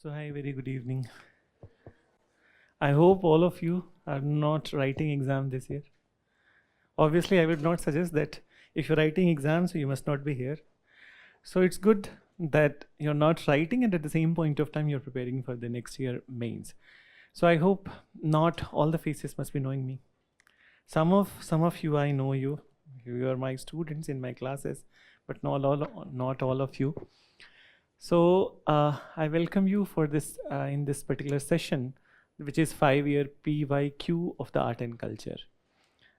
So hi, very good evening. I hope all of you are not writing exam this year. Obviously, I would not suggest that if you're writing exams, you must not be here. So it's good that you're not writing and at the same point of time you're preparing for the next year mains. So I hope not all the faces must be knowing me. Some of you, I know you. You are my students in my classes, but not all of you. So I welcome you for this in this particular session, which is 5-year PYQ of the art and culture.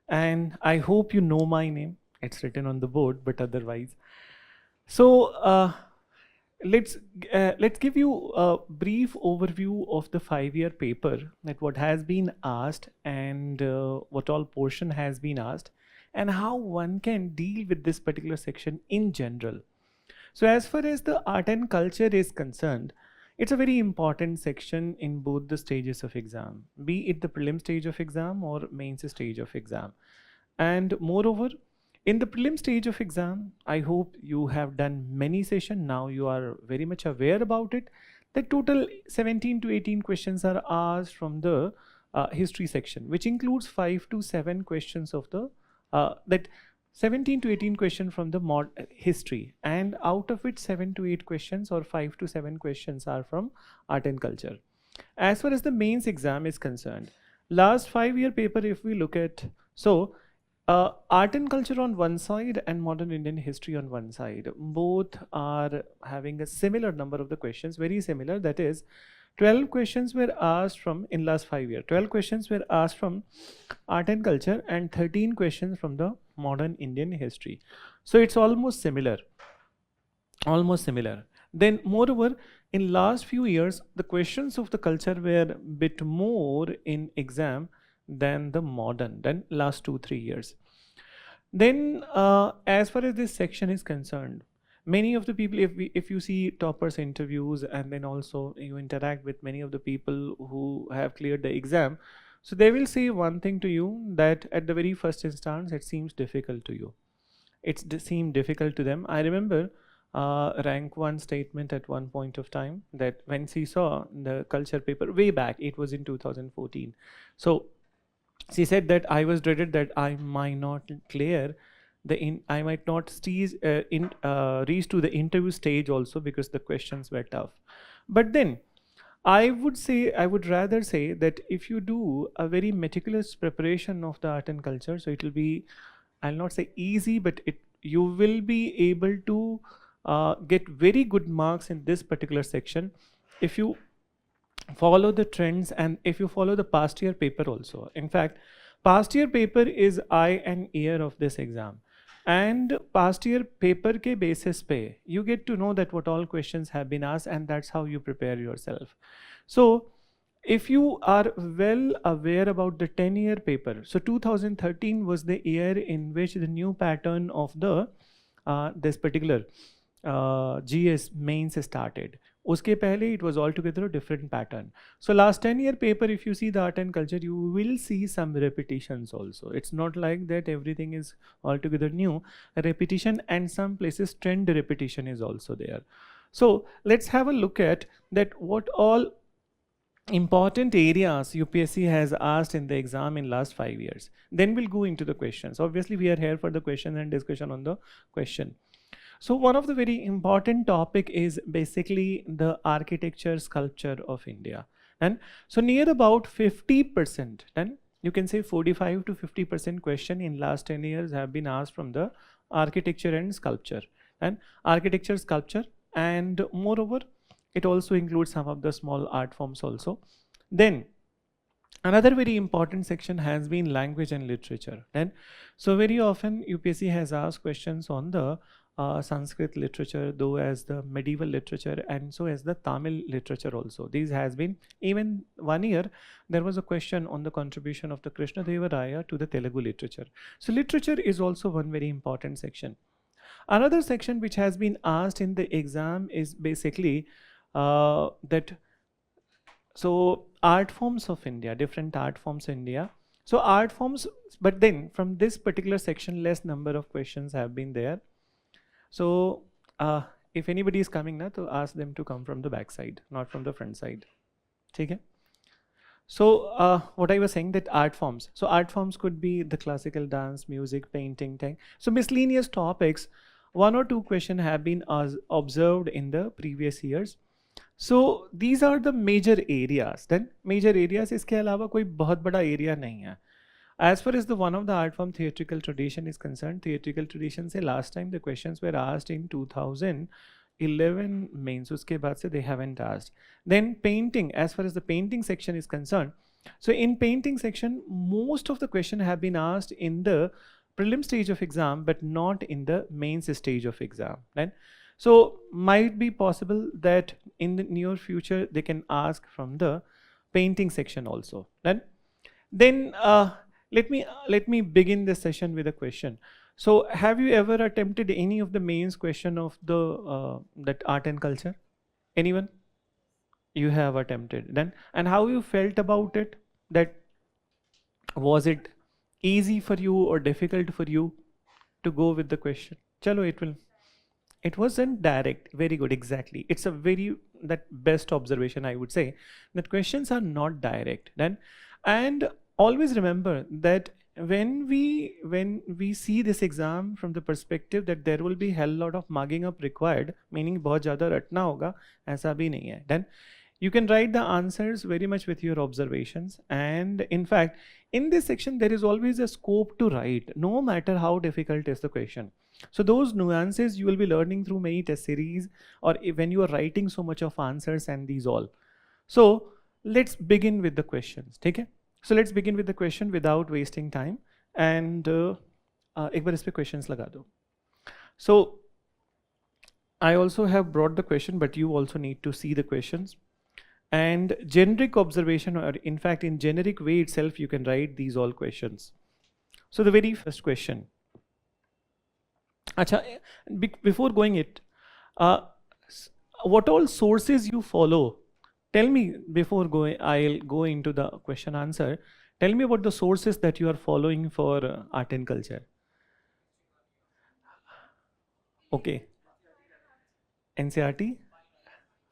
And I hope you know my name. It's written on the board, but otherwise. So let's give you a brief overview of the 5-year paper, that what has been asked and what all portion has been asked, and how one can deal with this particular section in general. So as far as the art and culture is concerned, it's a very important section in both the stages of exam, be it the prelim stage of exam or mains stage of exam. And moreover, in the prelim stage of exam, I hope you have done many sessions. Now you are very much aware about it. The total 17 to 18 questions are asked from the history section, which includes 5 to 7 questions of the 17 to 18 questions from the history, and out of which 7 to 8 questions or 5 to 7 questions are from art and culture. As far as the mains exam is concerned, last 5-year paper, if we look at, so art and culture on one side and modern Indian history on one side, both are having a similar number of the questions, very similar. That is, 12 questions were asked from, in last 5 years, 12 questions were asked from art and culture and 13 questions from the modern Indian history. So it's almost similar. Then moreover, in last few years, the questions of the culture were a bit more in exam than the modern, than last 2-3 years. Then as far as this section is concerned, many of the people, if you see toppers interviews and then also you interact with many of the people who have cleared the exam, so they will say one thing to you, that at the very first instance it seems difficult to you. It seemed difficult to them. I remember rank 1 statement at one point of time, that when she saw the culture paper way back, it was in 2014. So she said that I was dreaded that I might not clear I might not reach to the interview stage also, because the questions were tough. But then I would rather say that if you do a very meticulous preparation of the art and culture, so it will be, I'll not say easy, but you will be able to get very good marks in this particular section if you follow the trends and if you follow the past year paper also. In fact, past year paper is eye and ear of this exam. And past year paper ke basis pe, you get to know that what all questions have been asked, and that's how you prepare yourself. So if you are well aware about the 10-year paper, so 2013 was the year in which the new pattern of the this particular GS mains started. Uske pehle it was altogether a different pattern. So last 10-year paper, if you see the art and culture, you will see some repetitions also. It's not like that everything is altogether new. A repetition, and some places trend repetition is also there. So let's have a look at that what all important areas UPSC has asked in the exam in last 5 years. Then we'll go into the questions. Obviously we are here for the question and discussion on the question. So one of the very important topic is basically the architecture sculpture of India. And so near about 50%, and you can say 45 to 50% question in last 10 years have been asked from the architecture and sculpture. and architecture, sculpture, and moreover, it also includes some of the small art forms also. Then another very important section has been language and literature. And so very often UPSC has asked questions on the Sanskrit literature, though as the medieval literature, and so as the Tamil literature also. These has been, even 1 year, there was a question on the contribution of the Krishna Deva Raya to the Telugu literature. So literature is also one very important section. Another section which has been asked in the exam is basically that, so art forms of India, different art forms in India. So art forms, but then from this particular section, less number of questions have been there. So if anybody is coming now, to ask them to come from the back side, not from the front side. Okay? So what I was saying, that art forms. So art forms could be the classical dance, music, painting, thing. So miscellaneous topics, 1 or 2 questions have been observed in the previous years. So these are the major areas. Then major areas, इसके अलावा कोई बहुत बड़ा area नहीं है. As far as the one of the art form theatrical tradition is concerned, theatrical tradition से last time the questions were asked in 2011 mains, उसके बाद से they haven't asked. Then painting, as far as the painting section is concerned, so in painting section, most of the questions have been asked in the prelim stage of exam, but not in the mains stage of exam. Right? So might be possible that in the near future they can ask from the painting section also. Then let me begin this session with a question. So have you ever attempted any of the mains question of the that art and culture? Anyone? You have attempted. Then, and how you felt about it? That was it easy for you or difficult for you to go with the question? Chalo, it wasn't direct. Very good, exactly. It's a very that best observation, I would say, that questions are not direct. Then, and always remember that when we see this exam from the perspective that there will be hell lot of mugging up required, meaning बहुत ज़्यादा रटना होगा, ऐसा भी नहीं है. Then you can write the answers very much with your observations, and in fact in this section there is always a scope to write, no matter how difficult is the question. So those nuances you will be learning through many test series, or when you are writing so much of answers and these all. So let's begin with the questions. Okay? So let's begin with the question without wasting time, and एक बार इस पे questions लगा दो. So I also have brought the question, but you also need to see the questions. And generic observation, or in fact in generic way itself, you can write these all questions. So the very first question. Acha, before going it, what all sources you follow? Tell me before going, I'll go into the question answer. Tell me about the sources that you are following for art and culture. Okay. NCRT?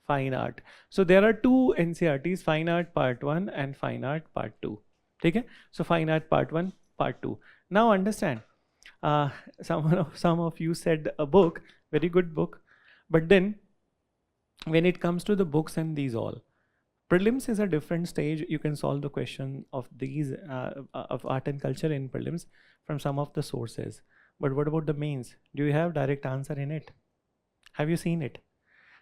Fine art. So there are 2 NCRTs, Fine Art Part 1 and Fine Art Part 2. Okay? So Fine Art Part 1, Part 2. Now understand, some of you said a book, very good book, but then when it comes to the books and these all, prelims is a different stage. You can solve the question of these of art and culture in prelims from some of the sources. But what about the mains? Do you have direct answer in it? Have you seen it?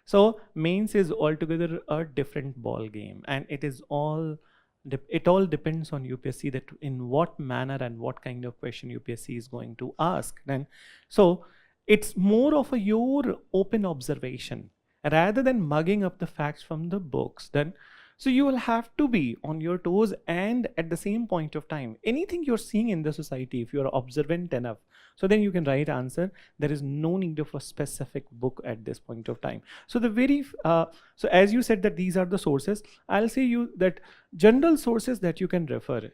So mains is altogether a different ball game, and it is all depends on UPSC that in what manner and what kind of question UPSC is going to ask. Then, so it's more of your open observation rather than mugging up the facts from the books. Then, so you will have to be on your toes, and at the same point of time, anything you're seeing in the society, if you are observant enough, so then you can write answer. There is no need of a specific book at this point of time. So the very so as you said that these are the sources, I'll say you that general sources that you can refer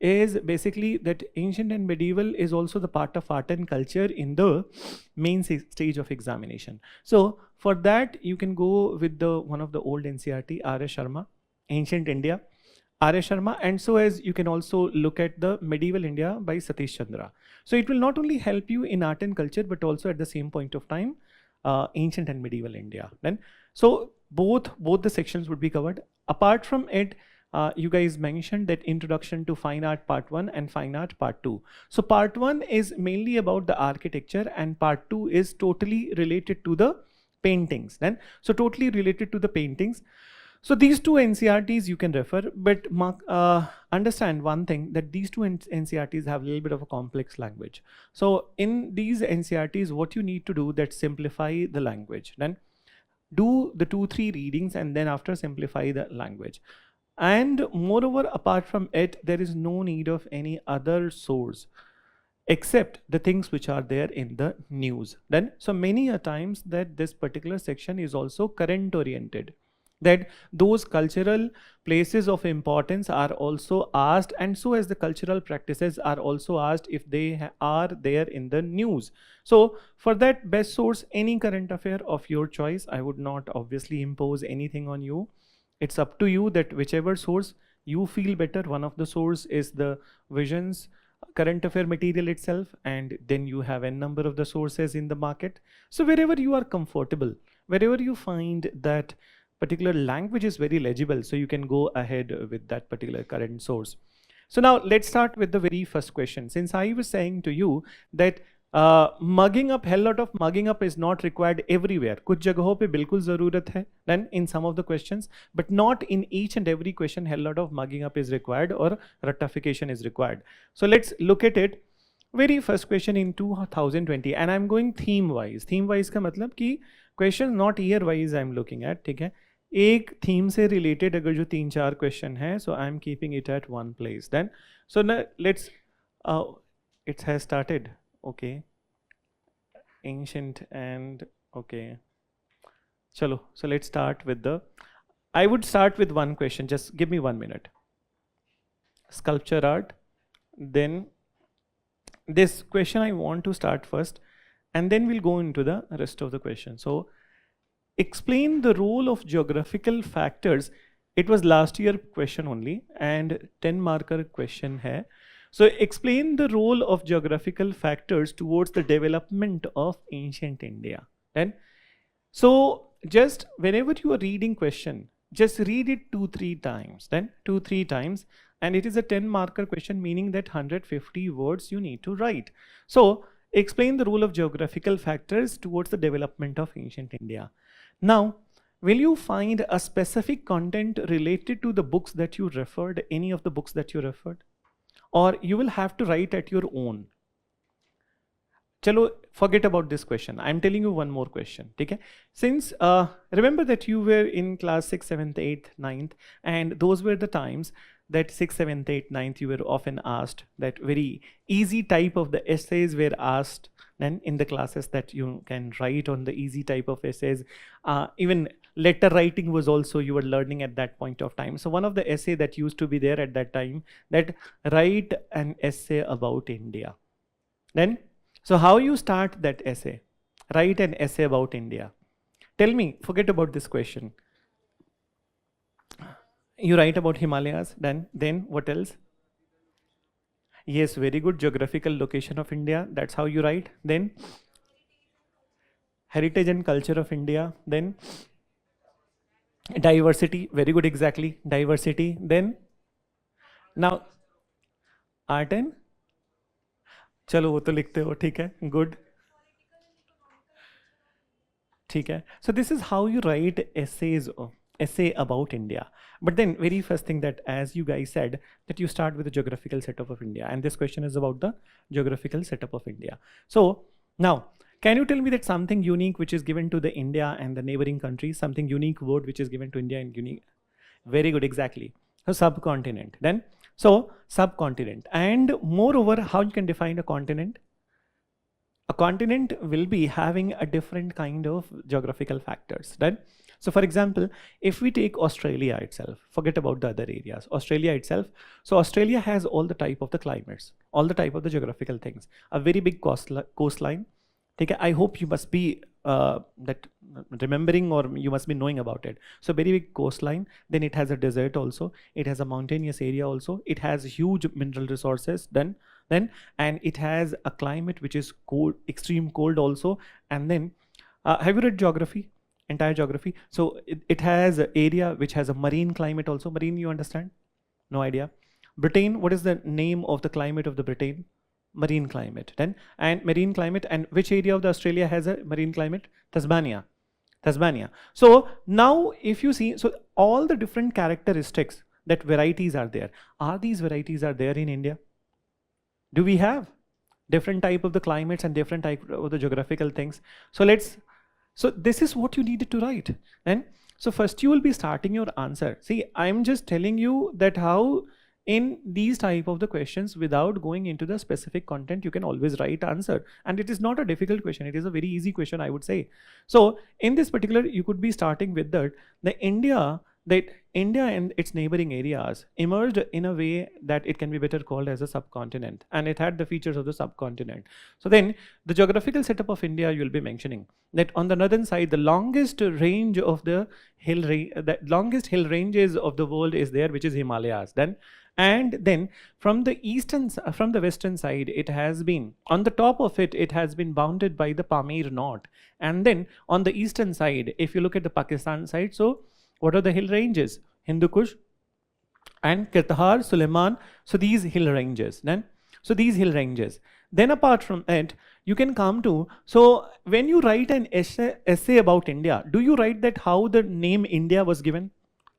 is basically that ancient and medieval is also the part of art and culture in the main stage of examination. So for that you can go with the one of the old NCRT, R.S. Sharma, Ancient India, R.S. Sharma, and so as you can also look at the Medieval India by Satish Chandra. So it will not only help you in art and culture, but also at the same point of time, ancient and medieval India. Then, so both the sections would be covered. Apart from it, you guys mentioned that introduction to fine art part 1 and fine art part 2. So part 1 is mainly about the architecture and part 2 is totally related to the paintings. Then, so totally related to the paintings. So these two NCRTs you can refer, but understand one thing, that these two NCRTs have a little bit of a complex language. So in these NCRTs, what you need to do, that simplify the language. Then do the 2-3 readings and then after simplify the language. And moreover, apart from it, there is no need of any other source except the things which are there in the news. Then, so many a times that this particular section is also current oriented, that those cultural places of importance are also asked, and so as the cultural practices are also asked if they are there in the news. So for that, best source, any current affair of your choice. I would not obviously impose anything on you. It's up to you, that whichever source you feel better. One of the source is the Visions current affair material itself, and then you have a number of the sources in the market. So wherever you are comfortable, wherever you find that particular language is very legible, so you can go ahead with that particular current source. So now let's start with the very first question. Since I was saying to you that mugging up, hell lot of mugging up is not required everywhere. कुछ जगहों पे बिल्कुल ज़रूरत है, then in some of the questions, but not in each and every question hell lot of mugging up is required or rectification is required. So let's look at it. Very first question in 2020, and I'm going theme wise. Theme wise का मतलब कि question not year wise I'm looking at, ठीक है? एक theme से related अगर जो 3-4 question है, so I am keeping it at one place. Then so let's it has started. Okay, ancient and okay, चलो. So let's start with the, I would start with one question, just give me 1 minute. Sculpture art, then this question I want to start first, and then we'll go into the rest of the question. So explain the role of geographical factors. It was last year question only and 10 marker question hai. So explain the role of geographical factors towards the development of ancient India. Then, so just whenever you are reading question, just read it 2-3 times, then 2-3 times, and it is a 10 marker question, meaning that 150 words you need to write. So explain the role of geographical factors towards the development of ancient India. Now, will you find a specific content related to the books that you referred, any of the books that you referred, or you will have to write at your own? Chalo, forget about this question. I'm telling you one more question. Okay? Since remember that you were in class 6th, 7th, 8th, 9th, and those were the times that 6th, 7th, 8th, 9th, you were often asked that very easy type of the essays were asked. Then in the classes that you can write on the easy type of essays, even letter writing was also you were learning at that point of time. So one of the essay that used to be there at that time, that write an essay about India. Then, so how you start that essay? Write an essay about India. Tell me, forget about this question. You write about Himalayas, then what else? Yes, very good. Geographical location of India. That's how you write. Then heritage and culture of India. Then diversity. Very good. Exactly. Diversity. Then now art and चलो वो तो लिखते हो, ठीक है, good. ठीक है. So this is how you write essay about India. But then very first thing, that as you guys said, that you start with the geographical setup of India, and this question is about the geographical setup of India. So now, can you tell me that something unique which is given to the India and the neighboring countries, something unique word which is given to India and unique? Very good, exactly. So subcontinent. Then, so subcontinent. And moreover, how you can define a continent? A continent will be having a different kind of geographical factors. Then, so for example, if we take Australia itself, forget about the other areas, Australia itself. So Australia has all the type of the climates, all the type of the geographical things, a very big coastline. Okay, I hope you must be that remembering, or you must be knowing about it. So very big coastline, then it has a desert also, it has a mountainous area also, it has huge mineral resources, then and it has a climate which is cold, extreme cold also. And then have you read geography, entire geography? So it has an area which has a marine climate also. Marine, you understand? No idea. Britain, what is the name of the climate of the Britain? Marine climate. Then, and marine climate, and which area of the Australia has a marine climate? Tasmania. Tasmania. So now if you see, so all the different characteristics, that varieties are there. Are these varieties are there in India? Do we have different type of the climates and different type of the geographical things? So so this is what you needed to write. And so first you will be starting your answer. See, I'm just telling you that how in these type of the questions, without going into the specific content, you can always write answer. And it is not a difficult question. It is a very easy question, I would say. So in this particular, you could be starting with that India and its neighboring areas emerged in a way that it can be better called as a subcontinent, and it had the features of the subcontinent. So then the geographical setup of India, you will be mentioning that on the northern side, the longest range of the longest hill ranges of the world is there, which is Himalayas. And then from the western side, it has been on the top of it, it has been bounded by the Pamir Knot. And then on the eastern side, if you look at the Pakistan side, so what are the hill ranges? Hindu Kush and Kirtahar, Suleiman. So these hill ranges. Then apart from it, you can come to, so when you write an essay about India, do you write that how the name India was given?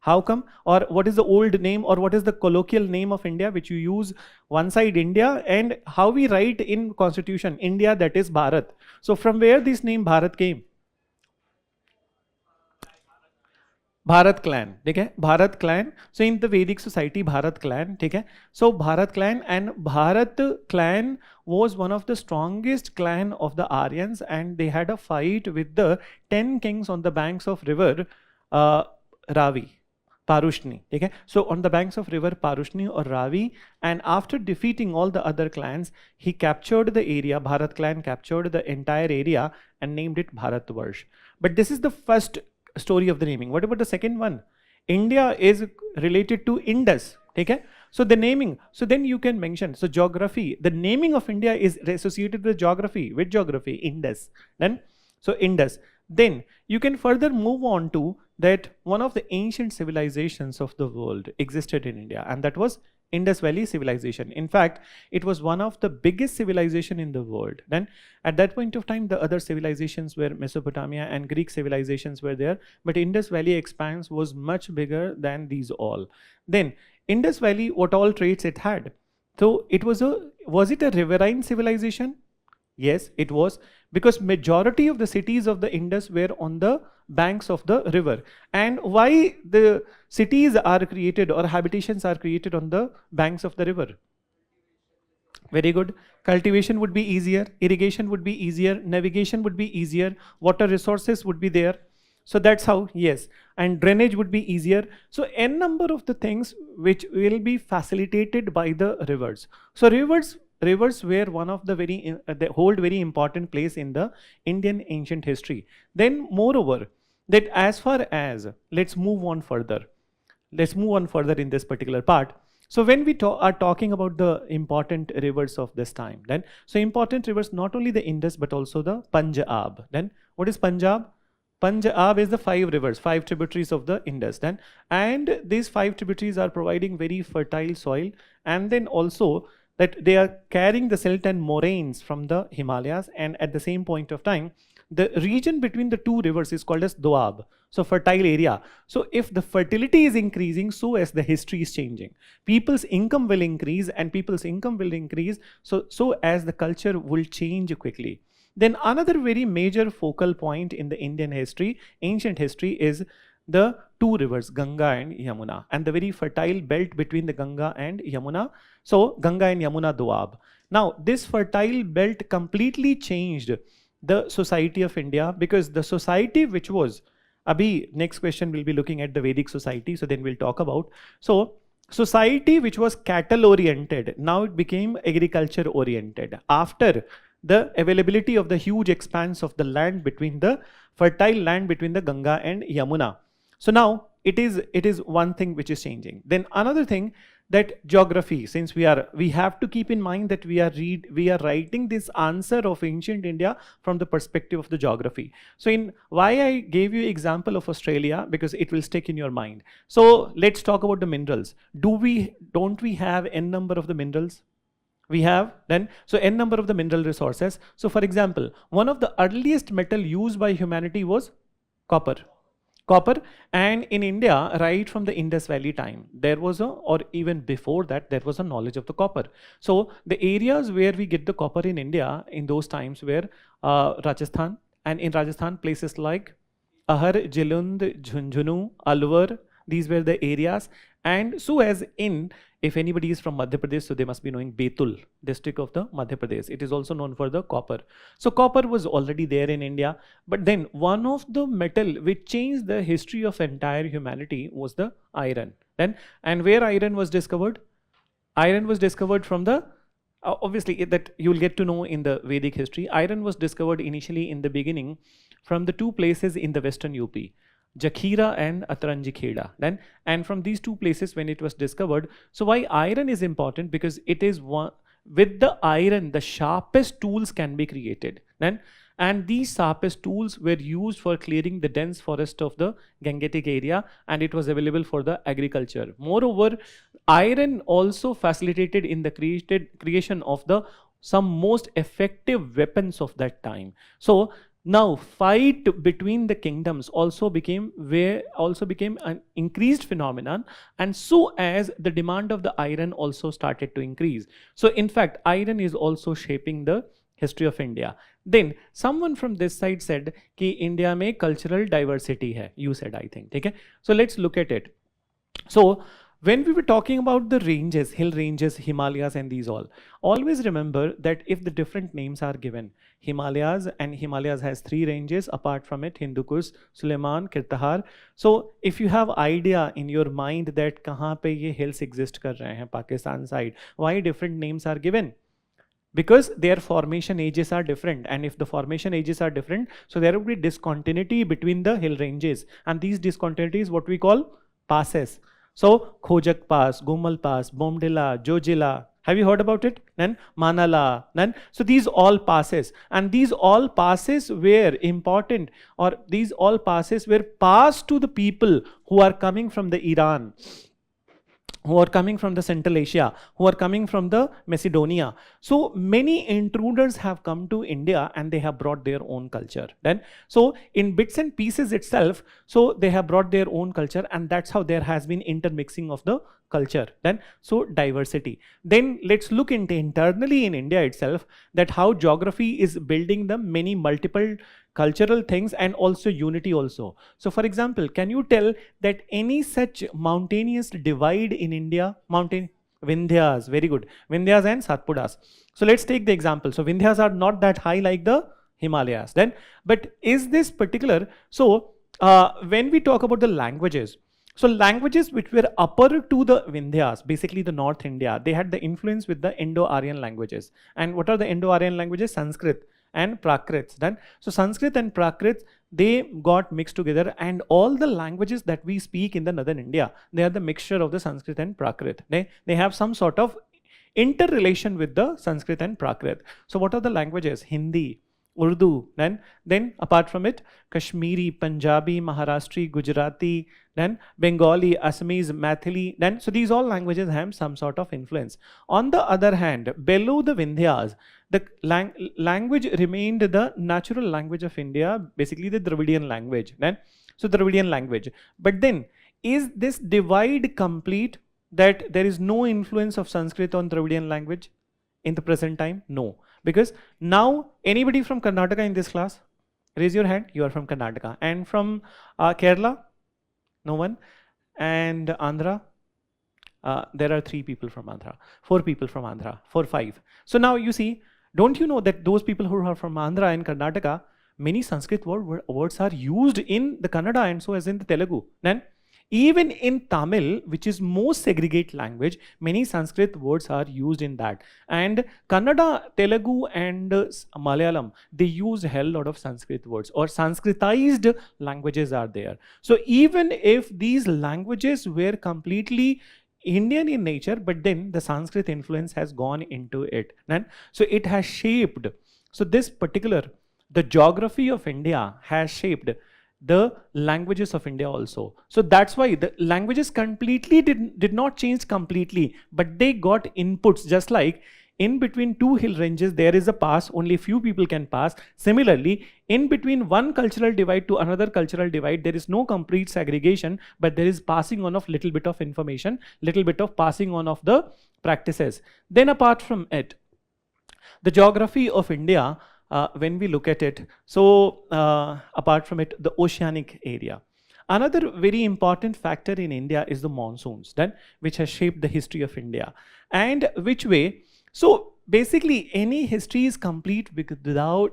How come? Or what is the old name, or what is the colloquial name of India, which you use one side India, and how we write in Constitution India, that is Bharat. So from where this name Bharat came? Bharat clan, okay? Bharat clan. So in the Vedic society, Bharat clan, okay? So Bharat clan, and Bharat clan was one of the strongest clan of the Aryans, and they had a fight with the 10 kings on the banks of river Ravi. Parushni, okay? So on the banks of river Parushni or Ravi, and after defeating all the other clans, he captured the area. Bharat clan captured the entire area and named it Bharatvarsh. But this is the first story of the naming. What about the second one? India is related to Indus, okay? So the naming, so then you can mention, so geography, the naming of India is associated with geography. Which geography? Indus. Then, so Indus. Then you can further move on to that one of the ancient civilizations of the world existed in India, and that was Indus Valley civilization. In fact, it was one of the biggest civilization in the world. Then at that point of time, the other civilizations were Mesopotamia and Greek civilizations were there, but Indus Valley expanse was much bigger than these all. Then Indus Valley, what all traits it had? So it was it a riverine civilization? Yes, it was, because majority of the cities of the Indus were on the banks of the river. And why the cities are created or habitations are created on the banks of the river? Very good. Cultivation would be easier, irrigation would be easier, navigation would be easier, water resources would be there. So that's how, yes, and drainage would be easier. So n number of the things which will be facilitated by the rivers. So rivers were one of the they hold very important place in the Indian ancient history. Then moreover, that as far as, let's move on further in this particular part. So when we are talking about the important rivers of this time, then so important rivers, not only the Indus but also the Punjab. Then what is Punjab? Punjab is the 5 rivers, 5 tributaries of the Indus. Then, and these 5 tributaries are providing very fertile soil, and then also that they are carrying the silt and moraines from the Himalayas, and at the same point of time, the region between the 2 rivers is called as Doab, so fertile area. So if the fertility is increasing, so as the history is changing, people's income will increase, and people's income will increase, so as the culture will change quickly. Then another very major focal point in the Indian history, ancient history, is the 2 rivers, Ganga and Yamuna, and the very fertile belt between the Ganga and Yamuna. So Ganga and Yamuna Doab. Now this fertile belt completely changed the society of India, because the society which was, next question we'll be looking at the Vedic society, so then we'll talk about. So society which was cattle oriented, now it became agriculture oriented after the availability of the huge expanse of the land between the fertile land between the Ganga and Yamuna. So now it is one thing which is changing. Then another thing, that geography, since we have to keep in mind that we are writing this answer of ancient India from the perspective of the geography. So in why I gave you example of Australia, because it will stick in your mind. So let's talk about the minerals. Don't we have n number of the minerals? We have then, so n number of the mineral resources. So for example, one of the earliest metal used by humanity was copper. And in India, right from the Indus Valley time, there was or even before that, there was a knowledge of the copper. So the areas where we get the copper in India in those times were Rajasthan, and in Rajasthan places like Ahar, Jilund, Jhunjhunu, Alwar, these were the areas. And so as in, if anybody is from Madhya Pradesh, so they must be knowing Betul, district of the Madhya Pradesh. It is also known for the copper. So copper was already there in India, but then one of the metal which changed the history of entire humanity was the iron. And where iron was discovered? Iron was discovered from the, obviously that you'll get to know in the Vedic history. Iron was discovered initially in the beginning from the two places in the western UP. Jakhira and Atranjikheda. And from these two places when it was discovered. So why iron is important? Because it is one, with the iron, the sharpest tools can be created. And these sharpest tools were used for clearing the dense forest of the Gangetic area, and it was available for the agriculture. Moreover, iron also facilitated in the creation of the some most effective weapons of that time. So now, fight between the kingdoms also became an increased phenomenon, and so as the demand of the iron also started to increase. So, in fact, iron is also shaping the history of India. Then, someone from this side said कि India में cultural diversity है. You said, I think. Okay? So, let's look at it. So, when we were talking about the ranges, hill ranges, Himalayas and these all, always remember that if the different names are given, Himalayas, and Himalayas has 3 ranges, apart from it, Hindu Kush, Suleiman, Kirtahar. So if you have idea in your mind that kahan pe ye hills exist kar rahe hain, Pakistan side, why different names are given? Because their formation ages are different, and if the formation ages are different, so there will be discontinuity between the hill ranges, and these discontinuities what we call passes. So, Khojak Pass, Gumal Pass, Bomdila, Jojila, have you heard about it? Then Manala, then so these all passes, and these all passes were important, or these all passes were passed to the people who are coming from the Iran, who are coming from the Central Asia, who are coming from the Macedonia. So many intruders have come to India and they have brought their own culture. Then, so in bits and pieces itself, so they have brought their own culture, and that's how there has been intermixing of the culture. Then, so diversity. Then let's look into internally in India itself that how geography is building the many multiple cultural things and also unity also. So for example, can you tell that any such mountainous divide in India? Mountain Vindhyas, very good. Vindhyas and Satpuras. So let's take the example. So Vindhyas are not that high like the Himalayas. Then, but is this particular? So when we talk about the languages, so languages which were upper to the Vindhyas, basically the North India, they had the influence with the Indo-Aryan languages. And what are the Indo-Aryan languages? Sanskrit and Prakrit. Then, so Sanskrit and Prakrit, they got mixed together, and all the languages that we speak in the northern India, they are the mixture of the Sanskrit and Prakrit. They have some sort of interrelation with the Sanskrit and Prakrit. So what are the languages? Hindi, Urdu, then apart from it, Kashmiri, Punjabi, Maharashtri, Gujarati, then Bengali, Assamese, Maithili, then so these all languages have some sort of influence. On the other hand, below the Vindhyas, the language remained the natural language of India, basically the Dravidian language. Then, so Dravidian language. But then, is this divide complete, that there is no influence of Sanskrit on Dravidian language in the present time? No. Because now, anybody from Karnataka in this class? Raise your hand, you are from Karnataka. And from Kerala? No one. And Andhra? There are 3 people from Andhra, 4 people from Andhra, 4, 5. So now you see, don't you know that those people who are from Andhra and Karnataka, many Sanskrit words are used in the Kannada and so as in the Telugu. Then, even in Tamil, which is most segregate language, many Sanskrit words are used in that. And Kannada, Telugu and Malayalam, they use a hell lot of Sanskrit words, or Sanskritized languages are there. So even if these languages were completely Indian in nature, but then the Sanskrit influence has gone into it. And so it has shaped, so this particular, the geography of India has shaped the languages of India also. So that's why the languages completely did not change completely, but they got inputs. Just like in between two hill ranges there is a pass, only few people can pass. Similarly, in between one cultural divide to another cultural divide, there is no complete segregation, but there is passing on of little bit of information, little bit of passing on of the practices. Then apart from it, the geography of India, when we look at it, so apart from it, the oceanic area. Another very important factor in India is the monsoons, then, which has shaped the history of India. And which way? So basically, any history is incomplete without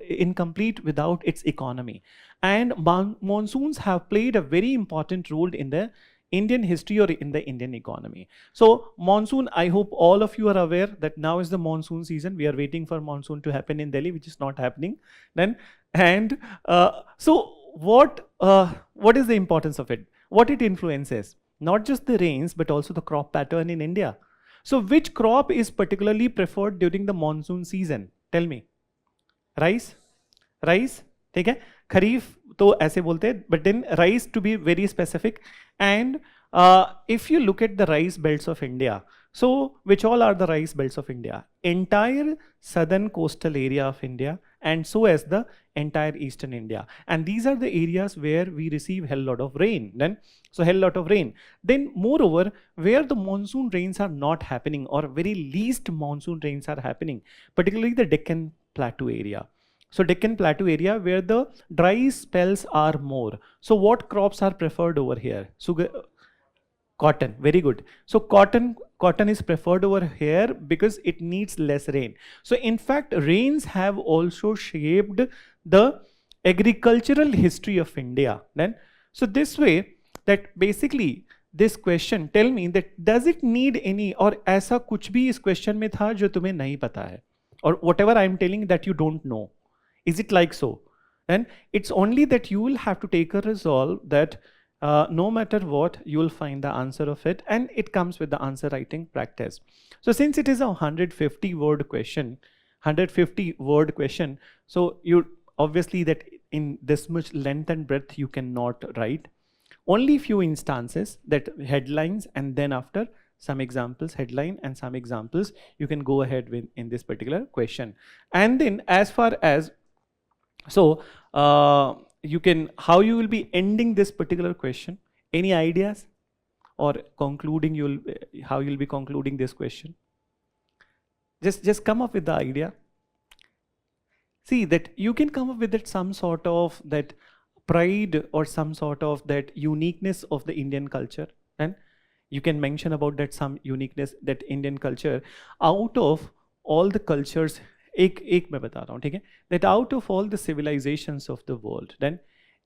its economy. And monsoons have played a very important role in the Indian history or in the Indian economy. So monsoon, I hope all of you are aware that now is the monsoon season. We are waiting for monsoon to happen in Delhi, which is not happening. Then, and so what is the importance of it? What it influences? Not just the rains, but also the crop pattern in India. So which crop is particularly preferred during the monsoon season? Tell me. Rice? Rice? ठीक है? खरीफ तो ऐसे बोलते हैं, but then rice to be very specific. And if you look at the rice belts of India, so which all are the rice belts of India? Entire southern coastal area of India, and so as the entire eastern India. And these are the areas where we receive hell lot of rain. Then, so hell lot of rain. Then moreover, where the monsoon rains are not happening, or very least monsoon rains are happening, particularly the Deccan Plateau area. So Deccan Plateau area where the dry spells are more. So what crops are preferred over here? So cotton, very good. So cotton is preferred over here because it needs less rain. So in fact, rains have also shaped the agricultural history of India. Then, so this way, that basically this question, tell me that does it need any, or ऐसा कुछ भी इस question में था जो तुम्हें नहीं पता है, or whatever I am telling that you don't know. Is it like so? And it's only that you will have to take a resolve that no matter what, you will find the answer of it, and it comes with the answer writing practice. So since it is a 150 word question, so you obviously that in this much length and breadth you cannot write. Only few instances, that headlines, and then after some examples, headline and some examples, you can go ahead with in this particular question. And then as far as, so you can, how you will be ending this particular question? Any ideas? Or concluding, how you'll be concluding this question? Just come up with the idea. See that you can come up with that some sort of that pride or some sort of that uniqueness of the Indian culture, and you can mention about that some uniqueness, that Indian culture out of all the cultures. एक मैं बता रहा हूँ, ठीक है? That out of all the civilizations of the world, then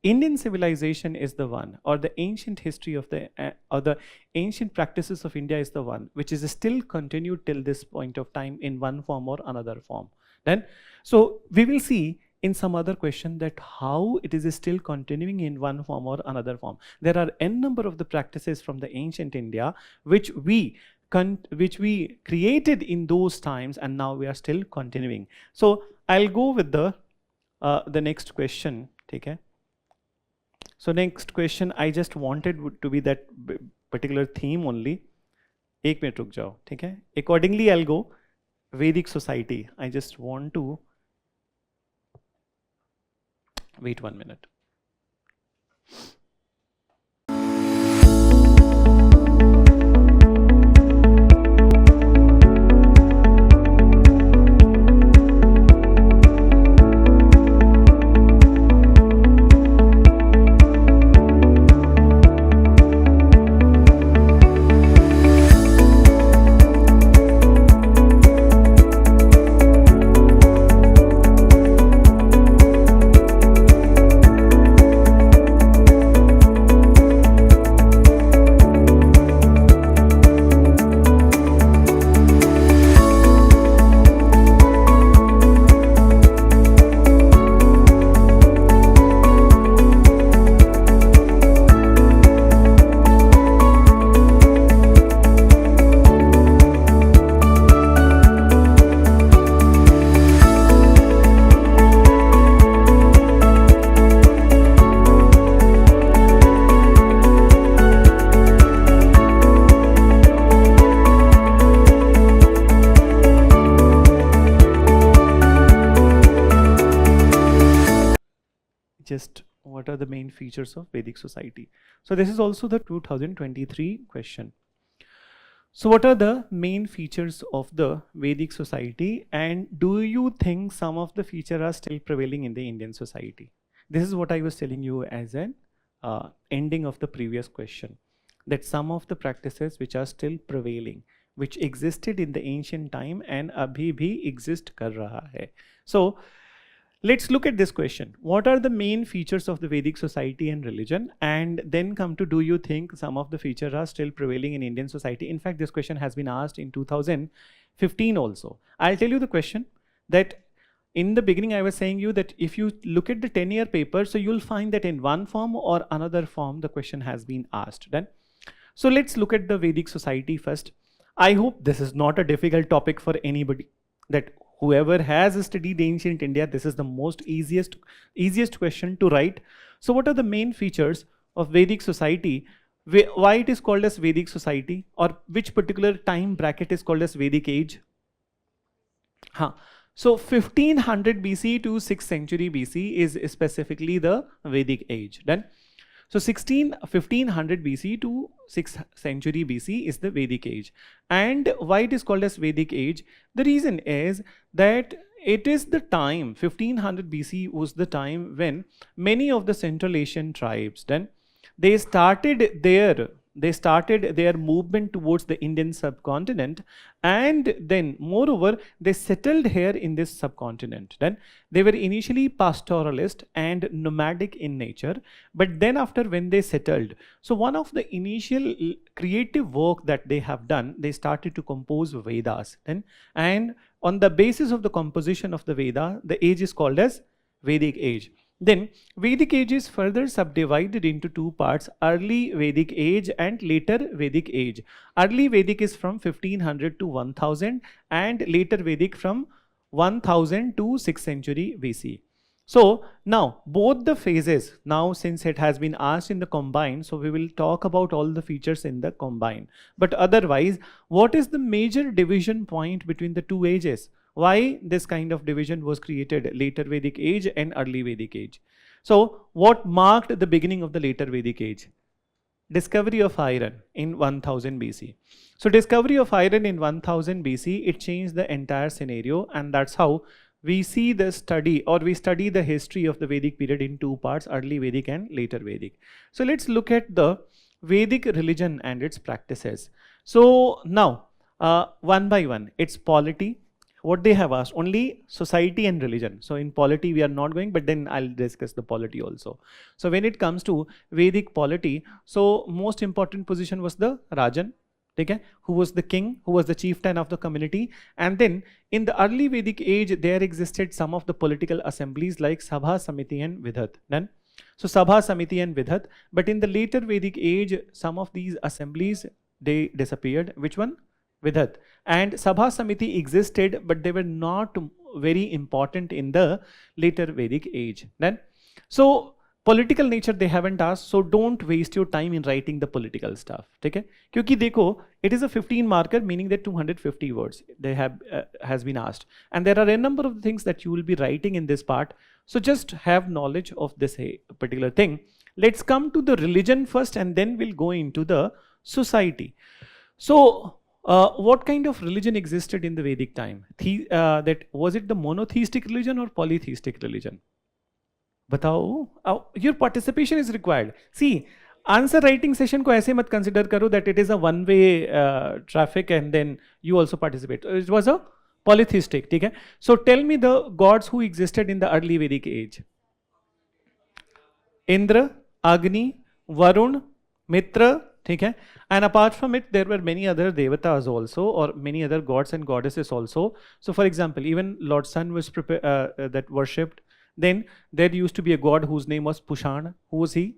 Indian civilization is the one, or the ancient history of the or the ancient practices of India is the one which is still continued till this point of time in one form or another form. Then, so we will see in some other question that how it is still continuing in one form or another form. There are n number of the practices from the ancient India which we created in those times, and now we are still continuing. So I'll go with the next question. Okay. So next question, I just wanted to be that particular theme only. एक minute रुक जाओ, ठीक है? Accordingly, I'll go Vedic society. I just want to wait 1 minute. are the main features of Vedic society? So this is also the 2023 question. So what are the main features of the Vedic society, and do you think some of the features are still prevailing in the Indian society? This is what I was telling you as an ending of the previous question, that some of the practices which are still prevailing, which existed in the ancient time and abhi bhi exist kar raha hai. So let's look at this question. What are the main features of the Vedic society and religion? And then come to, do you think some of the features are still prevailing in Indian society? In fact, this question has been asked in 2015 also. I'll tell you the question, that in the beginning I was saying you that if you look at the 10-year paper, so you'll find that in one form or another form the question has been asked. Then, so let's look at the Vedic society first. I hope this is not a difficult topic for anybody, that whoever has studied ancient India, this is the most easiest question to write. So what are the main features of Vedic society? Why it is called as Vedic society, or which particular time bracket is called as Vedic age? So 1500 BC to 6th century BC is specifically the Vedic age. Then, so 1500 BC to 6th century BC is the Vedic age. And why it is called as Vedic age? The reason is that it is the time, 1500 BC was the time when many of the Central Asian tribes, then they started their movement towards the Indian subcontinent, and then moreover they settled here in this subcontinent. Then they were initially pastoralist and nomadic in nature, but then after when they settled, so one of the initial creative work that they have done, they started to compose Vedas. And on the basis of the composition of the Veda, the age is called as Vedic age. Then Vedic age is further subdivided into two parts: early Vedic age and later Vedic age. Early Vedic is from 1500 to 1000, and later Vedic from 1000 to 6th century BC. So now both the phases, now since it has been asked in the combine, so we will talk about all the features in the combine. But otherwise, what is the major division point between the two ages? Why this kind of division was created, later Vedic age and early Vedic age? So what marked the beginning of the later Vedic age? Discovery of iron in 1000 BC. So discovery of iron in 1000 BC, it changed the entire scenario, and that's how we see the study, or we study the history of the Vedic period in two parts: early Vedic and later Vedic. So let's look at the Vedic religion and its practices. So now one by one, it's polity. What they have asked, only society and religion. So in polity we are not going, but then I'll discuss the polity also. So when it comes to Vedic polity, so most important position was the Rajan, okay, who was the king, who was the chieftain of the community. And then in the early Vedic age, there existed some of the political assemblies like Sabha, Samiti and Vidhat. Then, so Sabha, Samiti and Vidhat. But in the later Vedic age, some of these assemblies, they disappeared. Which one? Vidhat. And Sabha Samiti existed, but they were not very important in the later Vedic age. Then, so political nature they haven't asked, so don't waste your time in writing the political stuff. Okay? Kyunki dekho, it is a 15 marker, meaning that 250 words they have has been asked, and there are a number of things that you will be writing in this part. So just have knowledge of this particular thing. Let's come to the religion first, and then we'll go into the society. So what kind of religion existed in the Vedic time? That was it the monotheistic religion or polytheistic religion? Batao. Your participation is required. See, answer writing session ko aise mat consider karo that it is a one-way traffic and then you also participate. It was a polytheistic. Okay? So tell me the gods who existed in the early Vedic age. Indra, Agni, Varun, Mitra. Okay? And apart from it, there were many other devatas also, or many other gods and goddesses also. So for example, even Lord Sun was that worshipped. Then there used to be a god whose name was Pushan. Who was he?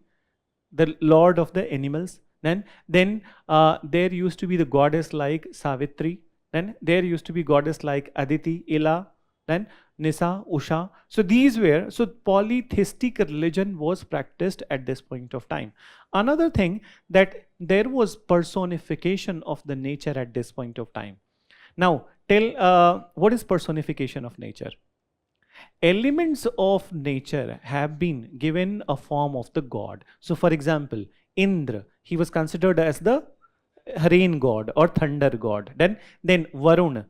The lord of the animals. Then there used to be the goddess like Savitri. Then there used to be goddess like Aditi, Ila, then Nisa, Usha. So these were, so polytheistic religion was practiced at this point of time. Another thing, that there was personification of the nature at this point of time. Now tell, what is personification of nature? Elements of nature have been given a form of the god. So for example, Indra, he was considered as the rain god or thunder god. Then Varun,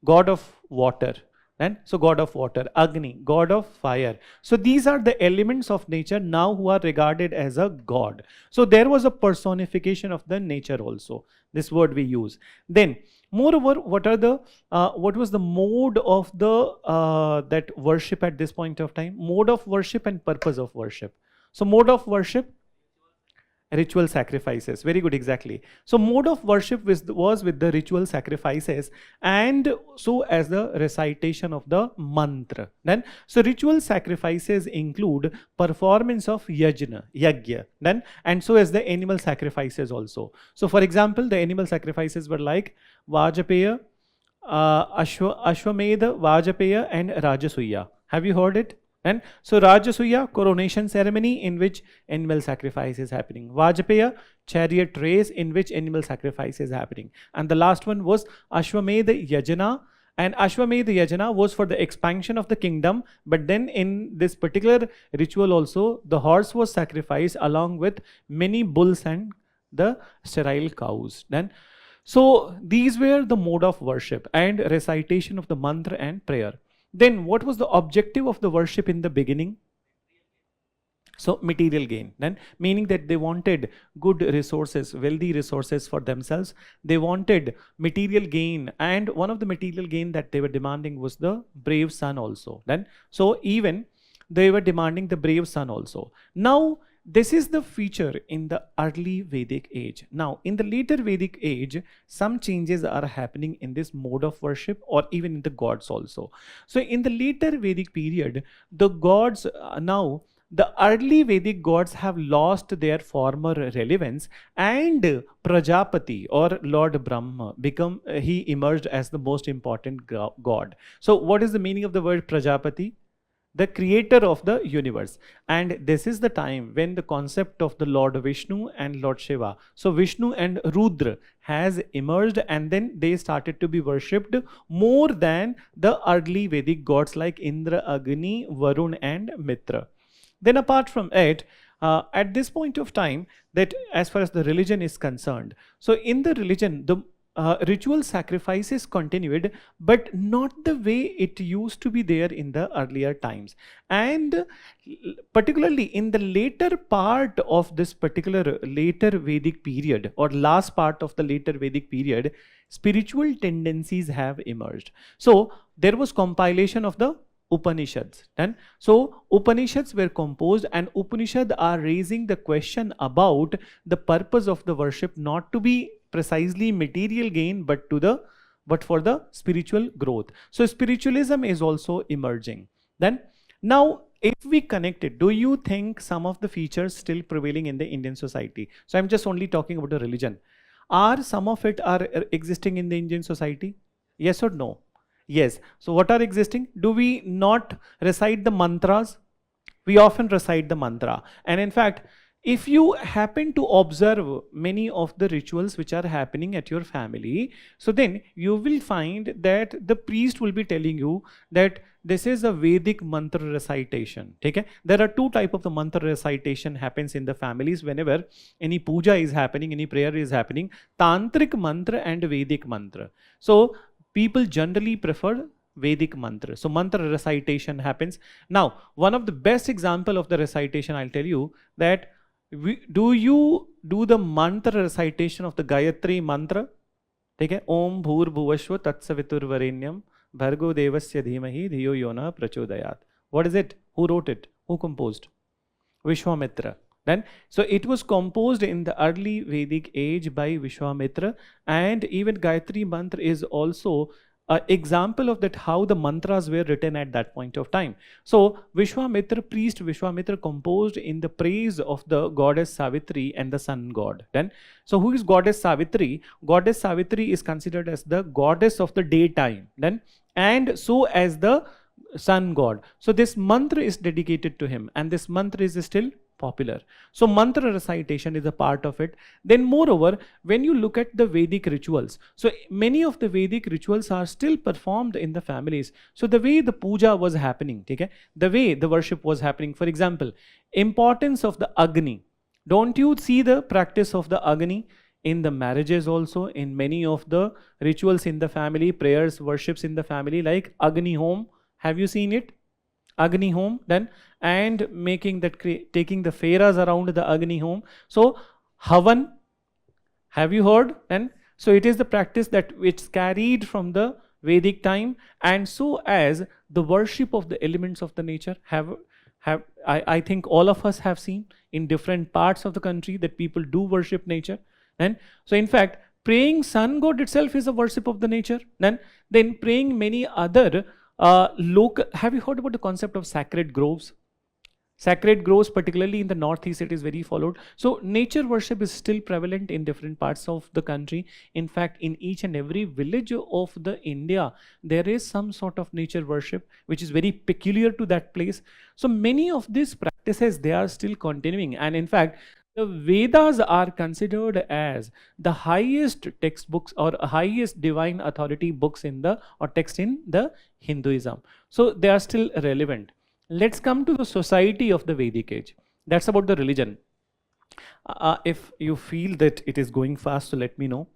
god of water. And so god of water, Agni, god of fire. So these are the elements of nature now who are regarded as a god. So there was a personification of the nature also, this word we use. Then moreover, what was the mode of the that worship at this point of time? Mode of worship and purpose of worship. So mode of worship, ritual sacrifices. Very good, exactly. So mode of worship was with the ritual sacrifices, and so as the recitation of the mantra. Then so ritual sacrifices include performance of yajna, then, and so as the animal sacrifices also. So for example, the animal sacrifices were like Vajapeya, Ashwamedha, Vajapeya and Rajasuya. Have you heard it? And so Rajasuya, coronation ceremony in which animal sacrifice is happening. Vajapeya, chariot race in which animal sacrifice is happening. And the last one was Ashwamedha Yajana. And Ashwamedha Yajana was for the expansion of the kingdom. But then in this particular ritual also, the horse was sacrificed along with many bulls and the sterile cows. Then, so these were the mode of worship and recitation of the mantra and prayer. Then what was the objective of the worship in the beginning? So material gain, then, meaning that they wanted good resources, wealthy resources for themselves. They wanted material gain, and one of the material gain that they were demanding was the brave son also. Then, so even they were demanding the brave son also. Now this is the feature in the early Vedic age. Now, in the later Vedic age, some changes are happening in this mode of worship or even in the gods also. So, in the later Vedic period, the gods now, the early Vedic gods have lost their former relevance, and Prajapati or Lord Brahma he emerged as the most important god. So, what is the meaning of the word Prajapati? The creator of the universe. And this is the time when the concept of the Lord Vishnu and Lord Shiva, so Vishnu and Rudra, has emerged, and then they started to be worshipped more than the early Vedic gods like Indra, Agni, Varun and Mitra. Then apart from it, at this point of time, that as far as the religion is concerned, so in the religion, the ritual sacrifices continued, but not the way it used to be there in the earlier times. And particularly in the later part of this particular later Vedic period, or last part of the later Vedic period, spiritual tendencies have emerged. So there was compilation of the Upanishads. And so Upanishads were composed, and Upanishads are raising the question about the purpose of the worship not to be precisely material gain, but for the spiritual growth. So spiritualism is also emerging. Then now, if we connect it, do you think some of the features still prevailing in the Indian society? So I'm just only talking about the religion. Are some of it are existing in the Indian society? Yes or no? Yes. So what are existing? Do we not recite the mantras? We often recite the mantra. And in fact, if you happen to observe many of the rituals which are happening at your family, so then you will find that the priest will be telling you that this is a Vedic mantra recitation. Okay? There are two types of the mantra recitation happens in the families whenever any puja is happening, any prayer is happening, tantric mantra and Vedic mantra. So people generally prefer Vedic mantra. So mantra recitation happens. Now, one of the best example of the recitation, I'll tell you that do you do the mantra recitation of the Gayatri mantra? Okay? Om Bhur Bhuvashva Tatsavitur Varenyam Bhargo Devasya Dhimahi Dhiyo Yona Prachodayat. What is it? Who wrote it? Who composed? Vishwamitra. Then, so it was composed in the early Vedic age by Vishwamitra, and even Gayatri mantra is also an example of that, how the mantras were written at that point of time. So priest Vishwamitra composed in the praise of the goddess Savitri and the sun god. Then, so who is goddess Savitri? Goddess Savitri is considered as the goddess of the daytime. Then, and so as the sun god. So this mantra is dedicated to him, and this mantra is still popular. So mantra recitation is a part of it. Then moreover, when you look at the Vedic rituals, so many of the Vedic rituals are still performed in the families. So the way the puja was happening, okay, the way the worship was happening, for example, importance of the Agni. Don't you see the practice of the Agni in the marriages also, in many of the rituals in the family, prayers, worships in the family, like Agni Home? Have you seen it? Agni Home, then, and making that, taking the fairas around the Agni Home. So Havan, have you heard? And so it is the practice that which carried from the Vedic time, and so as the worship of the elements of the nature I think all of us have seen in different parts of the country that people do worship nature. And so in fact, praying sun god itself is a worship of the nature. Then praying many other local, have you heard about the concept of sacred groves? Sacred groves, particularly in the northeast, it is very followed. So nature worship is still prevalent in different parts of the country. In fact, in each and every village of the India, there is some sort of nature worship which is very peculiar to that place. So many of these practices, they are still continuing. And in fact, the Vedas are considered as the highest textbooks or highest divine authority books in the, or text in the Hinduism. So they are still relevant. Let's come to the society of the Vedic age. That's about the religion. If you feel that it is going fast, so let me know.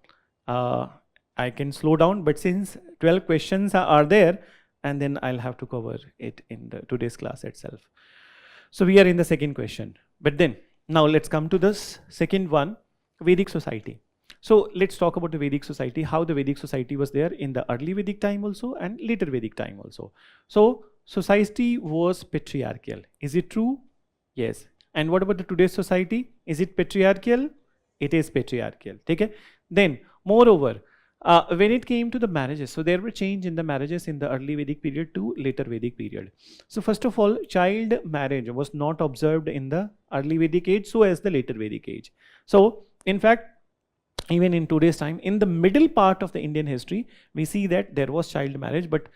I can slow down, but since 12 questions are there, and then I'll have to cover it in the today's class itself. So we are in the second question. But then, now let's come to this second one, Vedic society. So let's talk about the Vedic society, how the Vedic society was there in the early Vedic time also and later Vedic time also. So society was patriarchal. Is it true? Yes. And what about the today's society? Is it patriarchal? It is patriarchal. Okay? Then, moreover, when it came to the marriages, so there were change in the marriages in the early Vedic period to later Vedic period. So first of all, child marriage was not observed in the early Vedic age, so as the later Vedic age. So in fact, even in today's time, in the middle part of the Indian history, we see that there was child marriage, but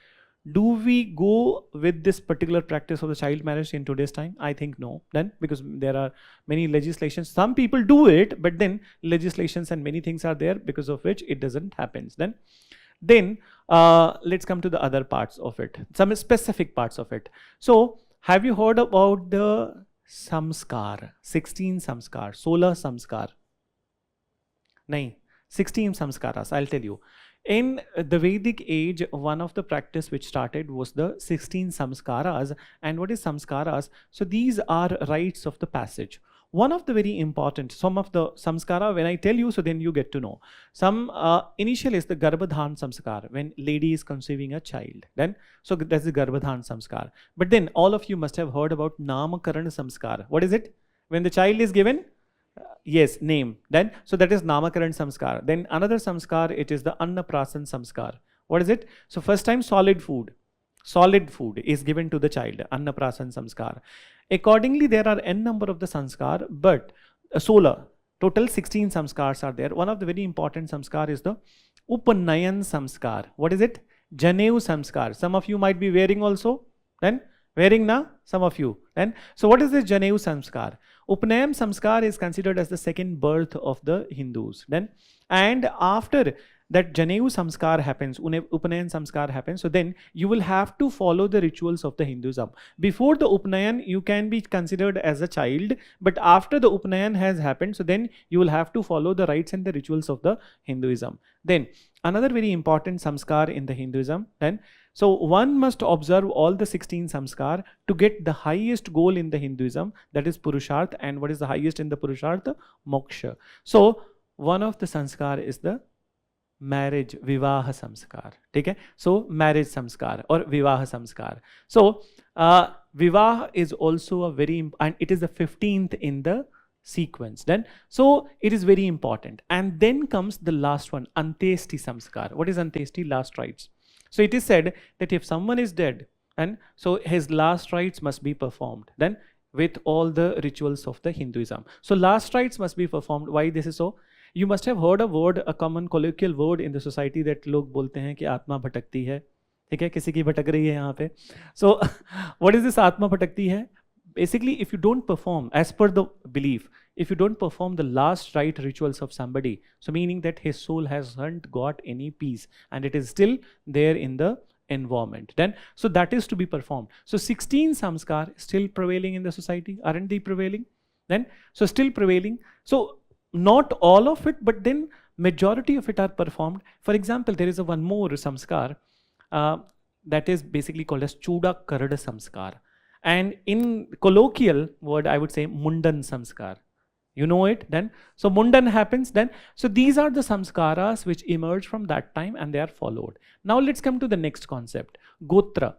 do we go with this particular practice of the child marriage in today's time? I think no, then, because there are many legislations. Some people do it, but then legislations and many things are there because of which it doesn't happen. Then let's come to the other parts of it, some specific parts of it. So have you heard about the samskar, 16 samskar, 16 samskar? Nahin, 16 samskaras, I'll tell you. In the Vedic age, one of the practice which started was the 16 samskaras. And what is samskaras? So these are rites of the passage. One of the very important, some of the samskara, when I tell you, so then you get to know. Some initial is the Garbhadhan samskar, when lady is conceiving a child. Then, so that's the Garbhadhan samskar. But then all of you must have heard about Namakaran samskar. What is it? When the child is given, yes, name. Then, so that is Namakaran samskar. Then another samskar, it is the Annaprasan samskar. What is it? So first time solid food is given to the child, Annaprasan samskar. Accordingly, there are n number of the samskar, but 16, total 16 samskars are there. One of the very important samskar is the Upanayan samskar. What is it? Janev samskar. Some of you might be wearing also. Then wearing na, some of you. Then, so what is this Janev samskar? Upnayam samskar is considered as the second birth of the Hindus. Then, and after that Janev samskar happens, Upanayan samskar happens, so then you will have to follow the rituals of the Hinduism. Before the Upanayan, you can be considered as a child, but after the Upanayan has happened, so then you will have to follow the rites and the rituals of the Hinduism. Then, another very important samskar in the Hinduism, then, so one must observe all the 16 samskar to get the highest goal in the Hinduism, that is Purusharth. And what is the highest in the Purusharth? Moksha. So one of the samskar is the marriage, Vivaha samskar. Okay? So marriage samskar or Vivaha samskar. So Vivaha is also a very, and it is the 15th in the sequence. Then, so it is very important. And then comes the last one, Antesti samskar. What is Antesti? Last rites. So it is said that if someone is dead, and so his last rites must be performed, then with all the rituals of the Hinduism. So last rites must be performed. Why this is so? You must have heard a word, a common colloquial word in the society that लोग बोलते हैं कि आत्मा भटकती है. ठीक है, किसी की भटक रही है यहाँ पे. So what is this आत्मा भटकती है? basically if you don't perform, as per the belief, if you don't perform the last right rituals of somebody, so meaning that his soul hasn't got any peace and it is still there in the environment, then so that is to be performed. So 16 samskar still prevailing in the society, aren't they prevailing? Then so still prevailing. So not all of it, but then majority of it are performed. For example, there is a one more samskar that is basically called as chuda karada samskar, and in colloquial word I would say mundan samskar. You know it then. So mundan happens then. So these are the samskaras which emerge from that time and they are followed. Now let's come to the next concept, gotra.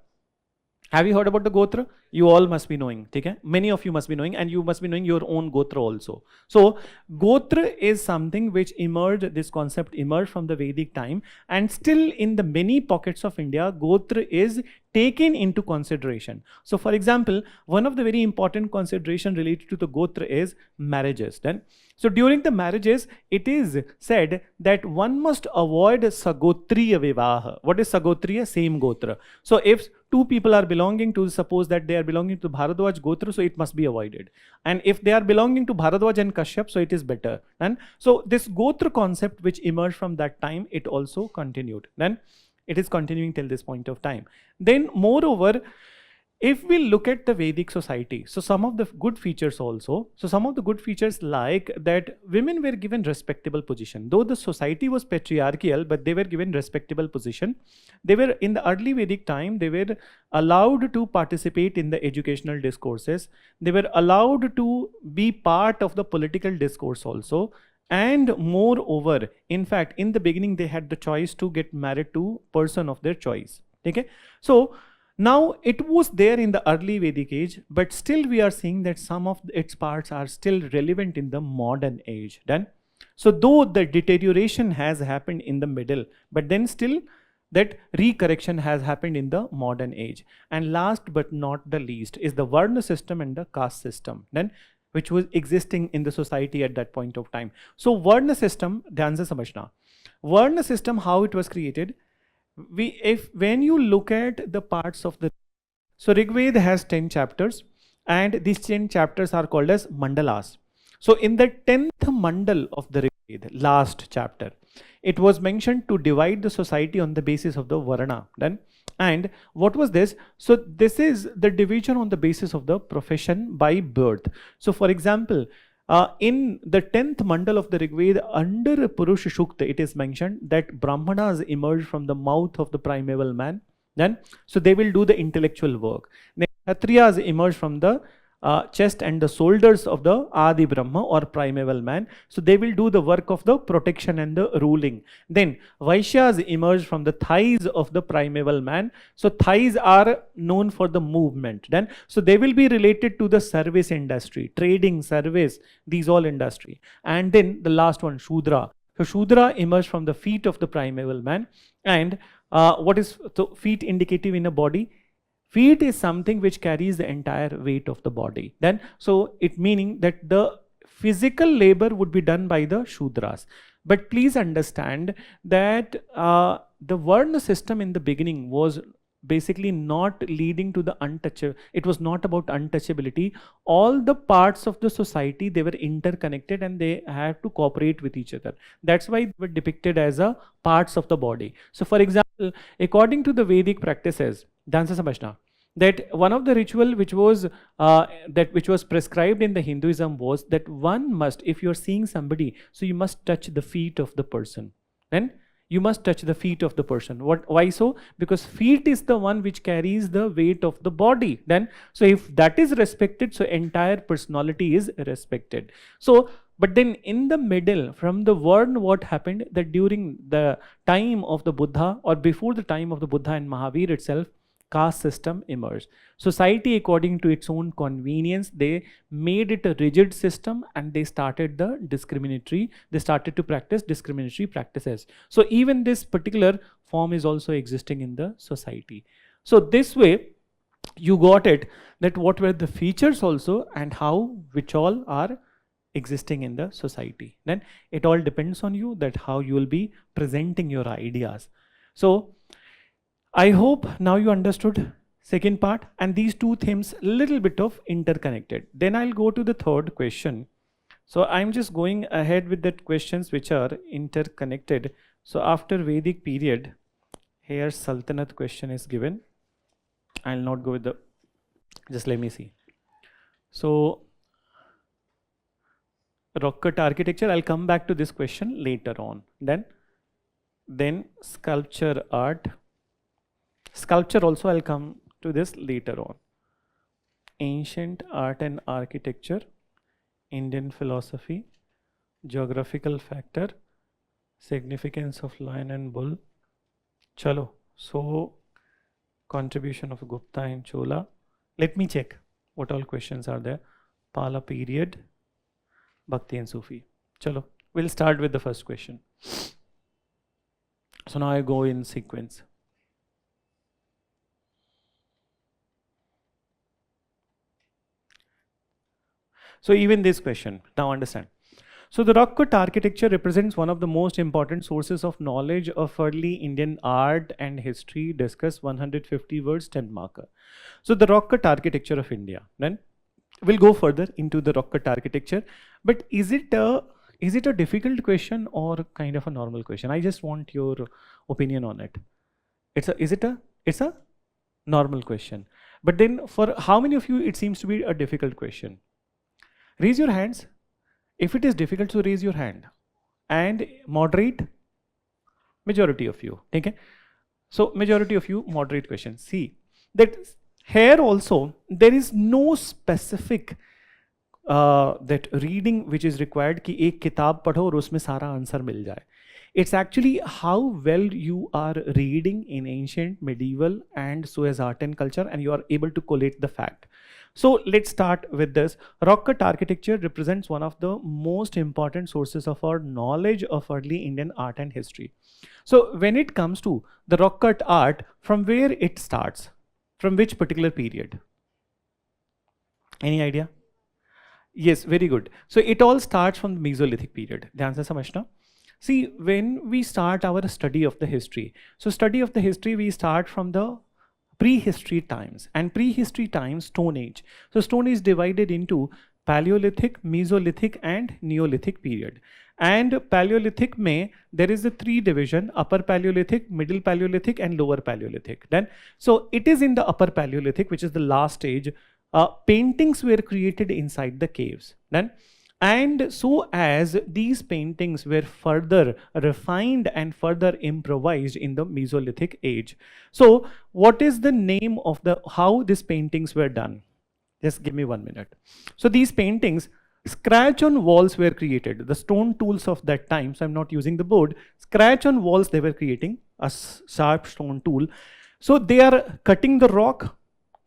Have you heard about the gotra? You all must be knowing, okay? Many of you must be knowing, and you must be knowing your own gotra also. So gotra is something which emerged, this concept emerged from the Vedic time, and still in the many pockets of India, gotra is taken into consideration. So for example, one of the very important consideration related to the gotra is marriages. Then, so during the marriages, it is said that one must avoid sagotriya vivaha. What is sagotriya? Same gotra. So if two people are belonging to, suppose that they are belonging to Bharadwaj gotra, so it must be avoided. And if they are belonging to Bharadwaj and Kashyap, so it is better. And so this gotra concept which emerged from that time, it also continued. Then it is continuing till this point of time. Then moreover, if we look at the Vedic society, so some of the good features also, so some of the good features like that women were given respectable position. Though the society was patriarchal, but they were given respectable position. They were, in the early Vedic time, they were allowed to participate in the educational discourses. They were allowed to be part of the political discourse also. And moreover, in fact, in the beginning, they had the choice to get married to person of their choice. Okay. So now it was there in the early Vedic age, but still we are seeing that some of its parts are still relevant in the modern age. Then, so though the deterioration has happened in the middle, but then still that recorrection has happened in the modern age. And last but not the least is the Varna system and the caste system, then which was existing in the society at that point of time. So Varna system, dhyan se samajhna. Varna system, how it was created. When you look at the parts of the, so Rigveda has 10 chapters, and these 10 chapters are called as mandalas. So in the 10th mandal of the Rigveda, last chapter, it was mentioned to divide the society on the basis of the varna. Then, and what was this? So this is the division on the basis of the profession by birth. So for example, in the 10th mandal of the Rigveda, under Purusha Shukta, it is mentioned that Brahmanas emerge from the mouth of the primeval man. Then, so they will do the intellectual work. Then Kshatriyas emerge from the chest and the shoulders of the Adi Brahma or primeval man. So they will do the work of the protection and the ruling. Then Vaishyas emerge from the thighs of the primeval man. So thighs are known for the movement. Then so they will be related to the service industry, trading, service, these all industry. And then the last one, Shudra. So Shudra emerge from the feet of the primeval man. And what is so feet indicative in a body? Feet is something which carries the entire weight of the body. Then, so it meaning that the physical labor would be done by the Shudras. But please understand that the Varna system in the beginning was basically not leading to the untouchable. It was not about untouchability. All the parts of the society, they were interconnected and they had to cooperate with each other. That's why they were depicted as a parts of the body. So for example, according to the Vedic practices, Dhansa Samajhna, that one of the ritual which was prescribed in the Hinduism was that one must, if you're seeing somebody, so you must touch the feet of the person. Then you must touch the feet of the person. Why so? Because feet is the one which carries the weight of the body. Then, so if that is respected, so entire personality is respected. So, but then in the middle, from the word, what happened that during the time of the Buddha or before the time of the Buddha and Mahavir itself, caste system emerged. Society, according to its own convenience, they made it a rigid system and they started they started to practice discriminatory practices. So even this particular form is also existing in the society. So this way, you got it that what were the features also and how which all are existing in the society. Then it all depends on you that how you will be presenting your ideas. So I hope now you understood second part, and these two themes little bit of interconnected. Then I'll go to the third question. So I'm just going ahead with the questions which are interconnected. So after Vedic period, here Sultanate question is given. I'll not go with the, just let me see. So rock cut architecture, I'll come back to this question later on. Then sculpture art. Sculpture also I'll come to this later on. Ancient art and architecture, Indian philosophy, geographical factor, significance of lion and bull. Chalo. So contribution of Gupta and Chola. Let me check what all questions are there. Pala period, Bhakti and Sufi. Chalo. We'll start with the first question. So now I go in sequence. So even this question, now understand. So the rock cut architecture represents one of the most important sources of knowledge of early Indian art and history. Discuss 150 words, 10 marker. So the rock cut architecture of India. Then we'll go further into the rock cut architecture. But is it a difficult question or kind of a normal question? I just want your opinion on it. It's a normal question. But then for how many of you it seems to be a difficult question? Raise your hands. If it is difficult, so raise your hand. And moderate, majority of you. Okay? So majority of you moderate questions. See that here also there is no specific that reading which is required कि एक किताब पढ़ो और उसमें सारा answer मिल जाए. It's actually how well you are reading in ancient, medieval and Suez art and culture, and you are able to collate the fact. So let's start with this. Rock cut architecture represents one of the most important sources of our knowledge of early Indian art and history. So when it comes to the rock cut art, from where it starts? From which particular period? Any idea? Yes, very good. So it all starts from the Mesolithic period. Dhyan se samajhna. See, when we start our study of the history, so study of the history, we start from the prehistory times, and prehistory times, Stone Age. So Stone Age divided into Paleolithic, Mesolithic and Neolithic period. And Paleolithic mein, there is a three division: Upper Paleolithic, Middle Paleolithic and Lower Paleolithic. Then, so it is in the Upper Paleolithic, which is the last stage. Paintings were created inside the caves. Then, and so as these paintings were further refined and further improvised in the Mesolithic age. So what is the name of how these paintings were done? Just give me 1 minute. So these paintings, scratch on walls were created. The stone tools of that time, so I'm not using the board, scratch on walls they were creating, a sharp stone tool. So they are cutting the rock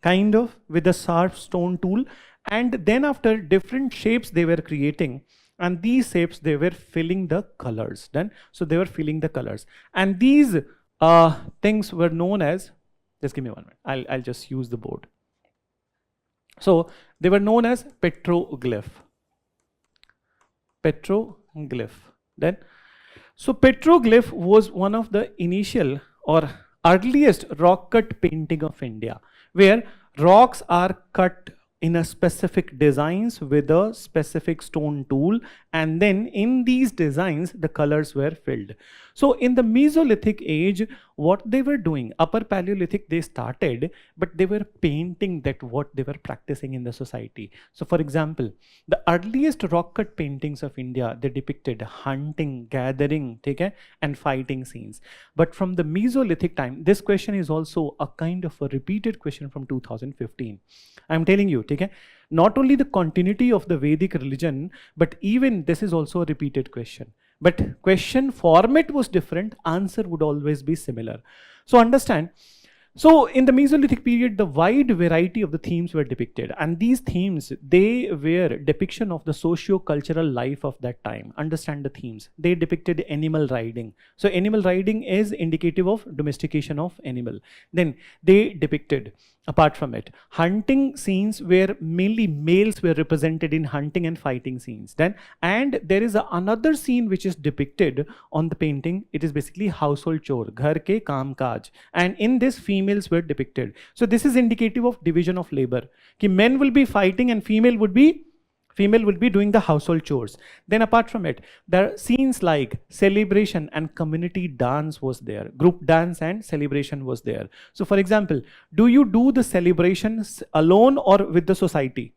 kind of with a sharp stone tool, and then after different shapes they were creating, and these shapes they were filling the colors. Then so they were filling the colors, and these things were known as, just give me 1 minute, I'll just use the board. So they were known as petroglyph. Then so petroglyph was one of the initial or earliest rock cut painting of India, where rocks are cut in a specific designs with a specific stone tool, and then in these designs the colors were filled. So in the Mesolithic age, what they were doing, Upper Paleolithic they started, but they were painting that what they were practicing in the society. So for example, the earliest rock cut paintings of India, they depicted hunting, gathering, okay, and fighting scenes. But from the Mesolithic time, this question is also a kind of a repeated question from 2015. I'm telling you, okay, not only the continuity of the Vedic religion, but even this is also a repeated question. But question format was different, answer would always be similar. So understand, so in the Mesolithic period, the wide variety of the themes were depicted, and these themes, they were depiction of the socio-cultural life of that time. Understand the themes. They depicted animal riding. So animal riding is indicative of domestication of animal. Then they depicted, apart from it, hunting scenes where mainly males were represented in hunting and fighting scenes. Then, and there is another scene which is depicted on the painting. It is basically household chore, ghar ke kaam kaaj. And in this, female females were depicted. So this is indicative of division of labor. Ki men will be fighting and female would be doing the household chores. Then apart from it, there are scenes like celebration and community dance was there. Group dance and celebration was there. So for example, do you do the celebrations alone or with the society?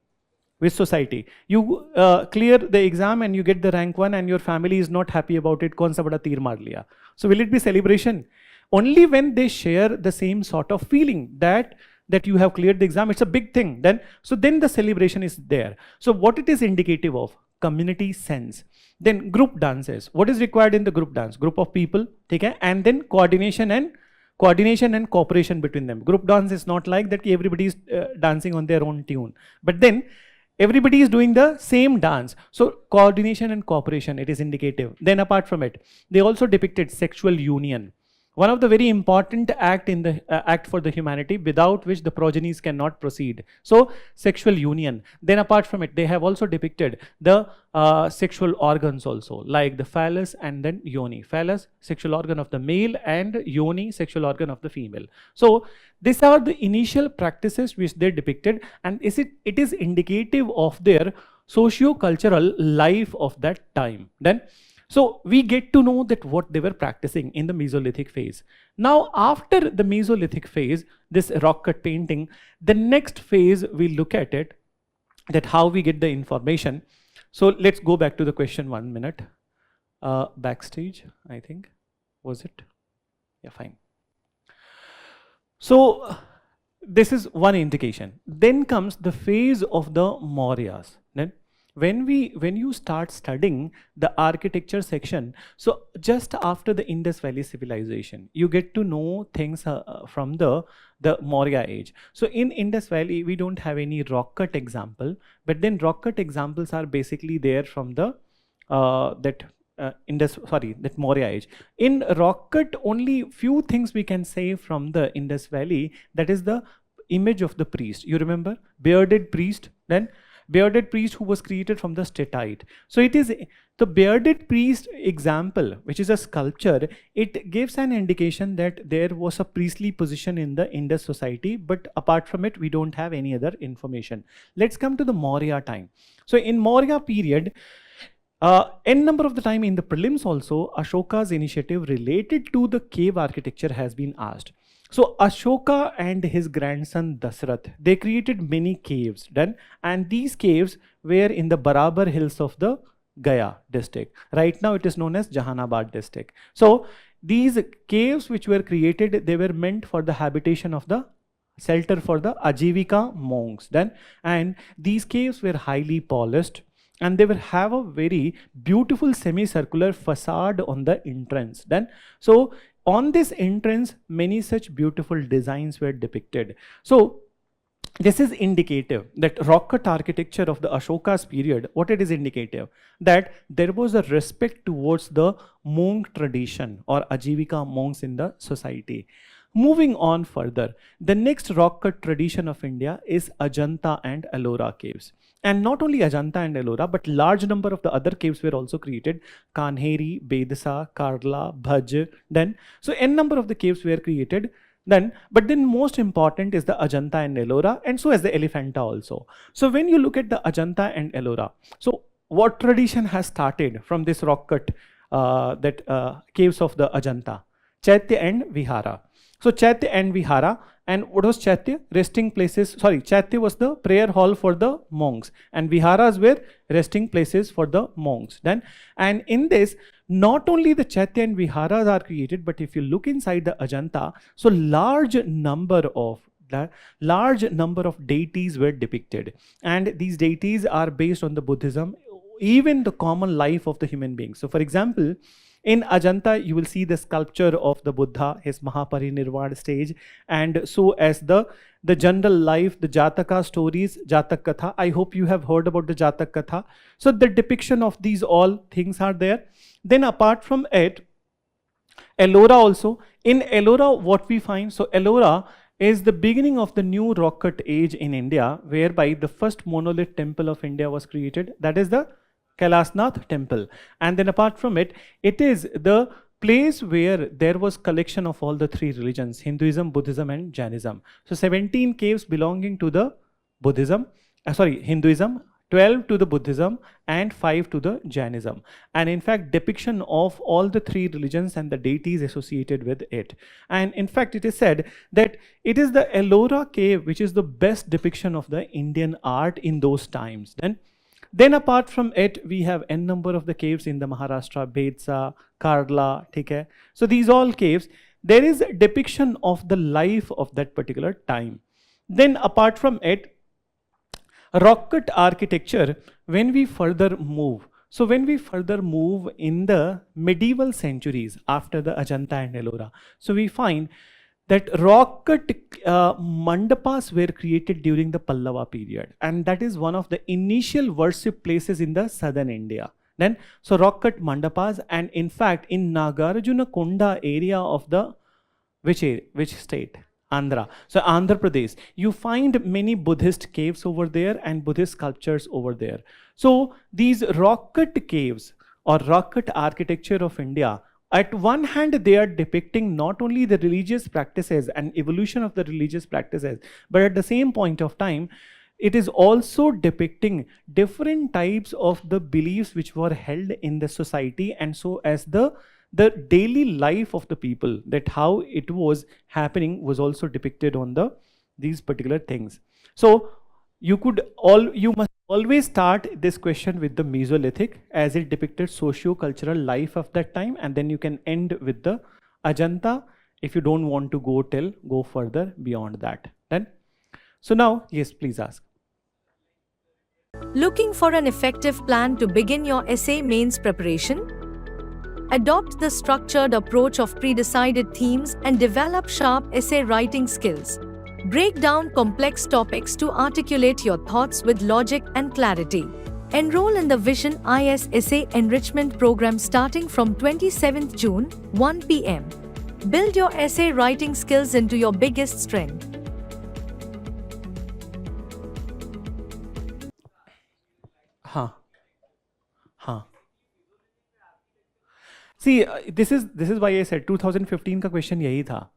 With society. You clear the exam and you get the rank 1 and your family is not happy about it. Kaun sa bada teer maar liya. So will it be celebration? Only when they share the same sort of feeling that you have cleared the exam, it's a big thing. Then the celebration is there. So what it is indicative of? Community sense. Then group dances. What is required in the group dance? Group of people, okay? And then coordination and cooperation between them. Group dance is not like that everybody is dancing on their own tune. But then everybody is doing the same dance. So coordination and cooperation, it is indicative. Then apart from it, they also depicted sexual union. One of the very important act in the act for the humanity, without which the progenies cannot proceed. So sexual union. Then apart from it, they have also depicted the sexual organs also, like the phallus and then yoni. Phallus, sexual organ of the male, and yoni, sexual organ of the female. So these are the initial practices which they depicted, and it is indicative of their socio-cultural life of that time. Then so we get to know that what they were practicing in the Mesolithic phase. Now after the Mesolithic phase, this rock cut painting, the next phase we look at it, that how we get the information. So let's go back to the question 1 minute. Backstage, I think, was it? Yeah, fine. So this is one indication. Then comes the phase of the Mauryas. Then when you start studying the architecture section, so just after the Indus Valley civilization, you get to know things from the Maurya age. So in Indus Valley, we don't have any rock cut example, but then rock cut examples are basically there from the that Maurya age. In rock cut, only few things we can say from the Indus Valley. That is the image of the priest. You remember bearded priest, then bearded priest who was created from the statite. So it is the bearded priest example, which is a sculpture. It gives an indication that there was a priestly position in the Indus society, but apart from it, we don't have any other information. Let's come to the Maurya time. So in Maurya period, n number of the time in the prelims also, Ashoka's initiative related to the cave architecture has been asked. So Ashoka and his grandson Dasrath, they created many caves, done, and these caves were in the Barabar hills of the Gaya district. Right now it is known as Jahanabad district. So these caves which were created, they were meant for the habitation of the shelter for the Ajivika monks, done, and these caves were highly polished, and they will have a very beautiful semicircular facade on the entrance. Then, so on this entrance, many such beautiful designs were depicted. So this is indicative that rock cut architecture of the Ashoka's period, what it is indicative, that there was a respect towards the monk tradition or Ajivika monks in the society. Moving on further, the next rock cut tradition of India is Ajanta and Ellora caves. And not only Ajanta and Ellora, but large number of the other caves were also created. Kanheri, Bedasa, Karla, Bhaj, then. So n number of the caves were created. Then, but then most important is the Ajanta and Ellora, and so as the Elephanta also. So when you look at the Ajanta and Ellora, so what tradition has started from this rock cut, caves of the Ajanta? Chaitya and Vihara. So Chaitya and Vihara, and what was Chaitya? Resting places. Sorry, Chaitya was the prayer hall for the monks, and Viharas were resting places for the monks. Then, and in this, not only the Chaitya and Viharas are created, but if you look inside the Ajanta, so large number of deities were depicted, and these deities are based on the Buddhism, even the common life of the human beings. So, for example, in Ajanta, you will see the sculpture of the Buddha, his Mahaparinirvana stage, and so as the general life, the Jataka stories, Jatak Katha. I hope you have heard about the Jatak Katha. So the depiction of these all things are there. Then apart from it, Ellora also. In Ellora, what we find, so Ellora is the beginning of the new rock cut age in India, whereby the first monolith temple of India was created. That is the Kailasnath temple. And then apart from it, it is the place where there was collection of all the three religions, Hinduism, Buddhism and Jainism. So 17 caves belonging to the Hinduism, 12 to the Buddhism and 5 to the Jainism. And in fact, depiction of all the three religions and the deities associated with it. And in fact, it is said that it is the Ellora cave which is the best depiction of the Indian art in those times. Then apart from it, we have n number of the caves in the Maharashtra, Bedsa, Karla, okay? So these all caves, there is a depiction of the life of that particular time. Then apart from it, rock cut architecture, when we further move, so when we further move in the medieval centuries after the Ajanta and Ellora, so we find that rock cut mandapas were created during the Pallava period, and that is one of the initial worship places in the southern India. Then, so rock cut mandapas, and in fact in Nagarjuna Konda area of the which state? Andhra. So Andhra Pradesh, you find many Buddhist caves over there and Buddhist sculptures over there. So these rock cut caves or rock cut architecture of India, at one hand they are depicting not only the religious practices and evolution of the religious practices, but at the same point of time, it is also depicting different types of the beliefs which were held in the society, and so as the daily life of the people, that how it was happening was also depicted on these particular things. So you must always start this question with the Mesolithic, as it depicted socio-cultural life of that time, and then you can end with the Ajanta if you don't want to go further beyond that. Then, so now, yes, please ask. Looking for an effective plan to begin your essay mains preparation? Adopt the structured approach of pre-decided themes and develop sharp essay writing skills. Break down complex topics to articulate your thoughts with logic and clarity. Enroll in the Vision IS Essay Enrichment Program starting from 27th June, 1 p.m. Build your essay writing skills into your biggest strength. See, this is why I said 2015 का question यही था.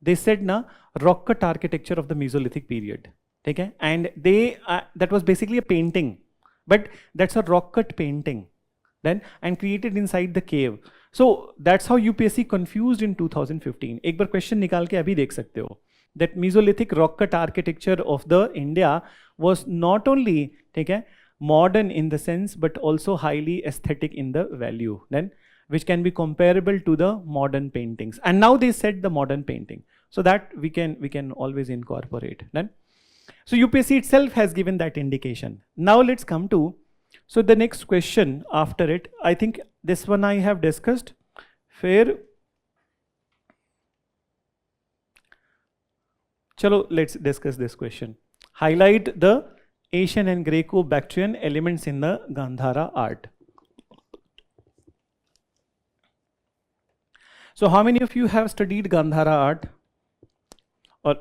They said na rock cut architecture of the Mesolithic period, okay? And they that was basically a painting, but that's a rock cut painting, then and created inside the cave. So that's how UPSC confused in 2015. एक बार question निकाल के अभी देख सकते हो. That Mesolithic rock cut architecture of the India was not only okay, modern in the sense, but also highly aesthetic in the value, then which can be comparable to the modern paintings. And now they said the modern painting, so that we can always incorporate. Then, so UPSC itself has given that indication. Now let's come to, so the next question after it, I think this one I have discussed. Fair. Chalo, let's discuss this question. Highlight the Asian and Greco-Bactrian elements in the Gandhara art. So how many of you have studied Gandhara art? Or,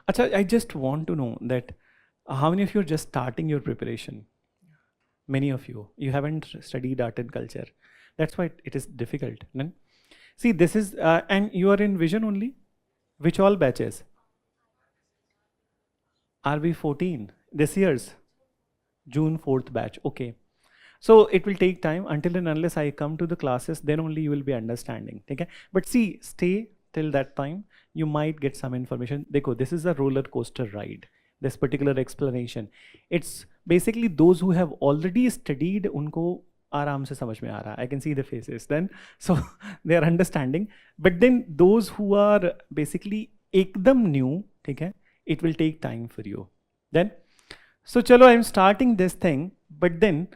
Achha, I just want to know that how many of you are just starting your preparation? Many of you haven't studied art and culture. That's why it is difficult. Then, see, this is, and you are in Vision only? Which all batches? RB14, this year's June 4th batch, okay. So it will take time until and unless I come to the classes, then only you will be understanding, okay? But see, stay till that time, you might get some information. Dekho, this is a roller coaster ride, this particular explanation. It's basically those who have already studied, unko aaram se samajh mein aa raha. I can see the faces then, so they are understanding. But then those who are basically ekdam new, okay, it will take time for you. Then, so chalo, I'm starting this thing, but then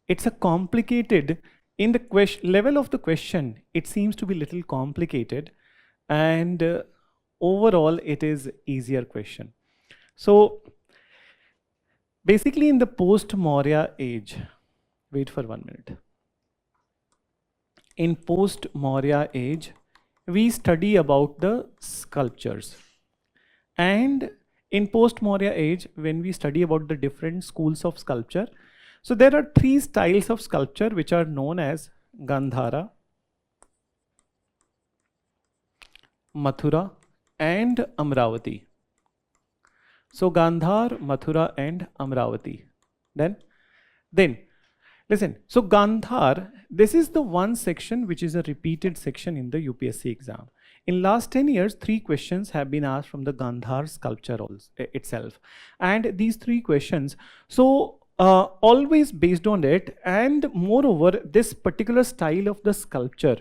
it's a complicated, in the level of the question, it seems to be little complicated, and overall it is easier question. So basically in the post-Maurya age, wait for 1 minute. In post-Maurya age, we study about the sculptures. And in post-Maurya age, when we study about the different schools of sculpture, so there are 3 styles of sculpture which are known as Gandhara, Mathura and Amravati. So Gandhar, Mathura and Amravati. Then listen, so Gandhar, this is the one section which is a repeated section in the UPSC exam. In last 10 years, 3 questions have been asked from the Gandhar sculpture itself. And these 3 questions, so always based on it, and moreover, this particular style of the sculpture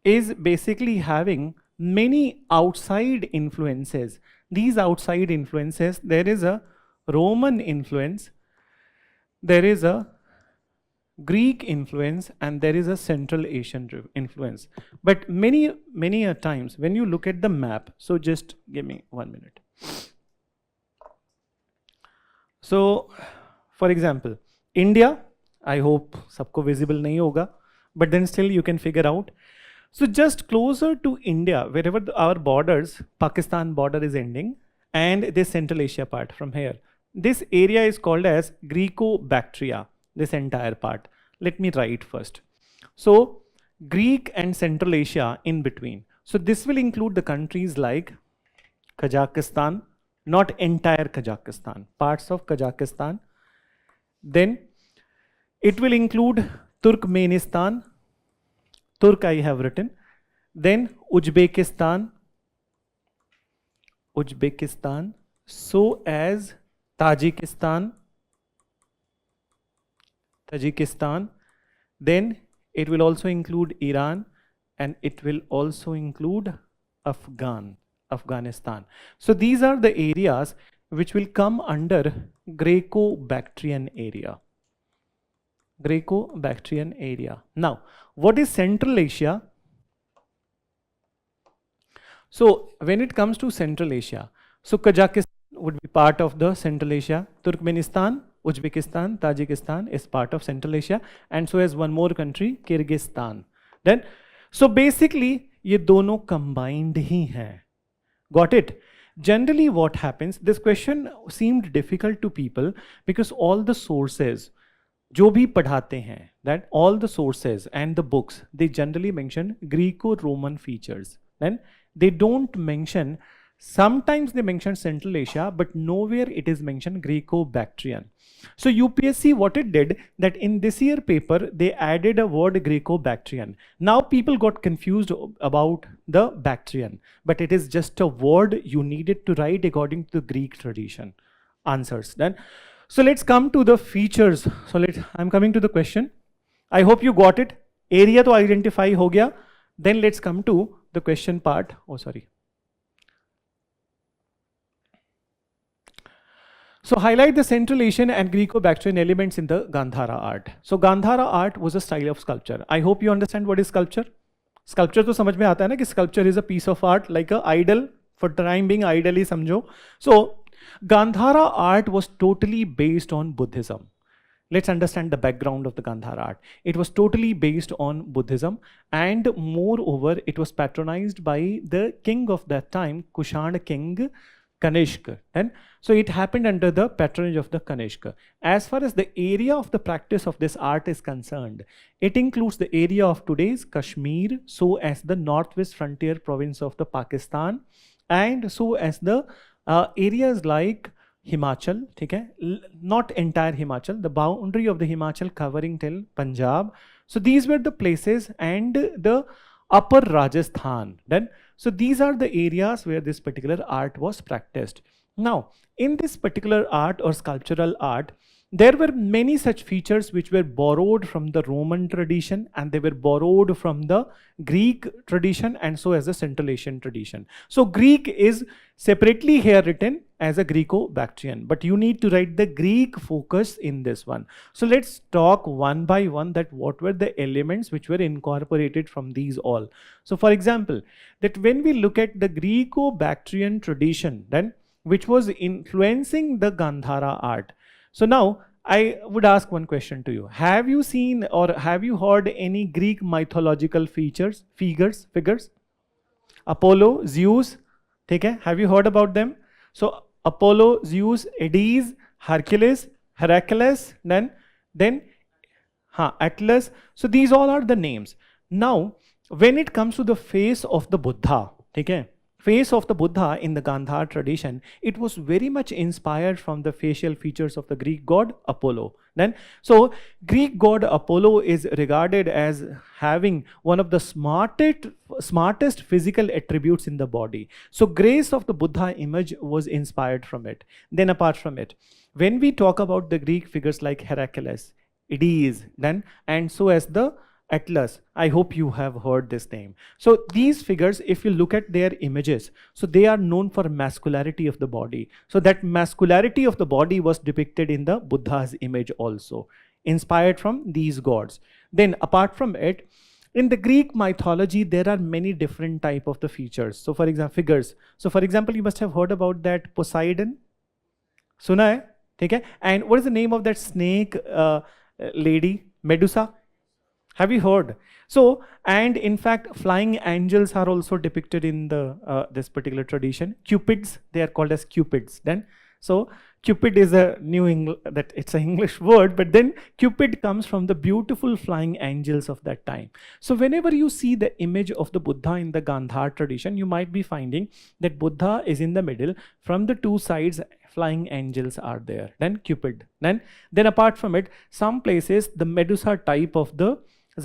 is basically having many outside influences. These outside influences, there is a Roman influence, there is a Greek influence, and there is a Central Asian influence. But many a times when you look at the map, so just give me 1 minute. So for example, India, I hope sabko visible nahi hoga, but then still you can figure out. So just closer to India, wherever our borders, Pakistan border is ending, and this Central Asia part from here, this area is called as Greco-Bactria, this entire part. Let me write first. So Greek and Central Asia in between. So this will include the countries like Kazakhstan, not entire Kazakhstan, parts of Kazakhstan. Then it will include Turkmenistan, Turk I have written. Then Uzbekistan, so as Tajikistan, then it will also include Iran, and it will also include Afghanistan. So these are the areas which will come under Greco-Bactrian area. Now, what is Central Asia? So when it comes to Central Asia, so Kazakhstan would be part of the Central Asia, Turkmenistan, Uzbekistan, Tajikistan is part of Central Asia, and so as one more country, Kyrgyzstan. Then, so basically, ये दोनों combined ही हैं. Got it? Generally, what happens? This question seemed difficult to people because all the sources, जो भी पढ़ाते हैं, that all the sources and the books, they generally mention Greco-Roman features. Then they don't mention. Sometimes they mention Central Asia, but nowhere it is mentioned Greco-Bactrian. So UPSC, what it did, that in this year paper, they added a word Greco-Bactrian. Now people got confused about the Bactrian, but it is just a word you needed to write according to the Greek tradition. Answers then. So let's come to the features. So I'm coming to the question. I hope you got it. Area to identify ho gaya. Then let's come to the question part. Oh, sorry. So highlight the Central Asian and Greco-Bactrian elements in the Gandhara art. So Gandhara art was a style of sculpture. I hope you understand what is sculpture. Sculpture to समझ में आता है ना कि sculpture is a piece of art like a idol, for time being idol ही समझो. So Gandhara art was totally based on Buddhism. Let's understand the background of the Gandhara art. It was totally based on Buddhism, and moreover, it was patronized by the king of that time, Kushan king Kanishka. And so it happened under the patronage of the Kanishka. As far as the area of the practice of this art is concerned, it includes the area of today's Kashmir, so as the northwest frontier province of the Pakistan, and so as the areas like Himachal, okay? Not entire Himachal, the boundary of the Himachal covering till Punjab. So these were the places, and the upper Rajasthan. Then, so these are the areas where this particular art was practiced. Now, in this particular art or sculptural art, there were many such features which were borrowed from the Roman tradition, and they were borrowed from the Greek tradition, and so as the Central Asian tradition. So Greek is separately here written as a Greco-Bactrian, but you need to write the Greek focus in this one. So let's talk one by one that what were the elements which were incorporated from these all. So for example, that when we look at the Greco-Bactrian tradition, then which was influencing the Gandhara art. So now I would ask one question to you. Have you seen or have you heard any Greek mythological figures? Apollo, Zeus, okay? Have you heard about them? So Apollo, Zeus, Hades, Hercules, then Atlas. So these all are the names. Now, when it comes to the face of the Buddha, okay, face of the Buddha in the Gandhara tradition, it was very much inspired from the facial features of the Greek god Apollo. Then, so Greek god Apollo is regarded as having one of the smartest physical attributes in the body. So grace of the Buddha image was inspired from it. Then apart from it, when we talk about the Greek figures like Heracles, Hades, then, and so as the Atlas, I hope you have heard this name. So these figures, if you look at their images, so they are known for masculinity of the body. So that masculinity of the body was depicted in the Buddha's image also, inspired from these gods. Then apart from it, in the Greek mythology, there are many different type of the features. So for example, figures. So for example, you must have heard about that Poseidon. Suna hai? Okay? And what is the name of that snake lady? Medusa? Have you heard? So, and in fact, flying angels are also depicted in the this particular tradition. Cupids, they are called as Cupids. Then, so Cupid is a that it's an English word, but then Cupid comes from the beautiful flying angels of that time. So whenever you see the image of the Buddha in the Gandhara tradition, you might be finding that Buddha is in the middle. From the two sides, flying angels are there. Then Cupid. Then apart from it, some places the Medusa type of the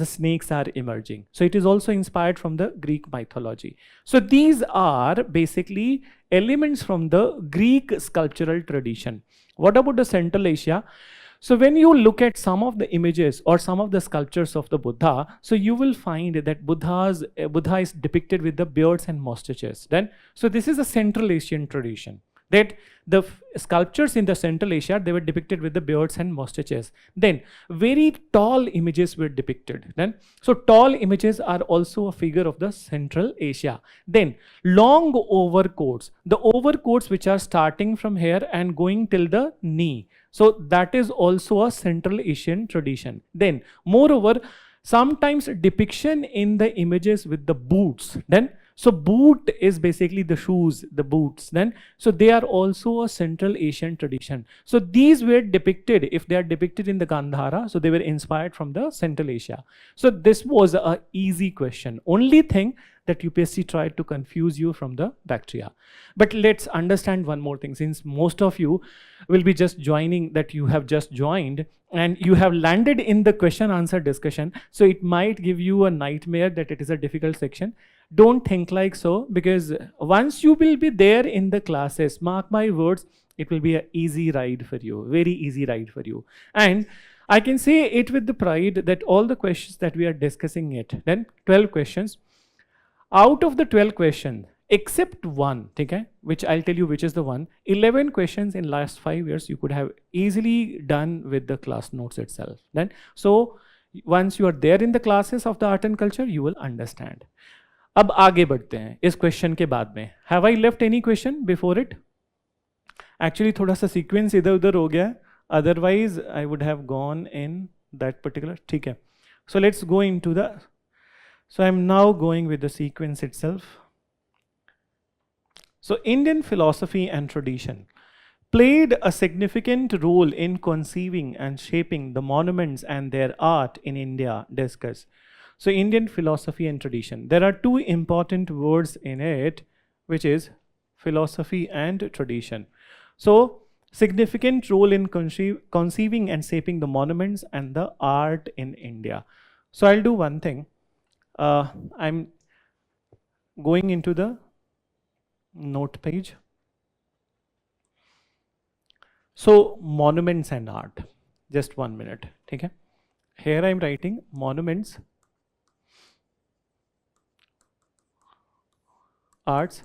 snakes are emerging. So it is also inspired from the Greek mythology. So these are basically elements from the Greek sculptural tradition. What about the Central Asia? So when you look at some of the images or some of the sculptures of the Buddha, so you will find that Buddha is depicted with the beards and mustaches. Then, so this is a Central Asian tradition. That the sculptures in the Central Asia, they were depicted with the beards and mustaches. Then very tall images were depicted. Then, so tall images are also a figure of the Central Asia. Then long overcoats, the overcoats which are starting from here and going till the knee. So that is also a Central Asian tradition. Then moreover, sometimes depiction in the images with the boots. Then, so boot is basically the shoes, the boots. Then, so they are also a Central Asian tradition. So these were depicted, if they are depicted in the Gandhara, so they were inspired from the Central Asia. So this was a easy question. Only thing that UPSC tried to confuse you from the bacteria. But let's understand one more thing, since most of you will be just joining, that you have just joined and you have landed in the question answer discussion. So it might give you a nightmare that it is a difficult section. Don't think like so, because once you will be there in the classes, mark my words, it will be an easy ride for you, very easy ride for you. And I can say it with the pride that all the questions that we are discussing it, then 12 questions, out of the 12 questions, except one, okay, which I'll tell you which is the one, 11 questions in last 5 years you could have easily done with the class notes itself. Then, so once you are there in the classes of the art and culture, you will understand. अब आगे बढ़ते हैं इस question के बाद में. Have I left any question before it? Actually थोड़ा सा सीक्वेंस इधर उधर हो गया, otherwise I would have gone in that particular. ठीक है, so let's go into the, so I M now going with the sequence itself. So Indian philosophy and tradition played a significant role in conceiving and shaping the monuments and their art in India. Discuss. So Indian philosophy and tradition. There are two important words in it, which is philosophy and tradition. So significant role in conceiving and shaping the monuments and the art in India. So I'll do one thing. I'm going into the note page. So monuments and art, just 1 minute. Okay, here I'm writing monuments, arts.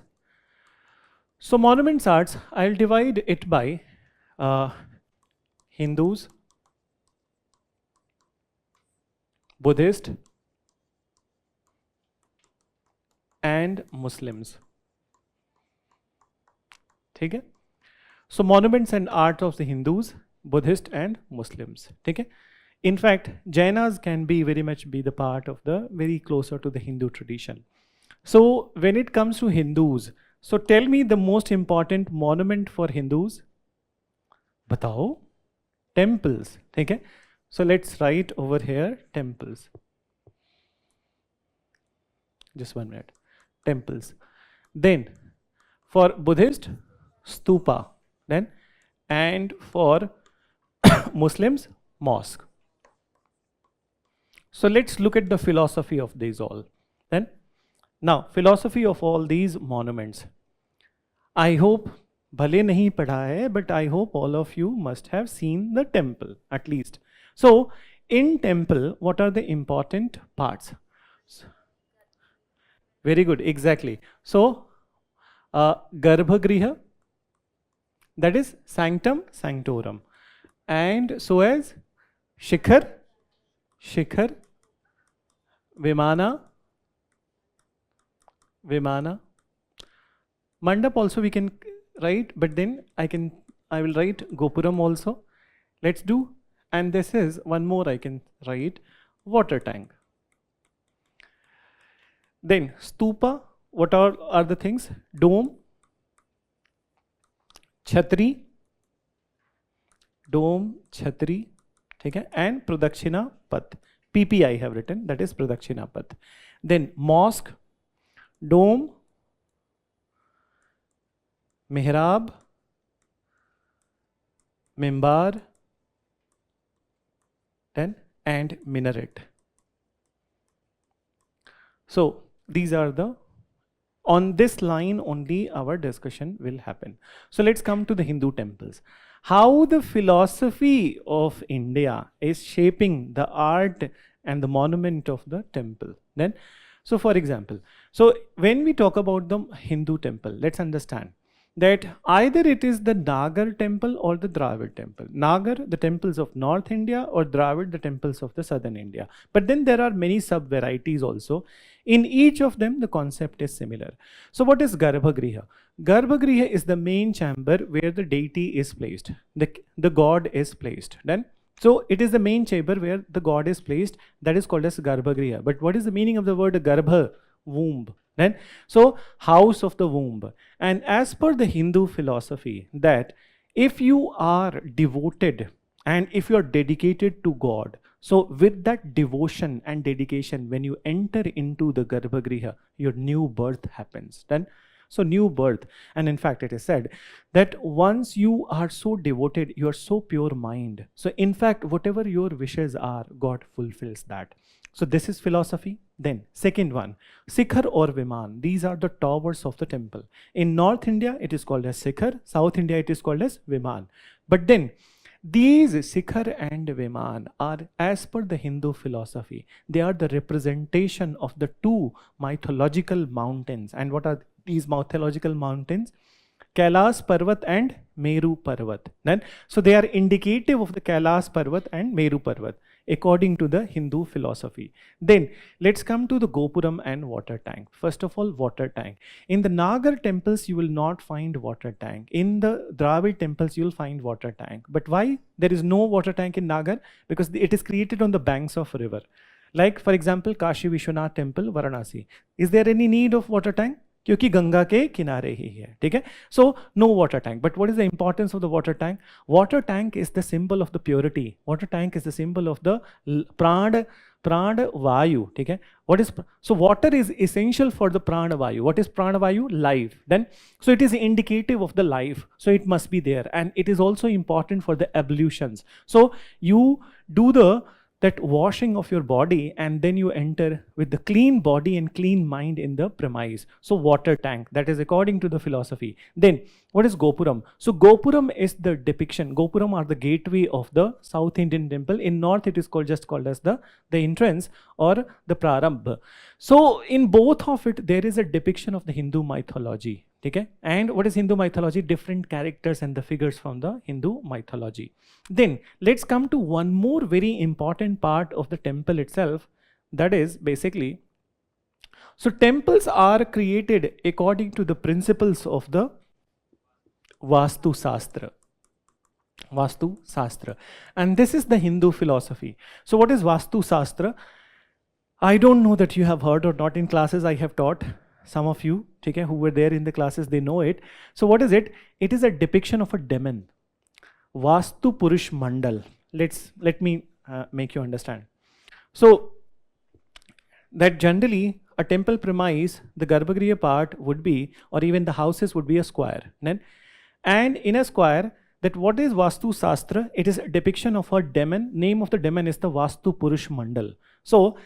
So monuments, arts, I'll divide it by Hindus, Buddhist and Muslims. ठीक है, so monuments and art of the Hindus, Buddhist and Muslims. ठीक है, in fact Jainas can be very much be the part of the very closer to the Hindu tradition. So when it comes to Hindus, so tell me the most important monument for Hindus. बताओ. Temples. ठीक है, So let's write over here temples. Just 1 minute. Temples. Then for Buddhist, stupa. Then and for Muslims, mosque. So let's look at the philosophy of these all. Then now philosophy of all these monuments. I hope bhale nahi padha hai, but I hope all of you must have seen the temple at least. So in temple, what are the important parts? Very good, exactly. So Garbhagriha, that is sanctum sanctorum, and so as Shikhar, Vimana, Mandap also we can write, but then I will write Gopuram also. Let's do, and this is one more I can write, water tank. Then stupa, what are the things? Dome, chhatri, ठीक है, and pradakshina path. PP I have written, that is pradakshina path. Then mosque, dome, mihrab, mimbar, then and minaret. So these are the, on this line only our discussion will happen. So let's come to the Hindu temples. How the philosophy of India is shaping the art and the monument of the temple. Then, so for example, so when we talk about the Hindu temple, let's understand that either it is the Nagar temple or the Dravid temple. Nagar, the temples of North India, or Dravid, the temples of the Southern India. But then there are many sub-varieties also. In each of them, the concept is similar. So what is Garbhagriha? Garbhagriha is the main chamber where the deity is placed, the god is placed. Then, so it is the main chamber where the god is placed, that is called as Garbhagriha. But what is the meaning of the word Garbha? Womb. Then, so house of the womb. And as per the Hindu philosophy, that if you are devoted and if you are dedicated to God, so with that devotion and dedication, when you enter into the Garbhagriha, your new birth happens. Then, so new birth. And in fact, it is said that once you are so devoted, you are so pure mind. So in fact, whatever your wishes are, God fulfills that. So this is philosophy. Then second one, Sikhar or Viman. These are the towers of the temple. In North India, it is called as Sikhar. South India, it is called as Viman. But then these Sikhar and Viman are, as per the Hindu philosophy, they are the representation of the two mythological mountains. And what are these mythological mountains? Kailas Parvat and Meru Parvat. Then, so they are indicative of the Kailas Parvat and Meru Parvat according to the Hindu philosophy. Then let's come to the Gopuram and water tank. First of all, water tank. In the Nagar temples, you will not find water tank. In the Dravid temples, you will find water tank. But why there is no water tank in Nagar? Because it is created on the banks of a river. Like for example, Kashi Vishwanath temple, Varanasi. Is there any need of water tank? क्योंकि गंगा के किनारे ही है, ठीक है. So no water tank. But what is the importance of the water tank? Water tank is the symbol of the purity. Water tank is the symbol of the prana vayu, ठीक है. What is, so water is essential for the prana vayu. What is prana vayu? Life. Then, so it is indicative of the life. So it must be there, and it is also important for the ablutions. So you do that washing of your body, and then you enter with the clean body and clean mind in the premise. So water tank, that is according to the philosophy. Then what is Gopuram? So Gopuram is the depiction. Gopuram are the gateway of the South Indian temple. In North, it is just called as the entrance or the Prarambh. So in both of it, there is a depiction of the Hindu mythology. Okay? And what is Hindu mythology? Different characters and the figures from the Hindu mythology. Then let's come to one more very important part of the temple itself. That is basically, so temples are created according to the principles of the Vastu Shastra. Vastu Shastra. And this is the Hindu philosophy. So what is Vastu Shastra? I don't know that you have heard or not. In classes I have taught. Some of you, okay, who were there in the classes, they know it. So what is it? It is a depiction of a demon. Vastu Purush Mandal. Let me make you understand. So that generally a temple premise, the Garbhagriha part would be, or even the houses would be a square. And in a square, that what is Vastu Sastra? It is a depiction of a demon. Name of the demon is the Vastu Purush Mandal. So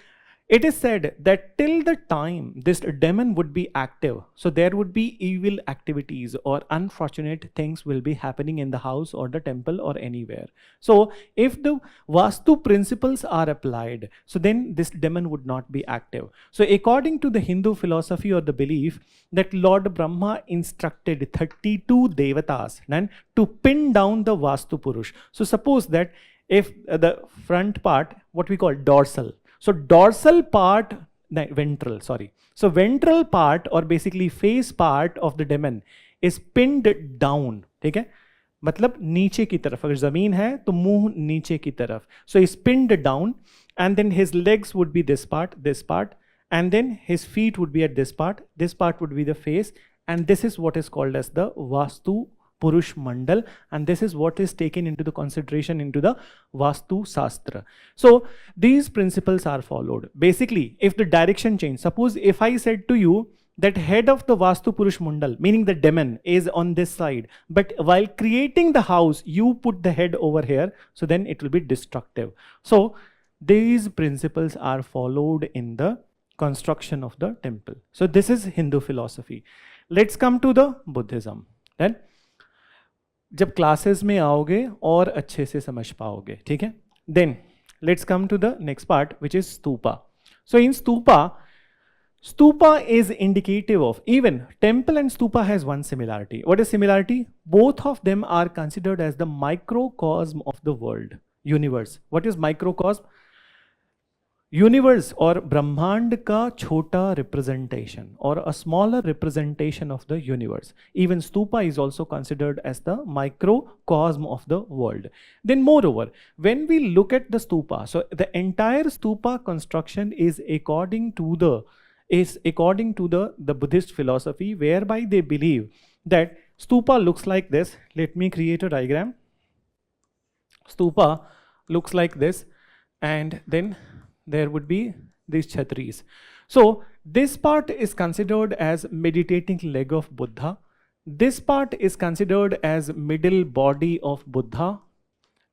it is said that till the time this demon would be active, so there would be evil activities or unfortunate things will be happening in the house or the temple or anywhere. So if the Vastu principles are applied, so then this demon would not be active. So according to the Hindu philosophy or the belief that Lord Brahma instructed 32 devatas and to pin down the Vastu Purush. So suppose that if the front part, what we call dorsal, so dorsal part, ventral, sorry. So ventral part or basically face part of the demon is pinned down. ठीक है? मतलब नीचे की तरफ, अगर जमीन है तो मुंह नीचे की तरफ. So is pinned down, and then his legs would be this part, and then his feet would be at this part would be the face, and this is what is called as the Vastu Purush Mandal, and this is what is taken into the consideration into the Vastu Sastra. So these principles are followed. Basically, if the direction change, suppose if I said to you that head of the Vastu Purush Mandal, meaning the demon, is on this side, but while creating the house, you put the head over here, so then it will be destructive. So these principles are followed in the construction of the temple. So this is Hindu philosophy. Let's come to the Buddhism. Then जब classes में आओगे और अच्छे से समझ पाओगे, ठीक है. Then let's come to the next part which is stupa. So in stupa is indicative of, even temple and stupa has one similarity. What is similarity? Both of them are considered as the microcosm of the world, universe. What is microcosm? Universe or Brahmand ka chota representation or a smaller representation of the universe. Even stupa is also considered as the microcosm of the world. Then moreover, when we look at the stupa, so the entire stupa construction is according to the Buddhist philosophy, whereby they believe that stupa looks like this. Let me create a diagram. Stupa looks like this, and then there would be these chhatris. So this part is considered as meditating leg of Buddha. This part is considered as middle body of Buddha,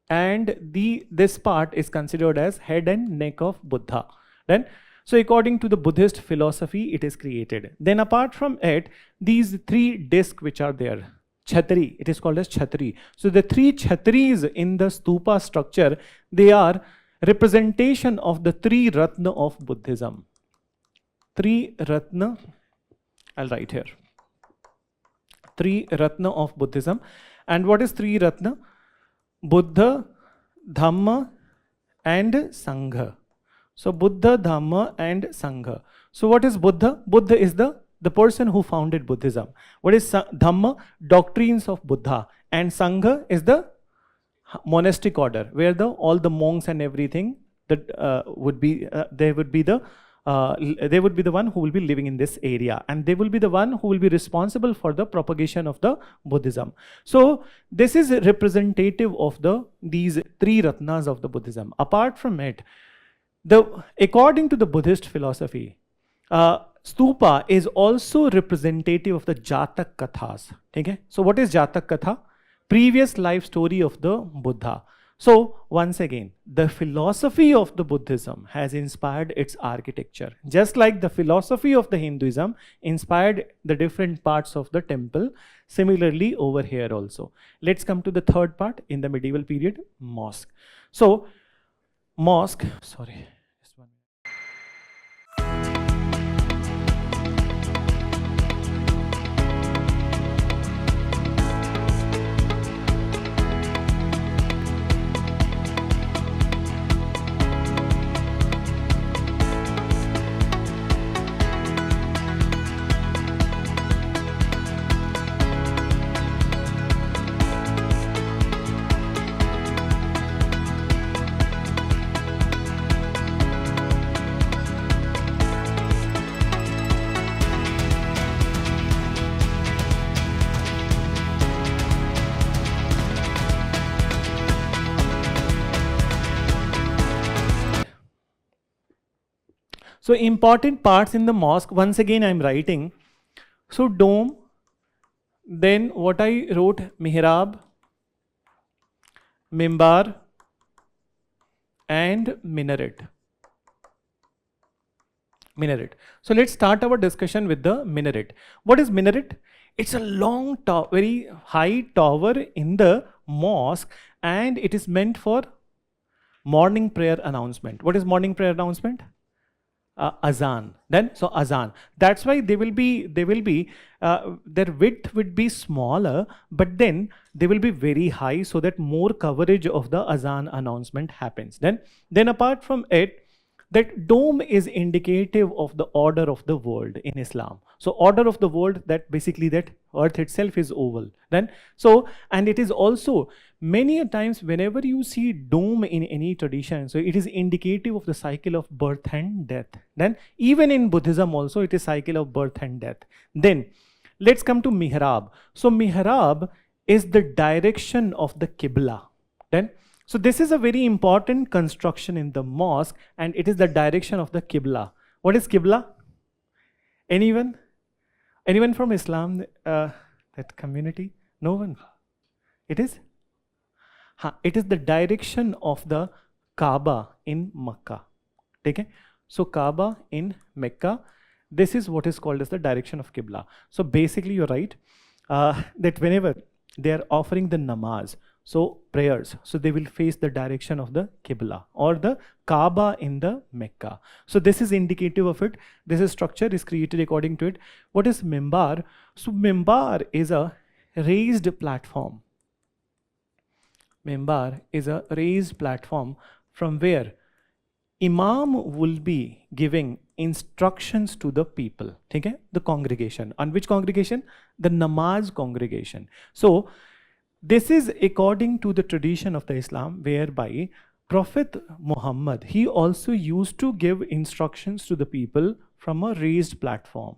and this part is considered as head and neck of Buddha. Then, so according to the Buddhist philosophy, it is created. Then apart from it, these three discs which are there, chhatri, it is called as chhatri. So the three chhatris in the stupa structure, they are representation of the three Ratna of Buddhism. Three Ratna, I'll write here. Three Ratna of Buddhism. And what is three Ratna? Buddha, Dhamma, and Sangha. So Buddha, Dhamma, and Sangha. So what is Buddha? Buddha is the person who founded Buddhism. What is Dhamma? Doctrines of Buddha. And Sangha is the monastic order, where all the monks and everything that they would be the one who will be living in this area, and they will be the one who will be responsible for the propagation of the Buddhism. So this is representative of these three Ratnas of the Buddhism. Apart from it, according to the Buddhist philosophy, stupa is also representative of the Jatak Kathas. Okay? So what is Jatak Katha? Previous life story of the Buddha. So once again, the philosophy of the Buddhism has inspired its architecture, just like the philosophy of the Hinduism inspired the different parts of the temple. Similarly over here also. Let's come to the third part in the medieval period, mosque. So mosque, sorry. So important parts in the mosque, once again I'm writing. So dome, then what I wrote, mihrab, mimbar, and minaret. Minaret. So let's start our discussion with the minaret. What is minaret? It's a long, very high tower in the mosque, and it is meant for morning prayer announcement. What is morning prayer announcement? Azan. Then so azan. That's why their width would be smaller, but then they will be very high so that more coverage of the azan announcement happens. Then apart from it, that dome is indicative of the order of the world in Islam. So order of the world, that basically that earth itself is oval. And it is also many a times whenever you see dome in any tradition, so it is indicative of the cycle of birth and death. Then even in Buddhism also it is cycle of birth and death. Then let's come to mihrab. So mihrab is the direction of the Qibla. So this is a very important construction in the mosque, and it is the direction of the Qibla. What is Qibla? Anyone? Anyone from Islam, that community? No one? It is? It is the direction of the Kaaba in Makkah. Okay? So Kaaba in Mecca, this is what is called as the direction of Qibla. So basically you're right, that whenever they are offering the namaz, so prayers, so they will face the direction of the Qibla or the Kaaba in the Mecca. So this is indicative of it. This is structure is created according to it. What is mimbar? So mimbar is a raised platform. Mimbar is a raised platform from where Imam will be giving instructions to the people. Okay? The congregation. And which congregation? The namaz congregation. So this is according to the tradition of the Islam, whereby Prophet Muhammad, he also used to give instructions to the people from a raised platform.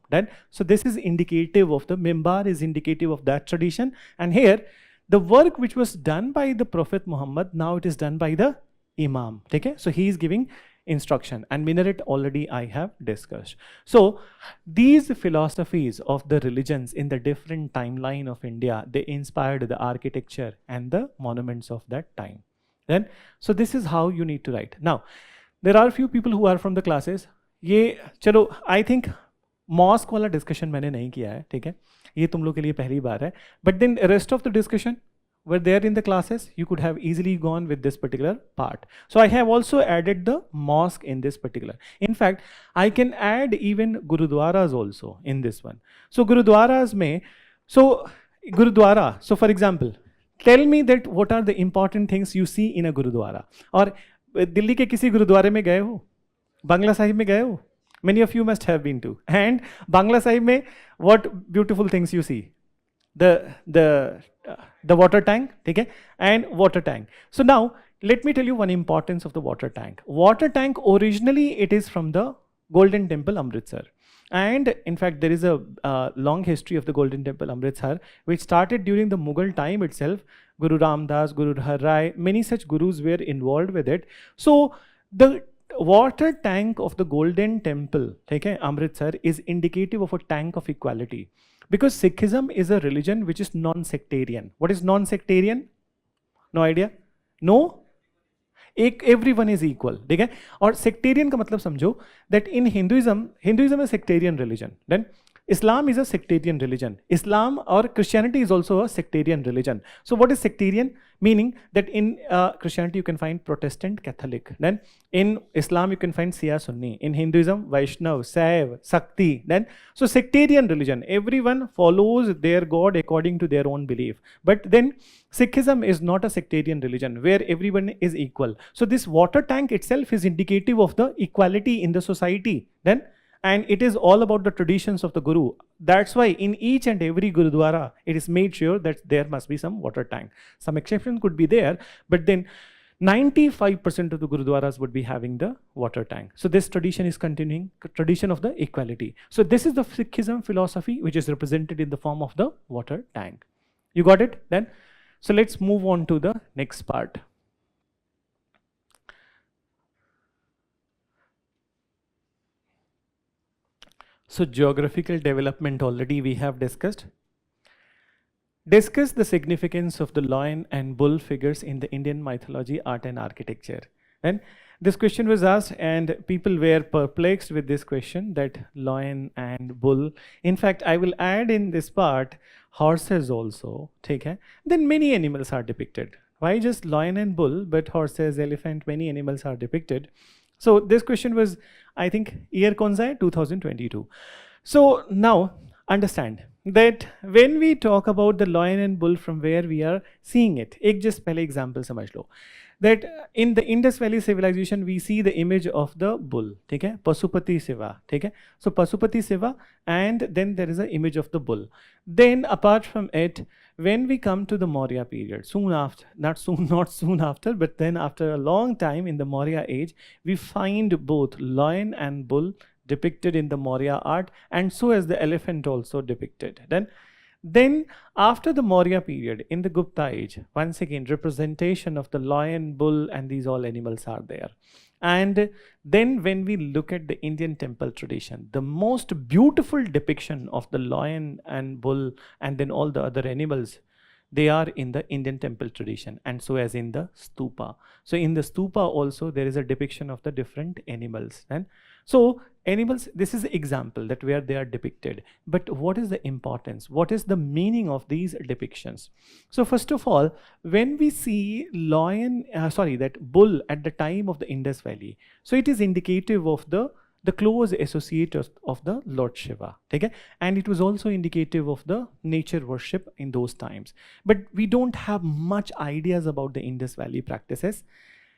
So this is indicative of the mimbar, is indicative of that tradition. And here, the work which was done by the Prophet Muhammad, now it is done by the Imam. Okay? So he is giving instruction, and minaret already I have discussed. So these philosophies of the religions in the different timeline of India, they inspired the architecture and the monuments of that time. So this is how you need to write. Now there are few people who are from the classes. ये चलो I think mosque वाला discussion मैंने नहीं किया है, ठीक है, ये तुम लोग के लिए पहली बार है. But then rest of the discussion were there in the classes, you could have easily gone with this particular part. So I have also added the mosque in this particular. In fact, I can add even gurudwaras also in this one. So gurudwaras mein, so gurudwara, so for example, tell me that what are the important things you see in a gurudwara. और दिल्ली के किसी गुरुद्वारे में गए हो? बांग्ला साहिब में गए हो? Many of you must have been to. And Bangla Sahib mein, what beautiful things you see? The water tank, okay, and water tank. So now let me tell you one importance of the water tank. Water tank originally it is from the Golden Temple Amritsar, and in fact there is a long history of the Golden Temple Amritsar which started during the Mughal time itself. Guru Ramdas, Guru Har Rai, many such gurus were involved with it. So the water tank of the Golden Temple, okay, Amritsar, is indicative of a tank of equality. Because Sikhism is a religion which is non-sectarian. What is non-sectarian? No idea? No? Everyone is equal. ठीक है? और sectarian का मतलब समझो that in Hinduism is a sectarian religion. Then Islam is a sectarian religion. Islam or Christianity is also a sectarian religion. So what is sectarian? Meaning that in Christianity you can find Protestant, Catholic. Then in Islam you can find Shia, Sunni. In Hinduism, Vaishnav, Saiv, Sakti. Then so sectarian religion. Everyone follows their God according to their own belief. But then Sikhism is not a sectarian religion where everyone is equal. So this water tank itself is indicative of the equality in the society. Then and it is all about the traditions of the Guru. That's why in each and every Gurudwara, it is made sure that there must be some water tank. Some exceptions could be there, but then 95% of the Gurudwaras would be having the water tank. So this tradition is continuing, tradition of the equality. So this is the Sikhism philosophy which is represented in the form of the water tank. You got it then? So let's move on to the next part. So geographical development already we have discussed. Discuss the significance of the lion and bull figures in the Indian mythology, art and architecture. And this question was asked and people were perplexed with this question, that lion and bull. In fact, I will add in this part horses also. Okay? Then many animals are depicted. Why just lion and bull, but horses, elephant, many animals are depicted. So this question was, I think, year konsa hai? 2022. So now understand that when we talk about the lion and bull, from where we are seeing it, एक just पहले example समझ लो, that in the Indus Valley civilization we see the image of the bull, ठीक है, Pasupati Shiva, ठीक है, so Pasupati Shiva, and then there is an image of the bull. Then apart from it, when we come to the Maurya period, soon after, not soon after, but then after a long time in the Maurya age, we find both lion and bull depicted in the Maurya art, and so is the elephant also depicted. Then after the Maurya period, in the Gupta age, once again representation of the lion, bull and these all animals are there. And then when we look at the Indian temple tradition, the most beautiful depiction of the lion and bull and then all the other animals, they are in the Indian temple tradition, and so as in the stupa. So in the stupa also there is a depiction of the different animals. And so animals, this is the example that where they are depicted. But what is the importance? What is the meaning of these depictions? So first of all, when we see that bull at the time of the Indus Valley, so it is indicative of the close associate of the Lord Shiva, okay? And it was also indicative of the nature worship in those times. But we don't have much ideas about the Indus Valley practices.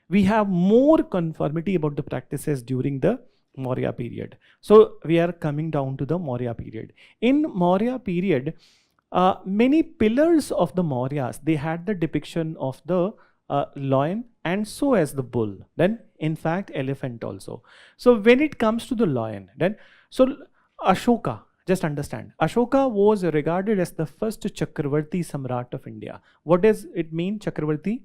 We have more conformity about the practices during the Maurya period. So we are coming down to the Maurya period. In Maurya period, many pillars of the Mauryas, they had the depiction of the lion and so as the bull. Then in fact elephant also. So when it comes to the lion, then so Ashoka, just understand, Ashoka was regarded as the first Chakravarti Samrat of India. What does it mean, Chakravarti?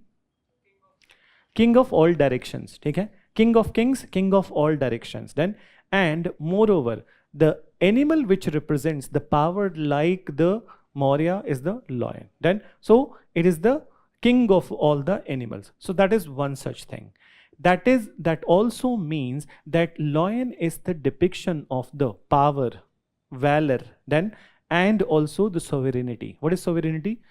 King of all directions, okay? King of kings, king of all directions. Then, and moreover, the animal which represents the power like the Maurya is the lion. Then, so it is the king of all the animals. So that is one such thing. That also means that lion is the depiction of the power, valor, then, and also the sovereignty. What is sovereignty?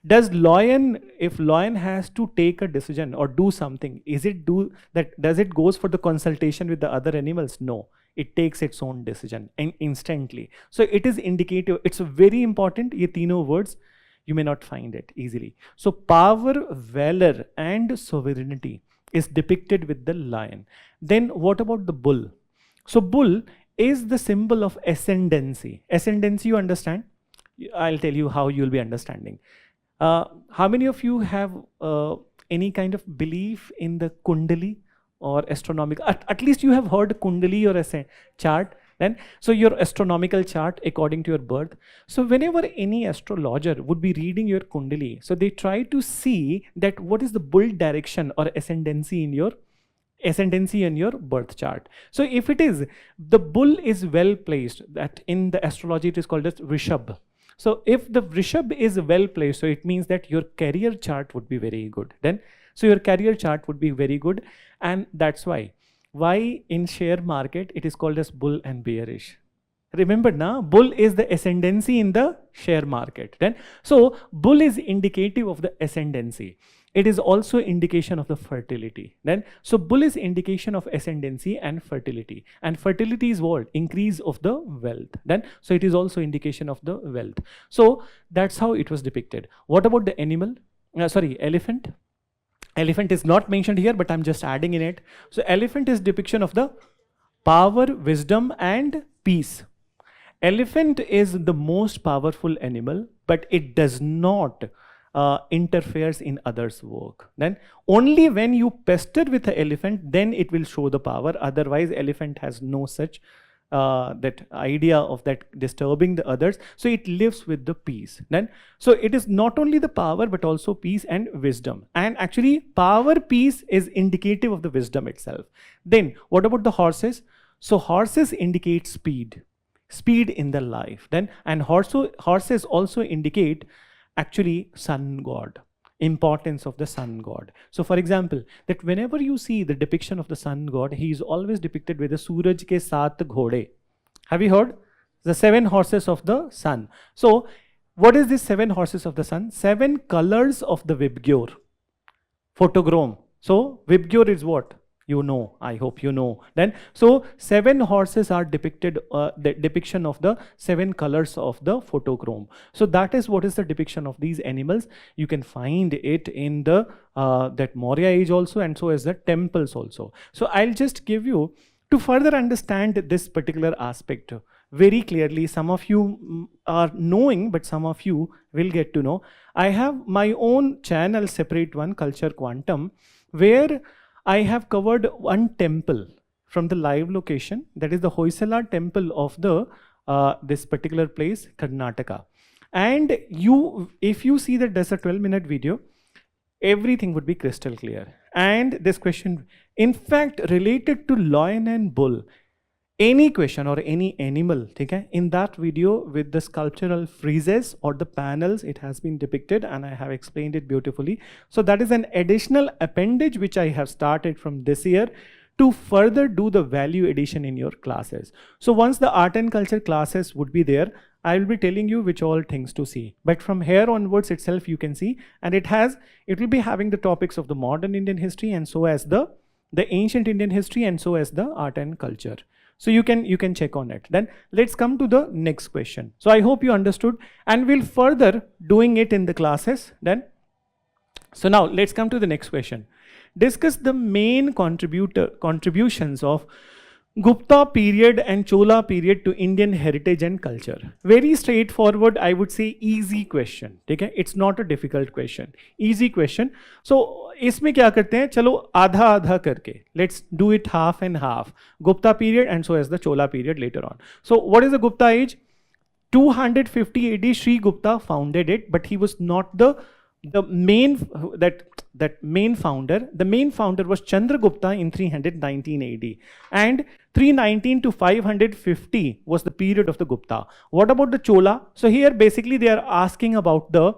Does lion, if lion has to take a decision or do something, does it goes for the consultation with the other animals? No, it takes its own decision and instantly. So it is indicative, it's very important, ye teeno words, you may not find it easily. So power, valor and sovereignty is depicted with the lion. Then what about the bull? So bull is the symbol of ascendancy. Ascendancy, you understand? I'll tell you how you'll be understanding. How many of you have any kind of belief in the Kundali or astronomical? At least you have heard Kundali or a chart. Then, so your astronomical chart according to your birth. So whenever any astrologer would be reading your Kundali, so they try to see that what is the bull direction or ascendancy in your birth chart. So if it is, the bull is well placed, that in the astrology it is called as Rishabh. So if the Rishabh is well placed, so it means that your career chart would be very good. Then, so your career chart would be very good, and that's why in share market it is called as bull and bearish. Remember na, bull is the ascendancy in the share market. Then, so bull is indicative of the ascendancy. It is also indication of the fertility. Then, so bull is indication of ascendancy and fertility. And fertility is what? Increase of the wealth. Then, so it is also indication of the wealth. So that's how it was depicted. What about the animal? Elephant. Elephant is not mentioned here, but I'm just adding in it. So elephant is depiction of the power, wisdom and peace. Elephant is the most powerful animal, but it does not interferes in others' work. Then only when you pester with the elephant, then it will show the power. Otherwise, elephant has no such that idea of that disturbing the others. So it lives with the peace. Then, so it is not only the power, but also peace and wisdom. And actually, power, peace is indicative of the wisdom itself. Then, what about the horses? So horses indicate speed. speed in the life. Then, and horses also indicate actually sun god, importance of the sun god. So for example, that whenever you see the depiction of the sun god, he is always depicted with the Suraj ke saat ghode. Have you heard? The 7 horses of the sun. So what is this 7 horses of the sun? 7 colors of the Vibgyor. Photogrom. So Vibgyor is what? You know, I hope you know. Then, so 7 horses are depicted, the depiction of the 7 colors of the photochrome. So that is what is the depiction of these animals. You can find it in the that Maurya age also, and so as the temples also. So I'll just give you, to further understand this particular aspect very clearly. Some of you are knowing, but some of you will get to know. I have my own channel, separate one, Culture Quantum, where I have covered one temple from the live location, that is the Hoysala temple of the this particular place, Karnataka. And you, if you see that there's a 12-minute video, everything would be crystal clear. And this question, in fact, related to lion and bull, any question or any animal, okay, in that video with the sculptural friezes or the panels, it has been depicted, and I have explained it beautifully. So that is an additional appendage which I have started from this year to further do the value addition in your classes. So once the art and culture classes would be there, I will be telling you which all things to see. But from here onwards itself you can see, and it will be having the topics of the modern Indian history, and so as the ancient Indian history, and so as the art and culture. So you can check on it. Then let's come to the next question. So I hope you understood, and we'll further doing it in the classes then. So now let's come to the next question. Discuss the main contributions of Gupta period and Chola period to Indian heritage and culture. Very straightforward, I would say easy question. Okay? It's not a difficult question. Easy question. So इसमें क्या करते हैं? चलो आधा आधा करके. Let's do it half and half. Gupta period and so as the Chola period later on. So what is the Gupta age? 250 AD, Sri Gupta founded it, but he was not the main main founder. The main founder was Chandragupta in 319 AD, and 319 to 550 was the period of the Gupta. What about the Chola? So here basically they are asking about the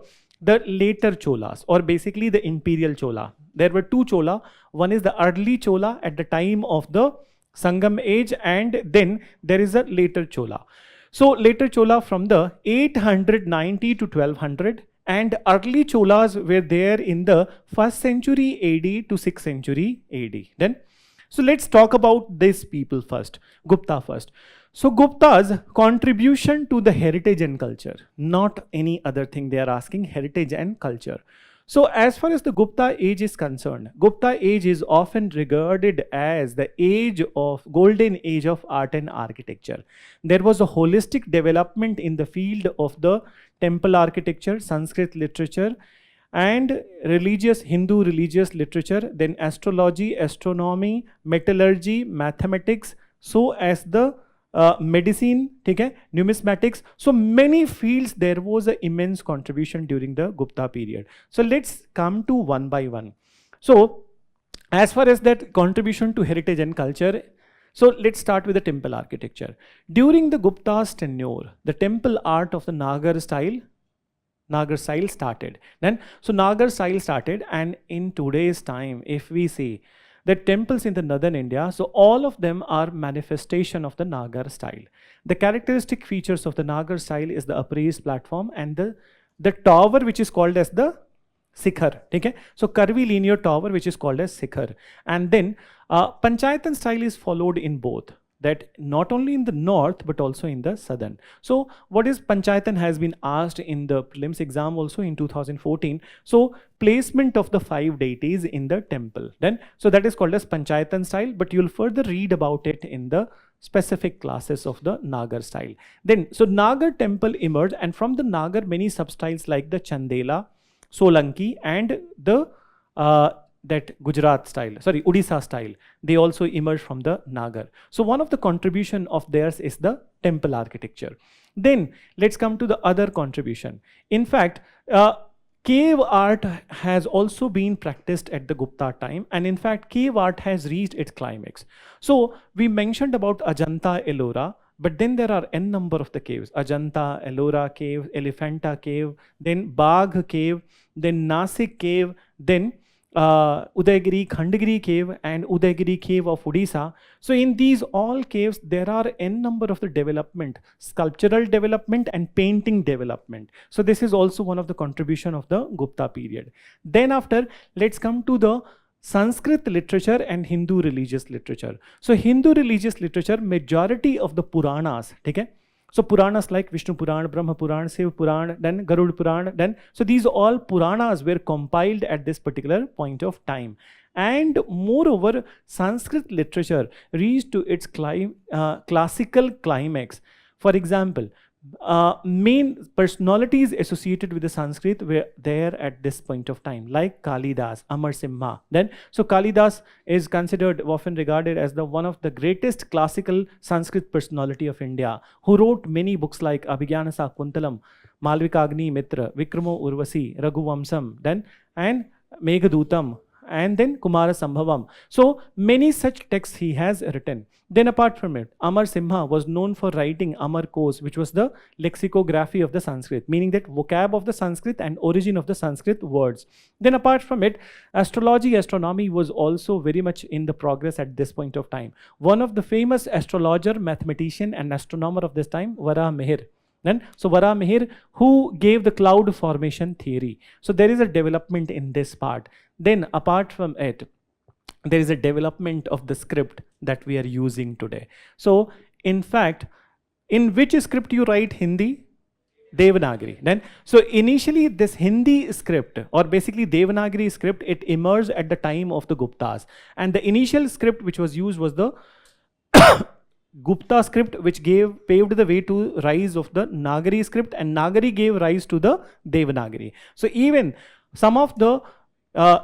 later Cholas, or basically the imperial Chola. There were 2 Chola. One is the early Chola at the time of the Sangam age, and then there is a later Chola. So later Chola from the 890 to 1200, and early Cholas were there in the 1st century AD to 6th century AD. Then, so let's talk about these people first, Gupta first. So Gupta's contribution to the heritage and culture, not any other thing, they are asking heritage and culture. So as far as the Gupta age is concerned, Gupta age is often regarded as the golden age of art and architecture. There was a holistic development in the field of the temple architecture, Sanskrit literature, and Hindu religious literature, then astrology, astronomy, metallurgy, mathematics, so as the medicine, okay, numismatics. So many fields there was an immense contribution during the Gupta period. So let's come to one by one. So as far as that contribution to heritage and culture, so let's start with the temple architecture. During the Gupta's tenure, the temple art of the Nagar style started. Then, so Nagar style started, and in today's time, if we see the temples in the northern India, so all of them are manifestation of the Nagar style. The characteristic features of the Nagar style is the upraised platform and the tower which is called as the Sikhar. Okay? So curvilinear tower which is called as Sikhar. And then Panchayatan style is followed in both. That not only in the north but also in the southern. So what is Panchayatan has been asked in the prelims exam also in 2014. So placement of the 5 deities in the temple. Then so that is called as Panchayatan style, but you'll further read about it in the specific classes of the Nagar style. Then so Nagar temple emerged, and from the Nagar many substyles like the Chandela, Solanki, and the that Gujarat style, sorry, Odisha style, they also emerge from the Nagar. So one of the contribution of theirs is the temple architecture. Then let's come to the other contribution. In fact, cave art has also been practiced at the Gupta time, and in fact cave art has reached its climax. So we mentioned about Ajanta Ellora. But then there are n number of the caves: Ajanta, Ellora cave, Elephanta cave, then Bagh cave, then Nasik cave, then Udaygiri, Khandagiri cave, and Udaygiri cave of Odisha. So in these all caves, there are n number of the development, sculptural development and painting development. So this is also one of the contribution of the Gupta period. Then after, let's come to the Sanskrit literature and Hindu religious literature. So Hindu religious literature, majority of the Puranas, okay? So Puranas like Vishnu Puran, Brahma Puran, Shiv Puran, then Garud Puran, then, so these all Puranas were compiled at this particular point of time. And moreover, Sanskrit literature reached to its classical climax. For example, main personalities associated with the Sanskrit were there at this point of time, like Kalidas, Amar Simha. Then, so Kalidas is considered, often regarded as the one of the greatest classical Sanskrit personality of India, who wrote many books like Abhigyana Sakuntalam, Malvika Agni Mitra, Vikramo Urvasi, Raghuvamsam, then and Meghadutam, and then Kumara Sambhavam. So many such texts he has written. Then apart from it, Amar Simha was known for writing Amar Kos, which was the lexicography of the Sanskrit, meaning that vocab of the Sanskrit and origin of the Sanskrit words. Then apart from it, astrology, astronomy was also very much in the progress at this point of time. One of the famous astrologer, mathematician and astronomer of this time, Vara Mihir. Then, so Vara Mihir, who gave the cloud formation theory. So there is a development in this part. Then apart from it, there is a development of the script that we are using today. So in fact, in which script you write Hindi? Devanagari. Then, so initially this Hindi script, or basically Devanagari script, it emerged at the time of the Guptas. And the initial script which was used was the Gupta script, which paved the way to rise of the Nagari script, and Nagari gave rise to the Devanagari. So even some of the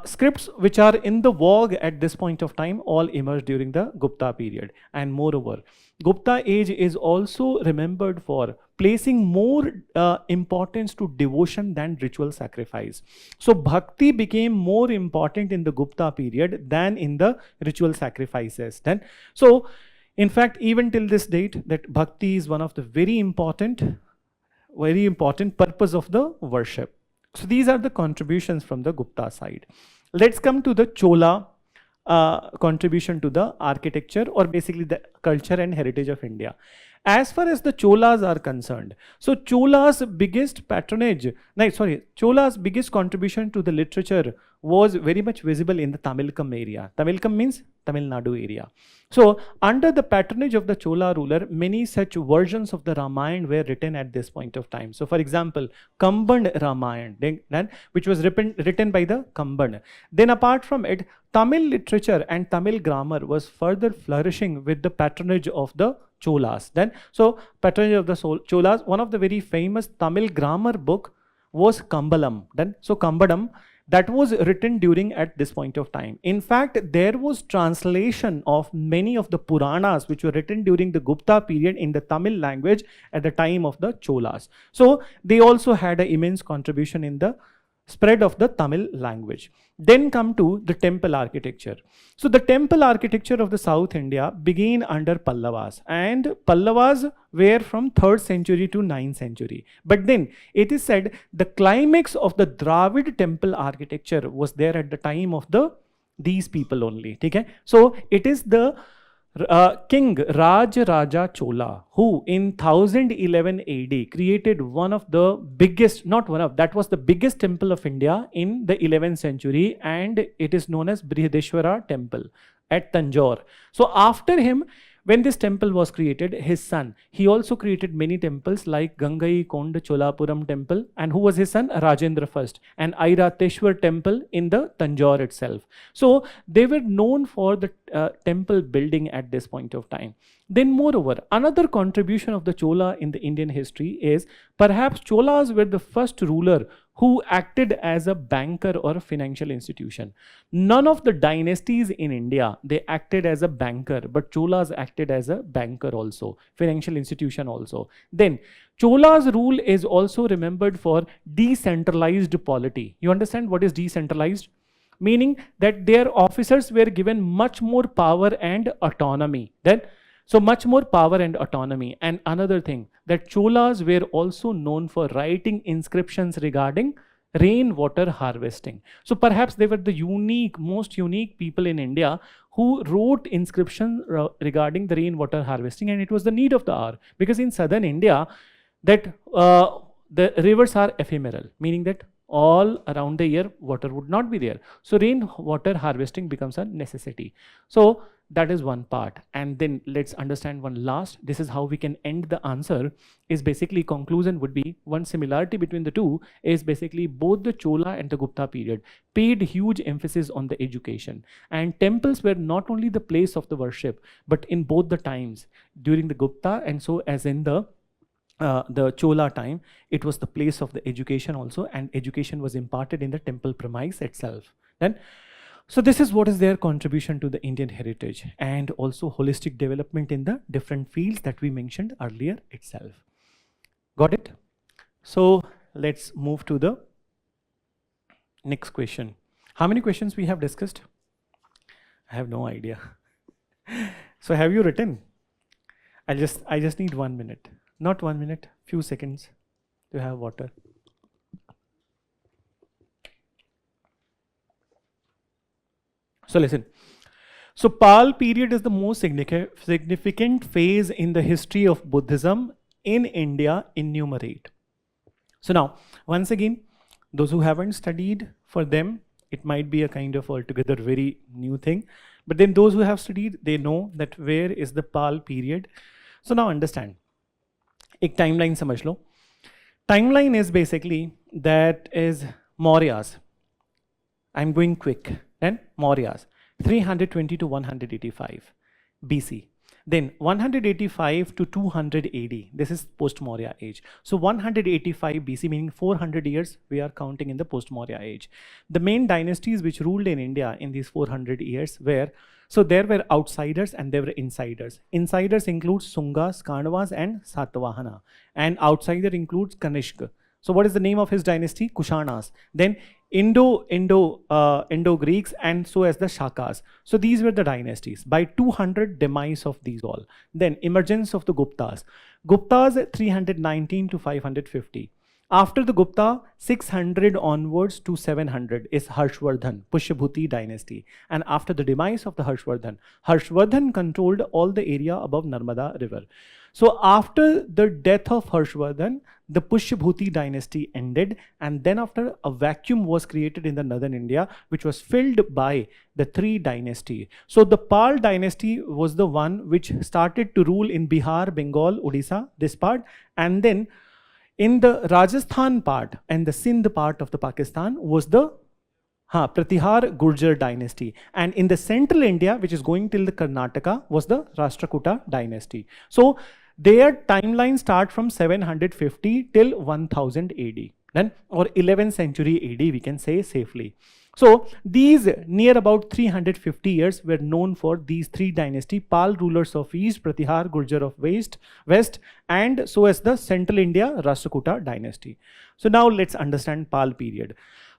scripts which are in the vogue at this point of time all emerged during the Gupta period. And moreover, Gupta age is also remembered for placing more importance to devotion than ritual sacrifice. So Bhakti became more important in the Gupta period than in the ritual sacrifices. Then, so in fact, even till this date, that Bhakti is one of the very important purpose of the worship. So these are the contributions from the Gupta side. Let's come to the Chola contribution to the architecture, or basically the culture and heritage of India. As far as the Cholas are concerned, so Chola's biggest contribution to the literature was very much visible in the Tamilkam area. Tamilkam means Tamil Nadu area. So under the patronage of the Chola ruler, many such versions of the Ramayana were written at this point of time. So for example, Kamban Ramayana, which was written by the Kamban. Then apart from it, Tamil literature and Tamil grammar was further flourishing with the patronage of the Cholas. Then, so patronage of the Cholas, one of the very famous Tamil grammar book was Kambalam. Then, so Kambadam, that was written during at this point of time. In fact, there was translation of many of the Puranas which were written during the Gupta period in the Tamil language at the time of the Cholas. So they also had an immense contribution in the spread of the Tamil language. Then come to the temple architecture. So the temple architecture of the South India began under Pallavas, and Pallavas were from 3rd century to 9th century. But then it is said the climax of the Dravid temple architecture was there at the time of these people only. Okay? So it is the King Raja Chola, who in 1011 AD created one of the biggest, that was the biggest temple of India in the 11th century, and it is known as Brihadeshwara temple at Tanjore. So after him, when this temple was created, his son, he also created many temples like Gangai Konda Cholapuram temple, and who was his son? Rajendra first, and Airateshwar temple in the Tanjore itself. So they were known for the temple building at this point of time. Then moreover, another contribution of the Chola in the Indian history is perhaps Cholas were the first ruler who acted as a banker or a financial institution. None of the dynasties in India, they acted as a banker, but Cholas acted as a banker also, financial institution also. Then Chola's rule is also remembered for decentralized polity. You understand what is decentralized? Meaning that their officers were given much more power and autonomy. Then So much more power and autonomy. And another thing, that Cholas were also known for writing inscriptions regarding rainwater harvesting. So perhaps they were the most unique people in India who wrote inscriptions regarding the rainwater harvesting, and it was the need of the hour. Because in southern India, that the rivers are ephemeral, meaning that all around the year water would not be there. So rainwater harvesting becomes a necessity. So that is one part. And then let's understand one last. This is how we can end the answer. Is basically conclusion would be one similarity between the two is basically both the Chola and the Gupta period paid huge emphasis on the education. And temples were not only the place of the worship, but in both the times during the Gupta and so as in the Chola time, it was the place of the education also, and education was imparted in the temple premise itself. Then, so this is what is their contribution to the Indian heritage and also holistic development in the different fields that we mentioned earlier itself. Got it? So let's move to the next question. How many questions we have discussed? I have no idea. So have you written? I just need 1 minute. Not 1 minute, few seconds to have water. So listen. So Pal period is the most significant phase in the history of Buddhism in India. Enumerate. So now, once again, those who haven't studied, for them, it might be a kind of altogether very new thing. But then those who have studied, they know that where is the Pal period. So now understand. एक timeline समझ लो. Timeline is basically that is Mauryas. I'm going quick. Then Mauryas, 320 to 185 BC. Then 185 to 200 AD. This is post-Maurya age. So 185 BC, meaning 400 years, we are counting in the post-Maurya age. The main dynasties which ruled in India in these 400 years were, so there were outsiders and there were insiders. Insiders include Sungas, Kandavas and Satavahana. And outsider includes Kanishka. So what is the name of his dynasty? Kushanas. Then Indo-Greeks and so as the Shakas. So these were the dynasties. By 200, demise of these all. Then emergence of the Guptas. Guptas 319 to 550. After the Gupta, 600 onwards to 700 is Harshvardhan, Pushyabhuti dynasty. And after the demise of the Harshvardhan controlled all the area above Narmada river. So after the death of Harshvardhan, the Pushyabhuti dynasty ended, and then after a vacuum was created in the northern India, which was filled by the three dynasties. So the Pal dynasty was the one which started to rule in Bihar, Bengal, Odisha, this part, and then in the Rajasthan part and the Sindh part of the Pakistan was the Pratihar Gurjar dynasty. And in the central India, which is going till the Karnataka, was the Rashtrakuta dynasty. So their timeline start from 750 till 1000 AD, then, or 11th century AD, we can say safely. So these near about 350 years were known for these three dynasty, Pal rulers of East, Pratihar Gurjar of West, and so as the Central India Rashtrakuta dynasty. So now let's understand Pal period.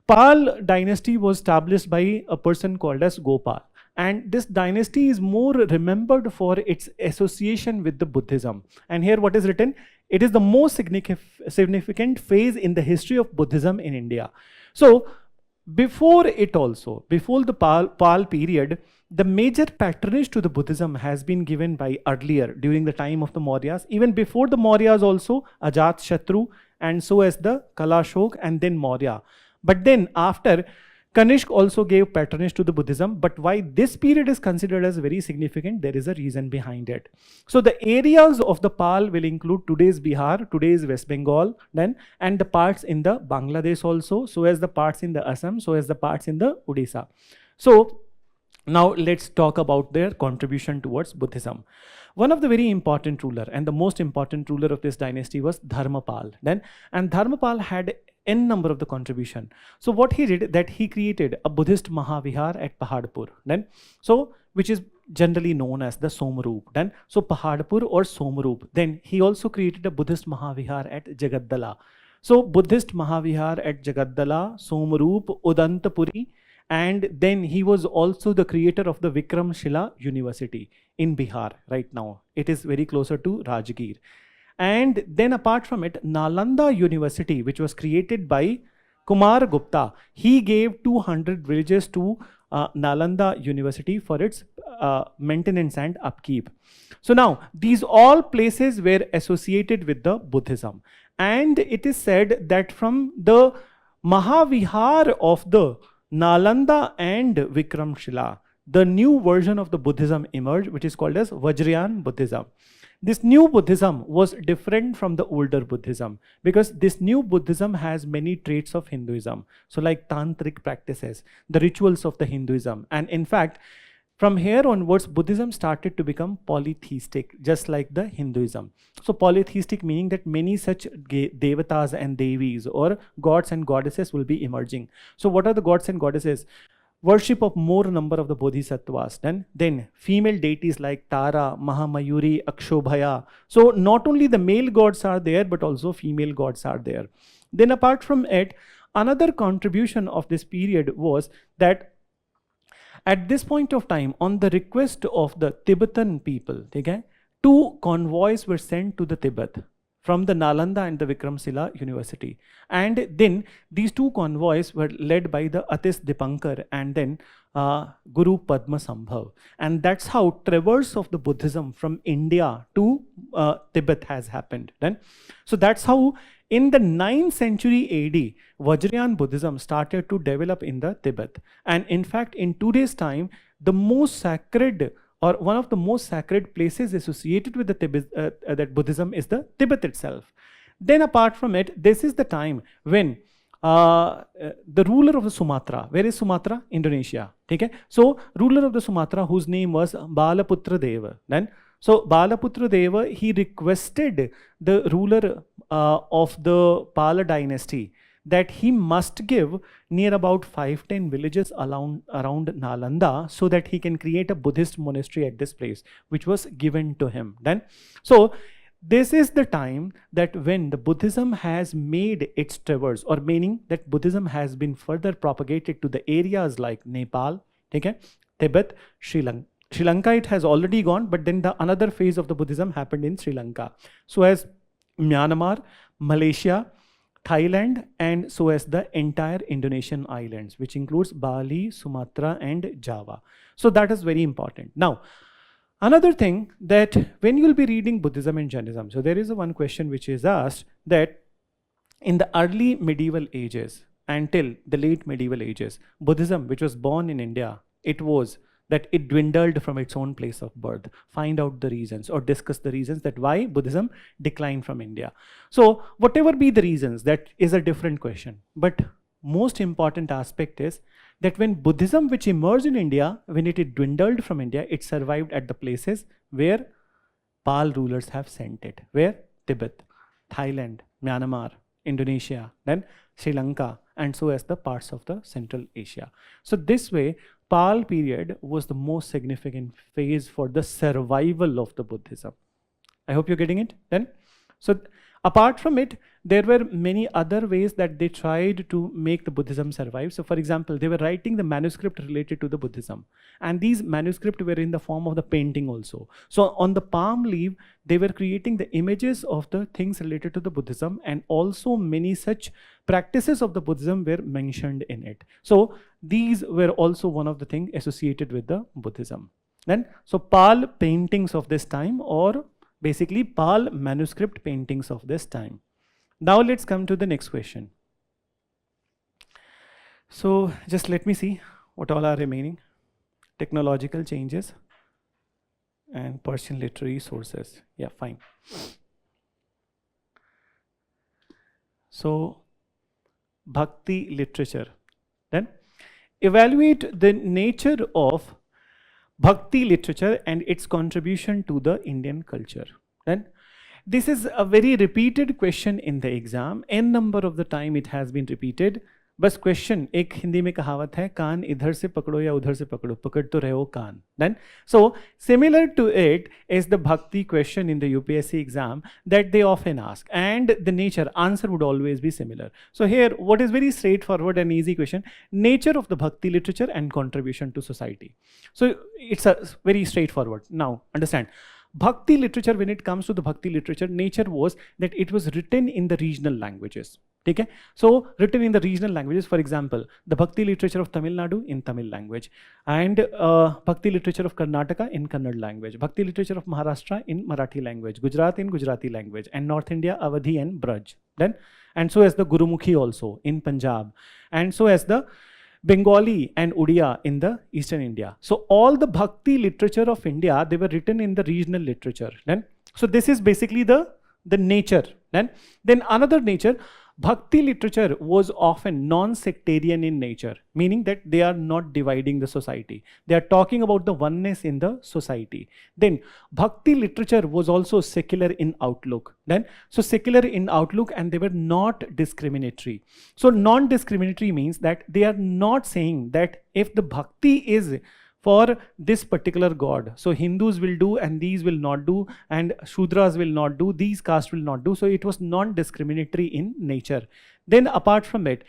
Pal dynasty was established by a person called as Gopal. And this dynasty is more remembered for its association with the Buddhism. And here what is written? It is the most significant phase in the history of Buddhism in India. So before it also, before the Pal period, the major patronage to the Buddhism has been given by earlier during the time of the Mauryas. Even before the Mauryas also, Ajat Shatru and so as the Kalashok and then Maurya. But then after, Kanishk also gave patronage to the Buddhism, but why this period is considered as very significant, there is a reason behind it. So the areas of the Pal will include today's Bihar, today's West Bengal, then, and the parts in the Bangladesh also, so as the parts in the Assam, so as the parts in the Odisha. So now let's talk about their contribution towards Buddhism. One of the very important ruler and the most important ruler of this dynasty was Dharmapal. And Dharmapal had n number of the contribution. So what he did, that he created a Buddhist Mahavihar at Pahadpur, so which is generally known as the Somrup. So Pahadpur or Somrup. Then he also created a Buddhist Mahavihar at Jagaddala. So Buddhist Mahavihar at Jagaddala, Somrup, Udantapuri, and then he was also the creator of the Vikramshila University in Bihar right now. It is very closer to Rajgir. And then apart from it, Nalanda University, which was created by Kumar Gupta, he gave 200 villages to Nalanda University for its maintenance and upkeep. So now, these all places were associated with the Buddhism. And it is said that from the Mahavihar of the Nalanda and Vikramshila, the new version of the Buddhism emerged, which is called as Vajrayana Buddhism. This new Buddhism was different from the older Buddhism because this new Buddhism has many traits of Hinduism. So like tantric practices, the rituals of the Hinduism. And in fact, from here onwards, Buddhism started to become polytheistic, just like the Hinduism. So polytheistic meaning that many such devatas and devis or gods and goddesses will be emerging. So what are the gods and goddesses? Worship of more number of the bodhisattvas. Then female deities like Tara, Mahamayuri, Akshobhaya. So not only the male gods are there, but also female gods are there. Then apart from it, another contribution of this period was that at this point of time, on the request of the Tibetan people, okay, 2 convoys were sent to the Tibet from the Nalanda and the Vikramshila University. And then these 2 convoys were led by the Atis Dipankar and then Guru Padma Sambhav. And that's how traverse of the Buddhism from India to Tibet has happened. So that's how in the 9th century AD, Vajrayana Buddhism started to develop in the Tibet. And in fact, in today's time, the most sacred or one of the most sacred places associated with the Tibet, that Buddhism is the Tibet itself. Then apart from it, this is the time when the ruler of the Sumatra, where is Sumatra? Indonesia. Okay? So ruler of the Sumatra, whose name was Balaputra Deva. So Balaputra Deva, he requested the ruler of the Pala dynasty that he must give near about 5-10 villages around Nalanda so that he can create a Buddhist monastery at this place, which was given to him. So this is the time that when the Buddhism has made its traverse, or meaning that Buddhism has been further propagated to the areas like Nepal, okay, Tibet, Sri Lanka. Sri Lanka, it has already gone, but then the another phase of the Buddhism happened in Sri Lanka. So as Myanmar, Malaysia, Thailand, and so as the entire Indonesian islands, which includes Bali, Sumatra, and Java. So that is very important. Now, another thing that when you will be reading Buddhism and Jainism, so there is one question which is asked that in the early medieval ages until the late medieval ages, Buddhism, which was born in India, it was that it dwindled from its own place of birth. Find out the reasons or discuss the reasons that why Buddhism declined from India. So whatever be the reasons, that is a different question. But most important aspect is that when Buddhism, which emerged in India, when it dwindled from India, it survived at the places where Pal rulers have sent it. Where? Tibet, Thailand, Myanmar, Indonesia, then Sri Lanka, and so as the parts of the Central Asia. So this way, Pal period was the most significant phase for the survival of the Buddhism. I hope you're getting it then. So apart from it, there were many other ways that they tried to make the Buddhism survive. So for example, they were writing the manuscript related to the Buddhism. And these manuscripts were in the form of the painting also. So on the palm leaf, they were creating the images of the things related to the Buddhism, and also many such practices of the Buddhism were mentioned in it. So these were also one of the things associated with the Buddhism. So Pal paintings of this time, or basically Pal manuscript paintings of this time. Now let's come to the next question. So just let me see what all are remaining. Technological changes and Persian literary sources. Yeah, fine. So Bhakti literature. Then evaluate the nature of Bhakti literature and its contribution to the Indian culture. Then this is a very repeated question in the exam. N number of the time it has been repeated. बस question, एक हिंदी में कहावत है, कान इधर से पकड़ो या उधर से पकड़ो, पकड़ तो रहे हो कान. Then, so similar to it is the bhakti question in the UPSC exam that they often ask, and the nature answer would always be similar. So here, what is very straightforward and easy question: nature of the bhakti literature and contribution to society. So it's a very straightforward. Now understand. Bhakti literature, when it comes to the Bhakti literature, nature was that it was written in the regional languages. Okay? So written in the regional languages, for example, the Bhakti literature of Tamil Nadu in Tamil language, and Bhakti literature of Karnataka in Kannada language, Bhakti literature of Maharashtra in Marathi language, Gujarat in Gujarati language, and North India, Awadhi and Braj. Then, and so as the Gurumukhi also in Punjab, and so as the Bengali and Odia in the Eastern India. So all the Bhakti literature of India, they were written in the regional literature. Then, so this is basically the nature. Then another nature, Bhakti literature was often non-sectarian in nature, meaning that they are not dividing the society. They are talking about the oneness in the society. Then Bhakti literature was also secular in outlook. Then, so secular in outlook, and they were not discriminatory. So non-discriminatory means that they are not saying that if the Bhakti is for this particular god, so Hindus will do and these will not do, and Shudras will not do, these castes will not do. So it was non-discriminatory in nature. Then apart from it,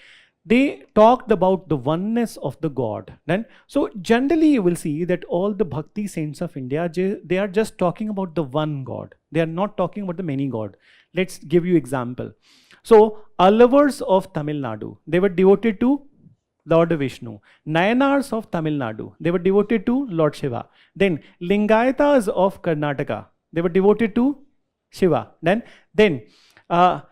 they talked about the oneness of the god. Then, so generally you will see that all the Bhakti saints of India, they are just talking about the one god. They are not talking about the many god. Let's give you example. So Allavars of Tamil Nadu, they were devoted to Lord Vishnu. Nayanars of Tamil Nadu, they were devoted to Lord Shiva. Then Lingayatas of Karnataka, they were devoted to Shiva. Then Vari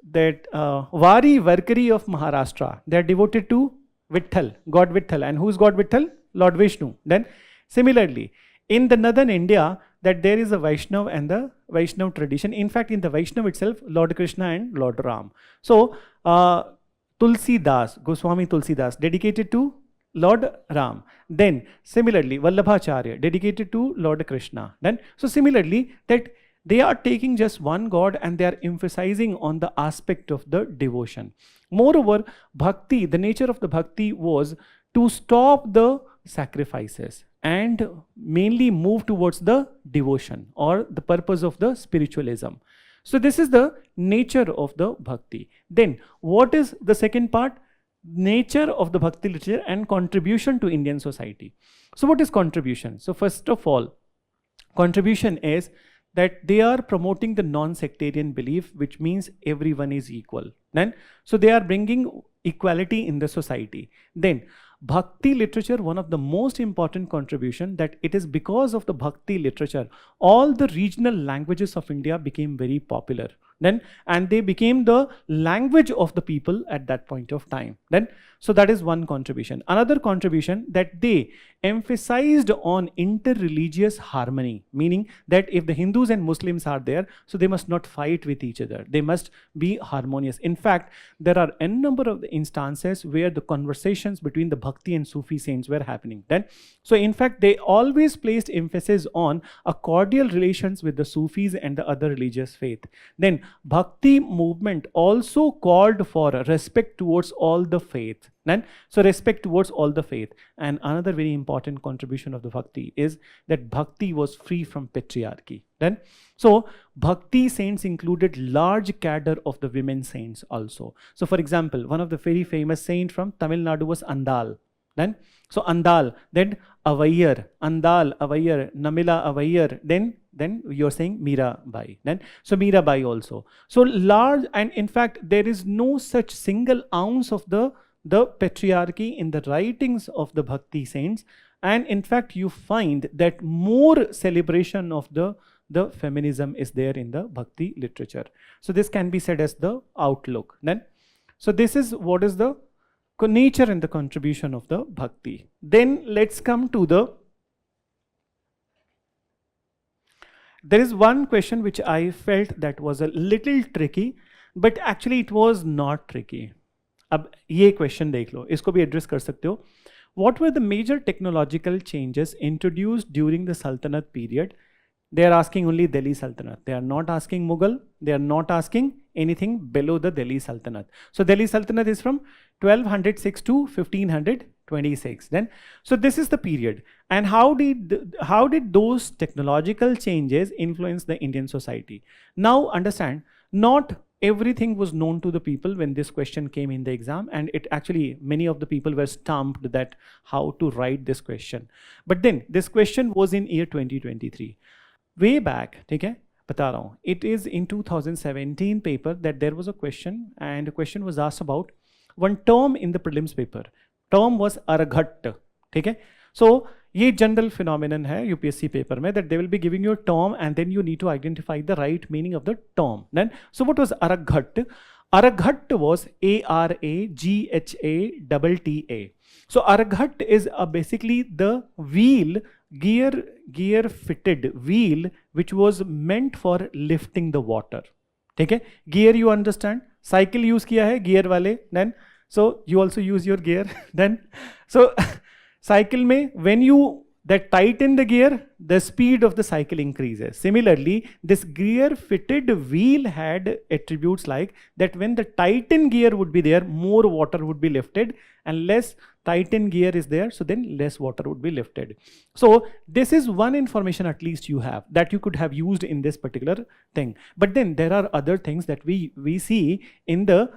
Varkari of Maharashtra, they are devoted to Vitthal, God Vitthal. And who's God Vitthal? Lord Vishnu. Then similarly, in the northern India, that there is a Vaishnav and the Vaishnav tradition. In fact, in the Vaishnav itself, Lord Krishna and Lord Ram. So Tulsidas, Goswami Tulsidas, dedicated to Lord Ram. Then similarly, Vallabhacharya, dedicated to Lord Krishna. Then, so similarly, that they are taking just one god and they are emphasizing on the aspect of the devotion. Moreover, Bhakti, the nature of the Bhakti was to stop the sacrifices and mainly move towards the devotion or the purpose of the spiritualism. So this is the nature of the Bhakti. Then what is the second part? Nature of the Bhakti literature and contribution to Indian society. So what is contribution? So first of all, contribution is that they are promoting the non-sectarian belief, which means everyone is equal. Then, so they are bringing equality in the society. Then Bhakti literature, one of the most important contribution, that it is because of the Bhakti literature, all the regional languages of India became very popular. Then, and they became the language of the people at that point of time. Then, so that is one contribution. Another contribution, that they emphasized on inter-religious harmony, meaning that if the Hindus and Muslims are there, so they must not fight with each other. They must be harmonious. In fact, there are a number of instances where the conversations between the Bhakti and Sufi saints were happening. Then, so in fact, they always placed emphasis on a cordial relations with the Sufis and the other religious faith. Then, Bhakti movement also called for respect towards all the faith. Then, so respect towards all the faith. And another very important contribution of the Bhakti is that Bhakti was free from patriarchy. Then, so Bhakti saints included large cadre of the women saints also. So for example, one of the very famous saint from Tamil Nadu was Andal. Then, so Andal, then Avaiyar, Andal, Avaiyar, Namila Avaiyar, then you're saying Mirabai. Then, so Mirabai also. So large, and in fact, there is no such single ounce of the patriarchy in the writings of the Bhakti saints. And in fact, you find that more celebration of the feminism is there in the Bhakti literature. So this can be said as the outlook. Then, so this is what is the nature and the contribution of the Bhakti. Then let's come to there is one question which I felt that was a little tricky, but actually it was not tricky. अब ये question देख लो, इसको भी address कर सकते हो. What were the major technological changes introduced during the Sultanate period they are asking only Delhi Sultanate. They are not asking Mughal. They are not asking anything below the Delhi Sultanate. So Delhi Sultanate is from 1206 to 1526. Then, so this is the period. And how did those technological changes influence the Indian society? Now understand, not everything was known to the people when this question came in the exam, and it actually, many of the people were stumped that how to write this question. But then this question was in year 2023. Way back, okay, bata raha hu, it is in 2017 paper that there was a question, and the question was asked about one term in the prelims paper. Term was araghat, okay. So ये general phenomenon है UPSC paper में, that they will be giving you a term and then you need to identify the right meaning of the term. Then, so what was araghat? Araghat was ARAGHATTA. So araghat is basically the wheel, gear fitted wheel, which was meant for lifting the water. Okay, gear you understand, cycle use किया है gear वाले, then so you also use your gear. Then so cycle में when you that tighten the gear, the speed of the cycle increases. Similarly, this gear fitted wheel had attributes like that when the tighten gear would be there, more water would be lifted, and less tighten gear is there, so then less water would be lifted. So this is one information at least you have that you could have used in this particular thing. But then there are other things that we see in the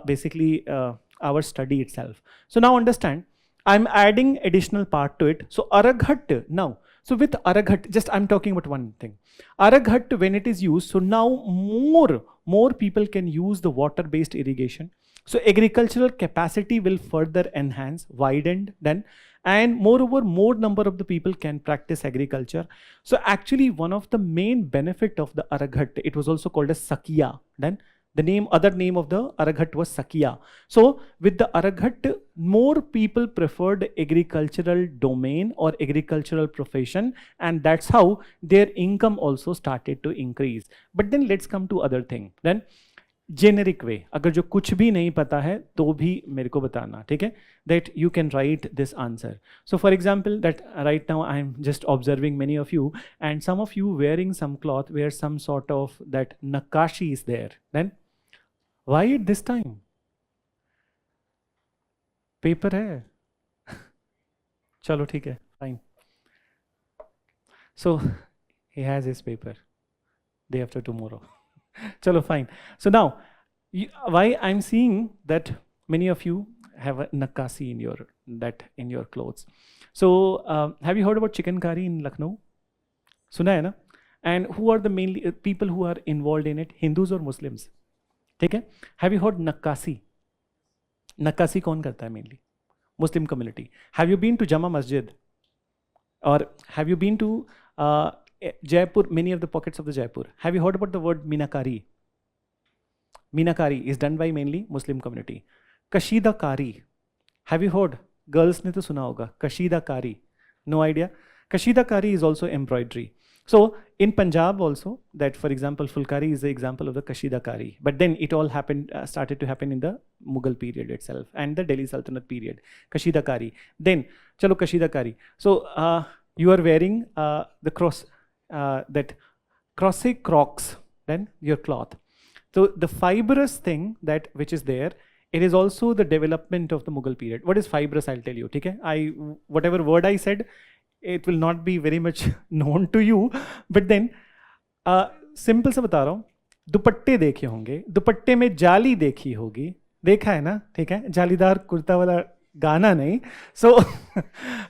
basically our study itself. So now understand, I'm adding additional part to it. So araghat now. So with araghat, just I'm talking about one thing. Araghat, when it is used, so now more people can use the water-based irrigation. So agricultural capacity will further enhance, widened then, and moreover, more number of the people can practice agriculture. So actually one of the main benefit of the araghat, it was also called as sakiya. Then the other name of the araghat was sakiya. So with the araghat, more people preferred agricultural domain or agricultural profession, and that's how their income also started to increase. But then let's come to other thing. Then generic way, अगर जो कुछ भी नहीं पता है तो भी मेरे को बताना, ठीक है? That you can write this answer. So for example, that right now I'm just observing many of you, and some of you wearing some cloth where some sort of that nakashi is there. Then why at this time? Paper है. चलो ठीक है, fine. So he has his paper day after tomorrow. Chalo, fine. So now, why I'm seeing that many of you have a nakasi in your clothes. So have you heard about chicken curry in Lucknow? Suna hai na? And who are the mainly people who are involved in it? Hindus or Muslims? Okay? Have you heard nakasi? Nakasi kaun karta hai mainly? Muslim community. Have you been to Jama Masjid? Or have you been to Jaipur, many of the pockets of the Jaipur? Have you heard about the word Meenakari? Meenakari is done by mainly Muslim community. Kashida Kari. Have you heard? Girls ne to suna hoga. Kashida Kari. No idea? Kashida Kari is also embroidery. So in Punjab also, that for example, Fulkari is the example of the Kashida Kari. But then it all happened, started to happen in the Mughal period itself and the Delhi Sultanate period. Kashida Kari. Then, chalo Kashida Kari. So you are wearing the cross, that crossy crocs, then your cloth. So the fibrous thing that which is there, it is also the development of the Mughal period. What is fibrous? I'll tell you. Okay? Whatever word I said, it will not be very much known to you. But then, simple सा बता रहा हूँ. दुपट्टे देखे होंगे. दुपट्टे में जाली देखी होगी. देखा है ना? ठीक है? जालीदार कुर्ता वाला गाना नहीं. So,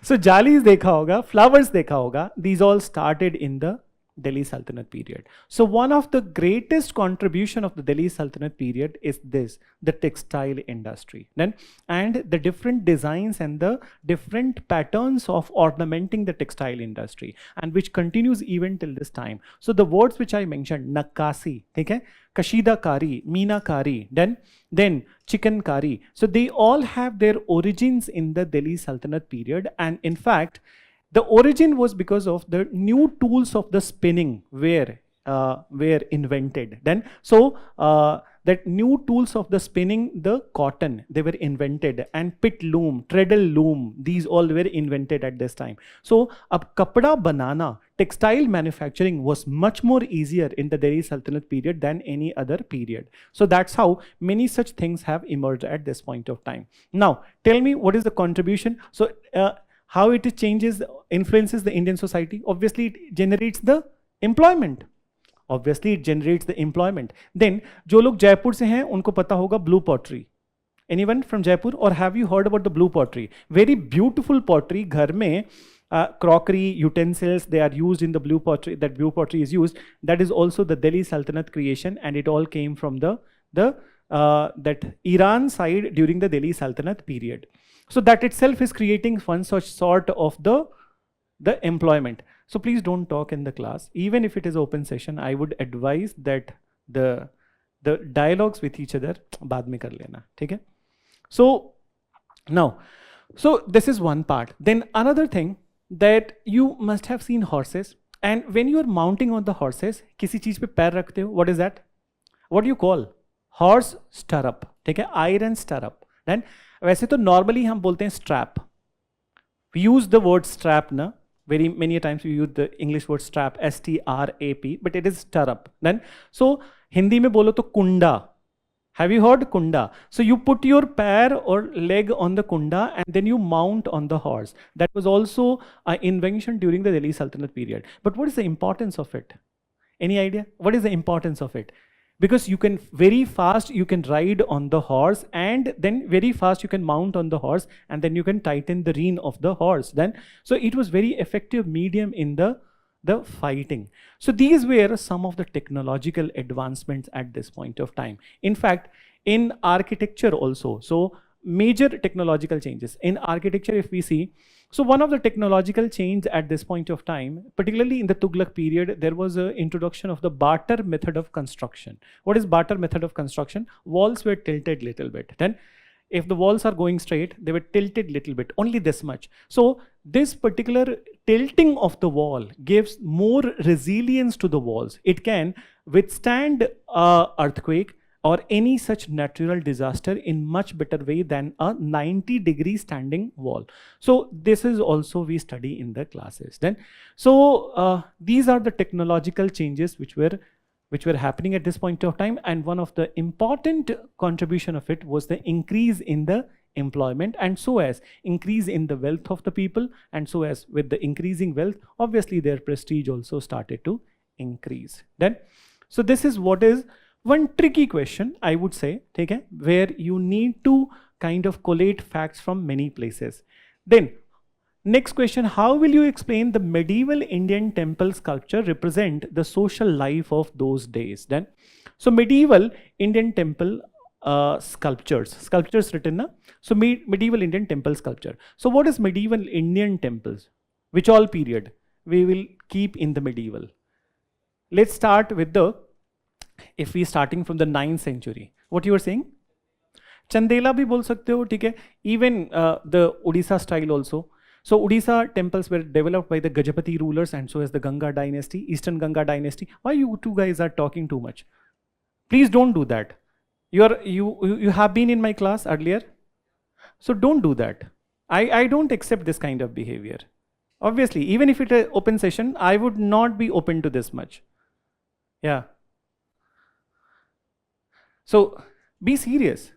so jalis देखा होगा. Flowers देखा होगा. These all started in the Delhi Sultanate period. So one of the greatest contribution of the Delhi Sultanate period is this, the textile industry. Then, and the different designs and the different patterns of ornamenting the textile industry, and which continues even till this time. So the words which I mentioned, nakasi, okay, kashida kari, meena kari, then chicken kari. So they all have their origins in the Delhi Sultanate period, and in fact, the origin was because of the new tools of the spinning were invented. Then, so that new tools of the spinning the cotton, they were invented, and pit loom, treadle loom, these all were invented at this time. So ab kapda banana, textile manufacturing was much more easier in the Delhi Sultanate period than any other period. So that's how many such things have emerged at this point of time. Now, tell me, what is the contribution? So how it changes, influences the Indian society? Obviously, it generates the employment. Obviously, it generates the employment. Then, जो लोग जयपुर से हैं, उनको पता होगा blue pottery. Anyone from Jaipur? Or have you heard about the blue pottery? Very beautiful pottery. घर में crockery, utensils, they are used in the blue pottery. That blue pottery is used. That is also the Delhi Sultanate creation, and it all came from that Iran side during the Delhi Sultanate period. So that itself is creating one such sort of the employment. So please don't talk in the class. Even if it is open session, I would advise that the dialogues with each other बाद में कर लेना, ठीक है? So now, so this is one part. Then another thing, that you must have seen horses, and when you are mounting on the horses, किसी चीज पे पैर रखते हो, what is that? What do you call? Horse stirrup, ठीक है? Iron stirrup. Then वैसे तो normally हम बोलते हैं strap. We use the word strap ना. Very many times we use the English word strap, S-T-R-A-P, but it is stirrup. Then, so Hindi में बोलो तो कुंडा. Have you heard kunda? So you put your pair or leg on the kunda and then you mount on the horse. That was also an invention during the Delhi Sultanate period. But what is the importance of it? Any idea? What is the importance of it? Because you can very fast, you can ride on the horse, and then very fast you can mount on the horse, and then you can tighten the rein of the horse. Then, so it was very effective medium in the fighting. So these were some of the technological advancements at this point of time. In fact, in architecture also, so major technological changes. In architecture, if we see, so one of the technological change at this point of time, particularly in the Tughlaq period, there was an introduction of the barter method of construction. What is barter method of construction? Walls were tilted little bit. Then if the walls are going straight, they were tilted little bit, only this much. So this particular tilting of the wall gives more resilience to the walls. It can withstand earthquake or any such natural disaster in much better way than a 90-degree standing wall. So this is also we study in the classes. Then, so these are the technological changes which were happening at this point of time, and one of the important contribution of it was the increase in the employment, and so as increase in the wealth of the people, and so as with the increasing wealth, obviously their prestige also started to increase. Then, so this is what is one tricky question, I would say, okay, where you need to kind of collate facts from many places. Then, next question, how will you explain the medieval Indian temple sculpture represent the social life of those days? Then, so medieval Indian temple sculptures written, na? So medieval Indian temple sculpture. So what is medieval Indian temples? Which all period we will keep in the medieval? Let's start with the, if we starting from the 9th century. What you were saying? Chandela bhi bol sakte ho, theek hai? Even the Odisha style also. So Odisha temples were developed by the Gajapati rulers, and so as the Ganga dynasty, Eastern Ganga dynasty. Why you two guys are talking too much? Please don't do that. You have been in my class earlier, so don't do that. I don't accept this kind of behavior. Obviously, even if it is an open session, I would not be open to this much. Yeah. So be serious.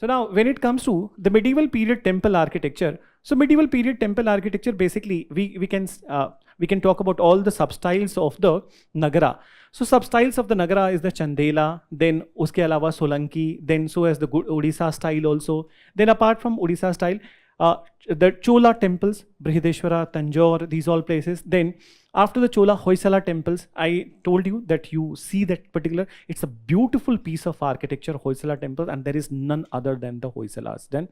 So now when it comes to the medieval period temple architecture, so medieval period temple architecture, basically we can talk about all the substyles of the Nagara. So sub-styles of the Nagara is the Chandela, then uske alawa Solanki, then so as the Odisha style also. Then apart from Odisha style, the Chola temples, Brihadeshwara, Tanjore, these all places. Then after the Chola, Hoysala temples, I told you that you see that particular, it's a beautiful piece of architecture, Hoysala temple, and there is none other than the Hoysalas. Then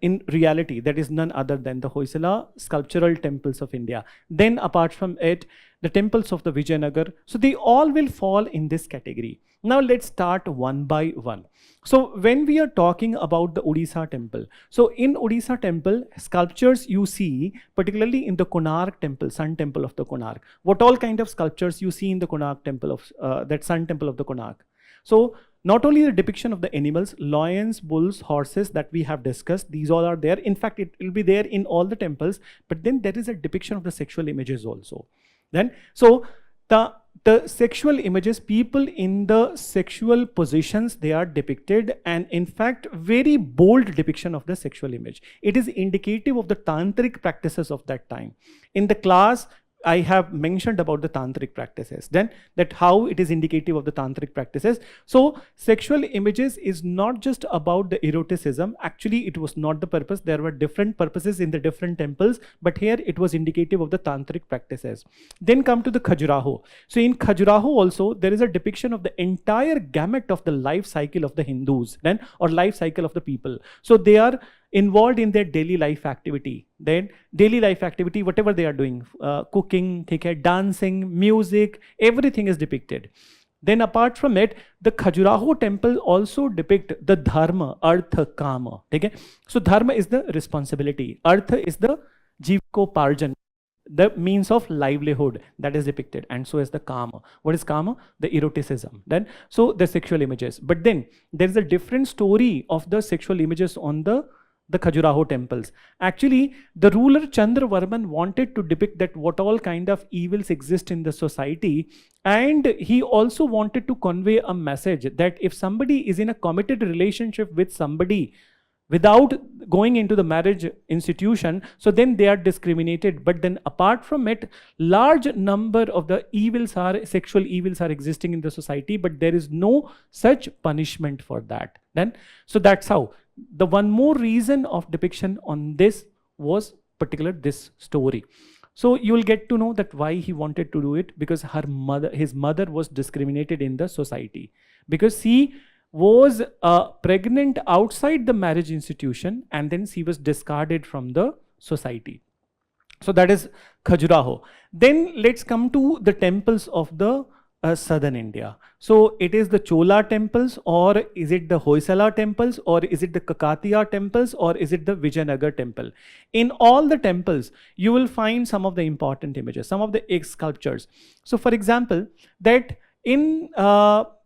in reality, that is none other than the Hoysala sculptural temples of India. Then apart from it, the temples of the Vijayanagar. So they all will fall in this category. Now let's start one by one. So when we are talking about the Odisha temple, so in Odisha temple, sculptures you see, particularly in the Konark temple, Sun temple of the Konark. What all kind of sculptures you see in the Konark temple of, that Sun temple of the Konark? So not only the depiction of the animals, lions, bulls, horses that we have discussed, these all are there. In fact, it will be there in all the temples, but then there is a depiction of the sexual images also. Then, so the sexual images, people in the sexual positions, they are depicted, and in fact, very bold depiction of the sexual image. It is indicative of the tantric practices of that time. In the class, I have mentioned about the tantric practices, then that how it is indicative of the tantric practices. So sexual images is not just about the eroticism. Actually, it was not the purpose. There were different purposes in the different temples, but here it was indicative of the tantric practices. Then come to the Khajuraho. So in Khajuraho also, there is a depiction of the entire gamut of the life cycle of the Hindus, then, or life cycle of the people. So they are involved in their daily life activity. Then daily life activity, whatever they are doing, cooking, dancing, music, everything is depicted. Then apart from it, the Khajuraho temple also depict the dharma, artha, kama. Okay? So dharma is the responsibility. Artha is the jivkoparjan, the means of livelihood that is depicted, and so is the kama. What is kama? The eroticism. Then, so the sexual images. But then there is a different story of the sexual images on the Khajuraho temples. Actually, the ruler Chandravarman wanted to depict that what all kind of evils exist in the society, and he also wanted to convey a message that if somebody is in a committed relationship with somebody without going into the marriage institution, so then they are discriminated. But then apart from it, large number of the evils are, sexual evils are existing in the society, but there is no such punishment for that. Then, so that's how. The one more reason of depiction on this was particular this story. So you will get to know that why he wanted to do it, because his mother was discriminated in the society, because she was pregnant outside the marriage institution, and then she was discarded from the society. So that is Khajuraho. Then let's come to the temples of the southern India. So it is the Chola temples, or is it the Hoysala temples, or is it the Kakatiya temples, or is it the Vijayanagar temple? In all the temples, you will find some of the important images, some of the sculptures. So for example, that in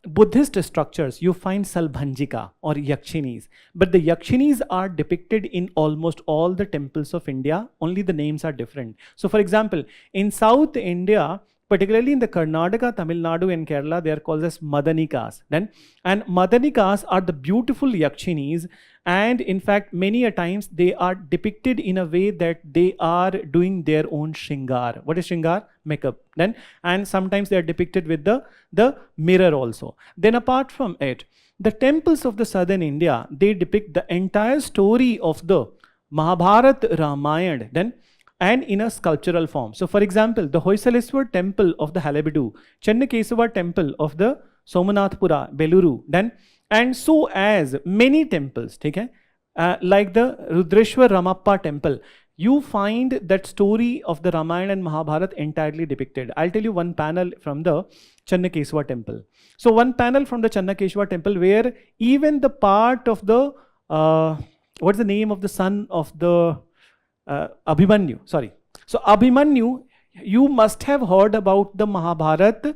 Buddhist structures, you find Salbhanjika or Yakshinis, but the Yakshinis are depicted in almost all the temples of India, only the names are different. So for example, in South India, particularly in the Karnataka, Tamil Nadu and Kerala, they are called as Madanikas. Then, and Madanikas are the beautiful Yakshinis, and in fact, many a times they are depicted in a way that they are doing their own Shringar. What is Shringar? Makeup. Then, and sometimes they are depicted with the mirror also. Then apart from it, the temples of the southern India, they depict the entire story of the Mahabharata, Ramayana, then, and in a sculptural form. So for example, the Hoysaleswar temple of the Halebidu, Chennakesava temple of the Somanathpura, Beluru, then, and so as many temples, okay? Like the Rudreshwar Ramappa temple, you find that story of the Ramayana and Mahabharata entirely depicted. I'll tell you one panel from the Chennakesava temple. So one panel from the Chennakesava temple where even the part of the, what's the name of the son of the Abhimanyu, sorry. So Abhimanyu, you must have heard about the Mahabharata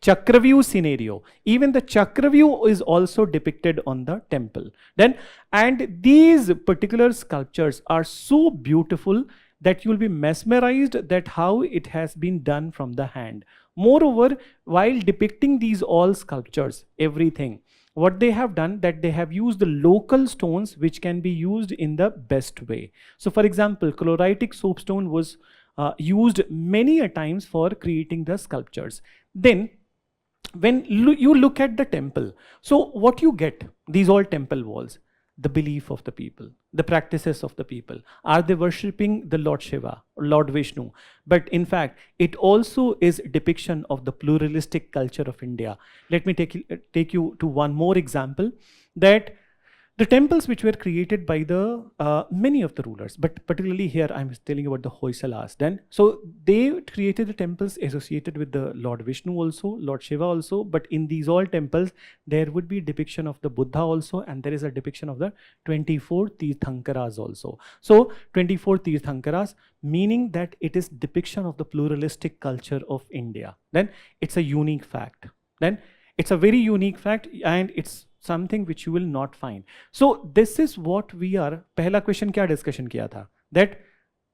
Chakravyuh scenario. Even the Chakravyuh is also depicted on the temple. Then, and these particular sculptures are so beautiful that you will be mesmerized that how it has been done from the hand. Moreover, while depicting these all sculptures, everything, what they have done, that they have used the local stones which can be used in the best way. So for example, chloritic soapstone was used many a times for creating the sculptures. Then when you look at the temple, so what you get, these all temple walls, the belief of the people, the practices of the people. Are they worshipping the Lord Shiva or Lord Vishnu? But in fact, it also is depiction of the pluralistic culture of India. Let me take you to one more example, that the temples which were created by the many of the rulers, but particularly here I'm telling about the Hoysalas. Then, so they created the temples associated with the Lord Vishnu also, Lord Shiva also. But in these all temples, there would be depiction of the Buddha also, and there is a depiction of the 24 Tirthankaras also. So 24 Tirthankaras, meaning that it is depiction of the pluralistic culture of India. Then it's a unique fact. Then it's a very unique fact, and it's something which you will not find. So this is what we are. पहला question क्या discussion किया था? That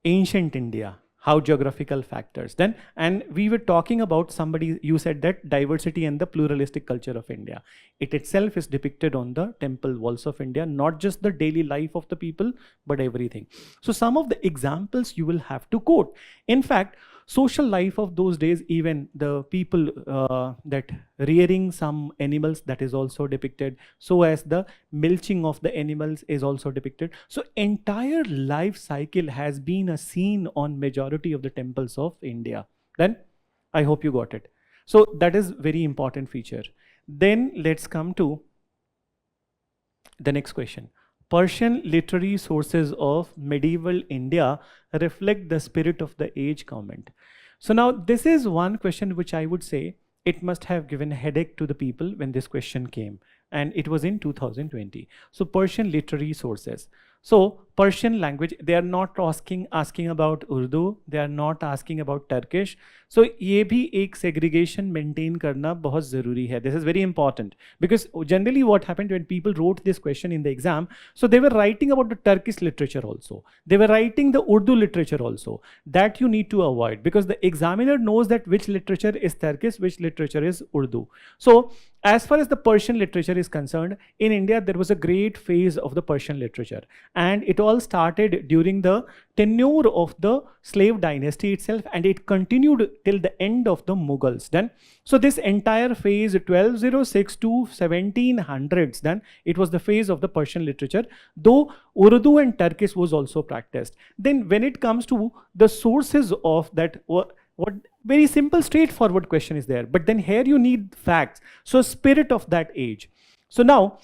ancient India, how geographical factors. Then, and we were talking about somebody, you said that diversity and the pluralistic culture of India. It itself is depicted on the temple walls of India, not just the daily life of the people, but everything. So some of the examples you will have to quote. In fact, social life of those days, even the people that rearing some animals, that is also depicted, so as the milching of the animals is also depicted. So entire life cycle has been a scene on majority of the temples of India. Then I hope you got it. So that is very important feature. Then let's come to the next question. Persian literary sources of medieval India reflect the spirit of the age comment. So now this is one question which I would say it must have given a headache to the people when this question came, and it was in 2020. So Persian literary sources. So Persian language, they are not asking about Urdu, they are not asking about Turkish. So ये भी एक segregation maintain करना बहुत ज़रूरी है. This is very important, because generally what happened when people wrote this question in the exam, so they were writing about the Turkish literature also. They were writing the Urdu literature also. That you need to avoid, because the examiner knows that which literature is Turkish, which literature is Urdu. So as far as the Persian literature is concerned, in India there was a great phase of the Persian literature, and it all started during the tenure of the slave dynasty itself, and it continued till the end of the Mughals. Then, so this entire phase 1206 to 1700s, then it was the phase of the Persian literature, though Urdu and Turkish was also practiced. Then when it comes to the sources of that, what very simple straightforward question is there, but then here you need facts. So spirit of that age. So now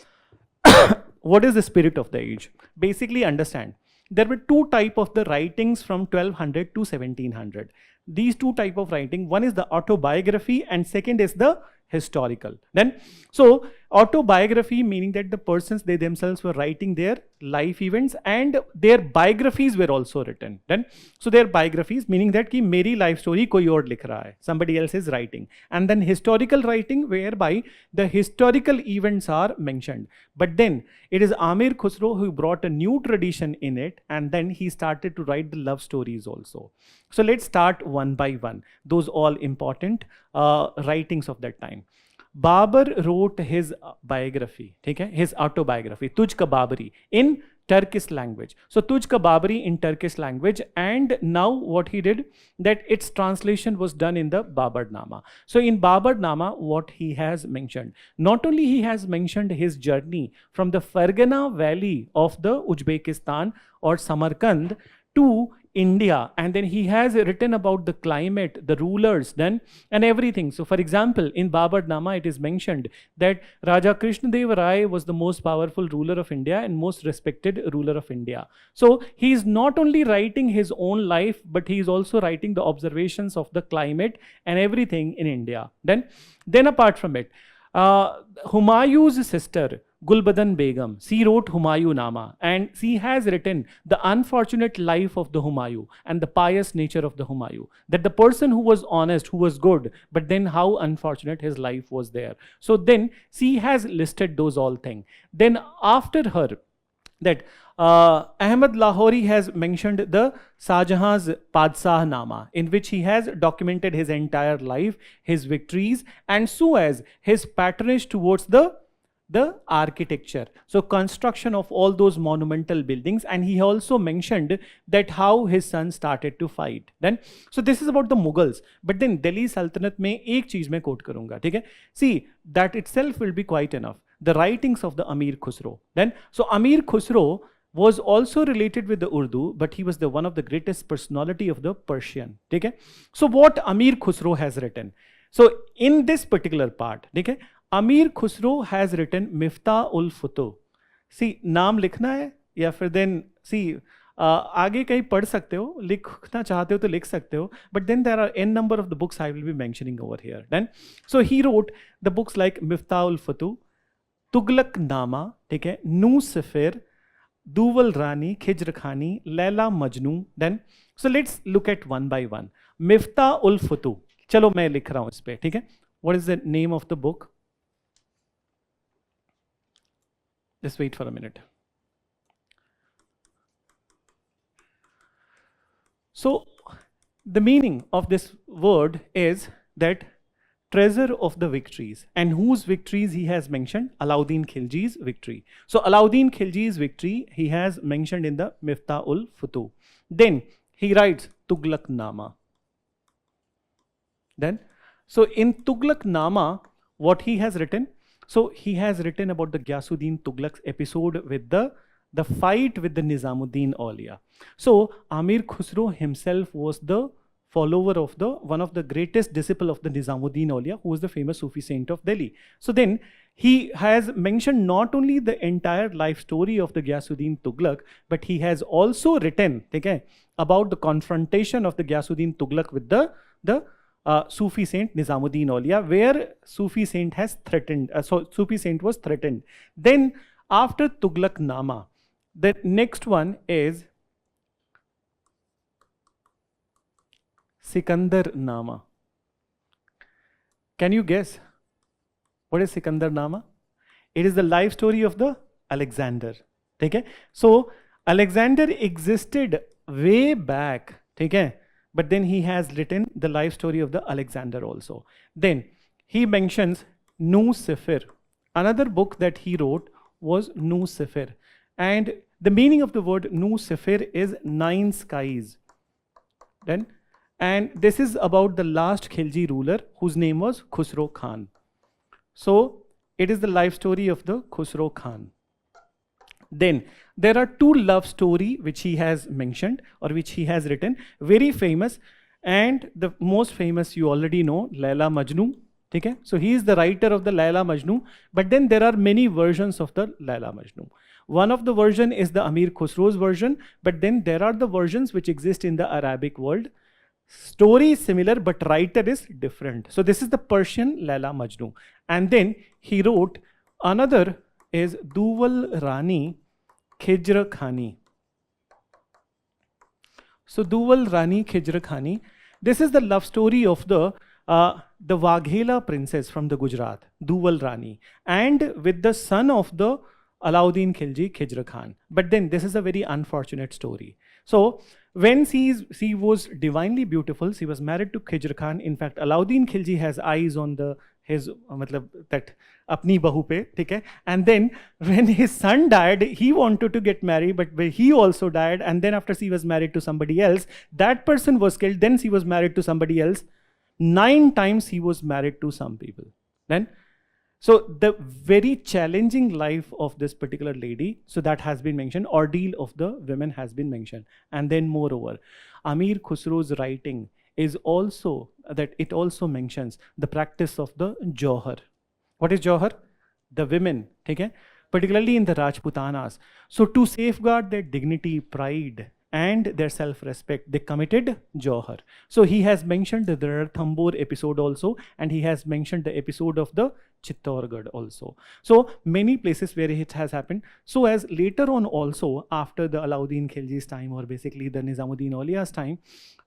what is the spirit of the age? Basically understand, there were two type of the writings from 1200 to 1700. These two type of writing, one is the autobiography and second is the historical. Then, so autobiography meaning that the persons, they themselves were writing their life events and their biographies were also written. Then, so their biographies meaning that ki meri life story koi aur likh raha hai, somebody else is writing. And then historical writing, whereby the historical events are mentioned. But then it is Amir Khusro who brought a new tradition in it, and then he started to write the love stories also. So let's start one by one, those all important writings of that time. Babur wrote his biography, okay, his autobiography, Tujh Ka Babari, in Turkish language. So Tujh Ka Babari in Turkish language, and now what he did, that its translation was done in the Babarnama. So in Babarnama, what he has mentioned, not only he has mentioned his journey from the Fargana valley of the Uzbekistan or Samarkand to India, and then he has written about the climate, the rulers, then, and everything. So for example, in Babarnama, it is mentioned that Raja Krishnadeva Rai was the most powerful ruler of India and most respected ruler of India. So he is not only writing his own life, but he is also writing the observations of the climate and everything in India. Then apart from it, Humayun's sister, Gulbadan Begum, she wrote Humayunama, and she has written the unfortunate life of the Humayun and the pious nature of the Humayun. That the person who was honest, who was good, but then how unfortunate his life was there. So then she has listed those all things. Then after her, that Ahmad Lahori has mentioned the Shahjahan's Padshah Nama, in which he has documented his entire life, his victories, and so as his patronage towards the the architecture, so construction of all those monumental buildings, and he also mentioned that how his son started to fight. Then, so this is about the Mughals, but then Delhi Sultanate में एक चीज मैं quote करूंगा, ठीक है? See, that itself will be quite enough. The writings of the Amir Khusro. Then, so Amir Khusro was also related with the Urdu, but he was the one of the greatest personality of the Persian. Okay? So what Amir Khusro has written? So in this particular part, okay, Amir Khusro has written Miftah ul Futuh. See, नाम लिखना है या फिर then see आगे कहीं पढ़ सकते हो, लिखना चाहते हो तो लिख सकते हो, but then there are n number of the books I will be mentioning over here. Then so he wrote the books like Miftah ul Futuh, Tughlaq Nama, ठीक है, नू सिफिर, Duval Rani, Khijr Khani, Laila Majnू. Then so let's look at one by one. Miftah ul Futuh. चलो मैं लिख रहा हूँ इस पे, ठीक है? What is the name of the book? Just wait for a minute. So the meaning of this word is that treasure of the victories, and whose victories he has mentioned? Alauddin Khilji's victory. So Alauddin Khilji's victory he has mentioned in the Miftah ul Futuh. Then he writes Tughlaq Nama. Then, so in Tughlaq Nama, what he has written? So he has written about the Ghiyasuddin Tughlaq's episode with the fight with the Nizamuddin Auliya. So Amir Khusro himself was the follower of the one of the greatest disciple of the Nizamuddin Auliya, who was the famous Sufi saint of Delhi. So then he has mentioned not only the entire life story of the Ghiyasuddin Tughlaq, but he has also written, okay, about the confrontation of the Ghiyasuddin Tughlaq with the Sufi saint Nizamuddin Auliya, where Sufi saint has threatened, Sufi saint was threatened. Then after Tughlaq Nama, the next one is Sikandar Nama. Can you guess what is Sikandar Nama? It is the life story of the Alexander. Okay? So Alexander existed way back. Okay? But then he has written the life story of the Alexander also. Then he mentions Nu Sifir. Another book that he wrote was Nu Sifir. And the meaning of the word Nu Sifir is 9 skies. Then, and this is about the last Khilji ruler whose name was Khusro Khan. So it is the life story of the Khusro Khan. Then there are 2 love story which he has mentioned or which he has written, very famous, and the most famous you already know, Laila Majnू. Okay? So he is the writer of the Laila Majnú, but then there are many versions of the Laila Majnú. One of the version is the Amir Khusro's version, but then there are the versions which exist in the Arabic world. Story is similar, but writer is different. So this is the Persian Laila Majnú. And then he wrote another is Duval Rani Khijr Khani. So Duval Rani Khijr Khani, this is the love story of the Waghela princess from the Gujarat, Duval Rani, and with the son of the Alauddin Khilji, Khijr Khan. But then this is a very unfortunate story. So when she was divinely beautiful, she was married to Khijr Khan. In fact, Alauddin Khilji has eyes on his that apni bahu pe, okay? And then when his son died, he wanted to get married, but he also died. And then after she was married to somebody else, that person was killed. Then she was married to somebody else. 9 times he was married to some people. Then, so the very challenging life of this particular lady, so that has been mentioned, ordeal of the women has been mentioned. And then moreover, Amir Khusro's writing is also, that it also mentions the practice of the Johar. What is Johar? The women, okay? Particularly in the Rajputanas. So to safeguard their dignity, pride, and their self-respect, they committed Johar. So he has mentioned the Ranthambore episode also, and he has mentioned the episode of the Chittorgarh also. So many places where it has happened. So as later on also, after the Alauddin Khilji's time, or basically the Nizamuddin Auliya's time,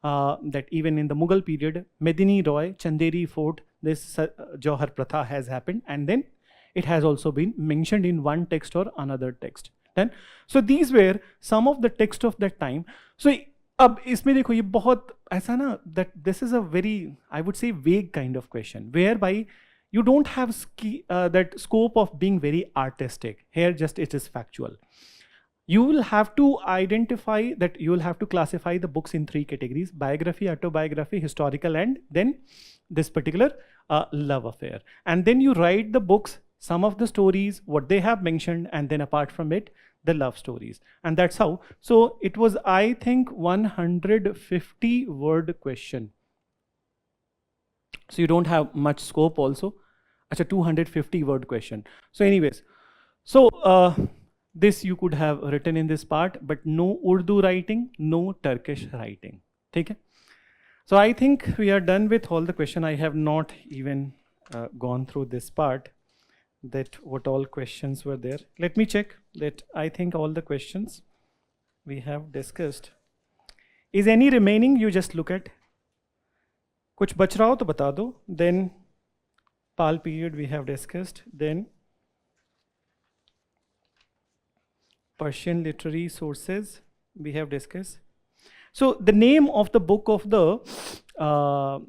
that even in the Mughal period, Medini Roy, Chanderi Fort, this Johar Pratha has happened, and then it has also been mentioned in one text or another text. Then, so these were some of the text of that time. So अब इसमें देखो ये बहुत ऐसा ना, that this is a very, I would say, vague kind of question, whereby you don't have that scope of being very artistic. Here just it is factual. You will have to identify that you will have to classify the books in 3 categories: biography, autobiography, historical, and then this particular love affair. And then you write the books, some of the stories, what they have mentioned, and then apart from it, the love stories. And that's how. So it was, I think, 150 word question. So you don't have much scope also. It's a 250 word question. So anyways, so this you could have written in this part, but no Urdu writing, no Turkish writing. Okay? So I think we are done with all the question. I have not even gone through this part, that what all questions were there. Let me check that. I think all the questions we have discussed. Is any remaining? You just look at. Kuch bach raha ho to bata do. Then PAL period we have discussed. Then Persian literary sources we have discussed. So the name of the book of the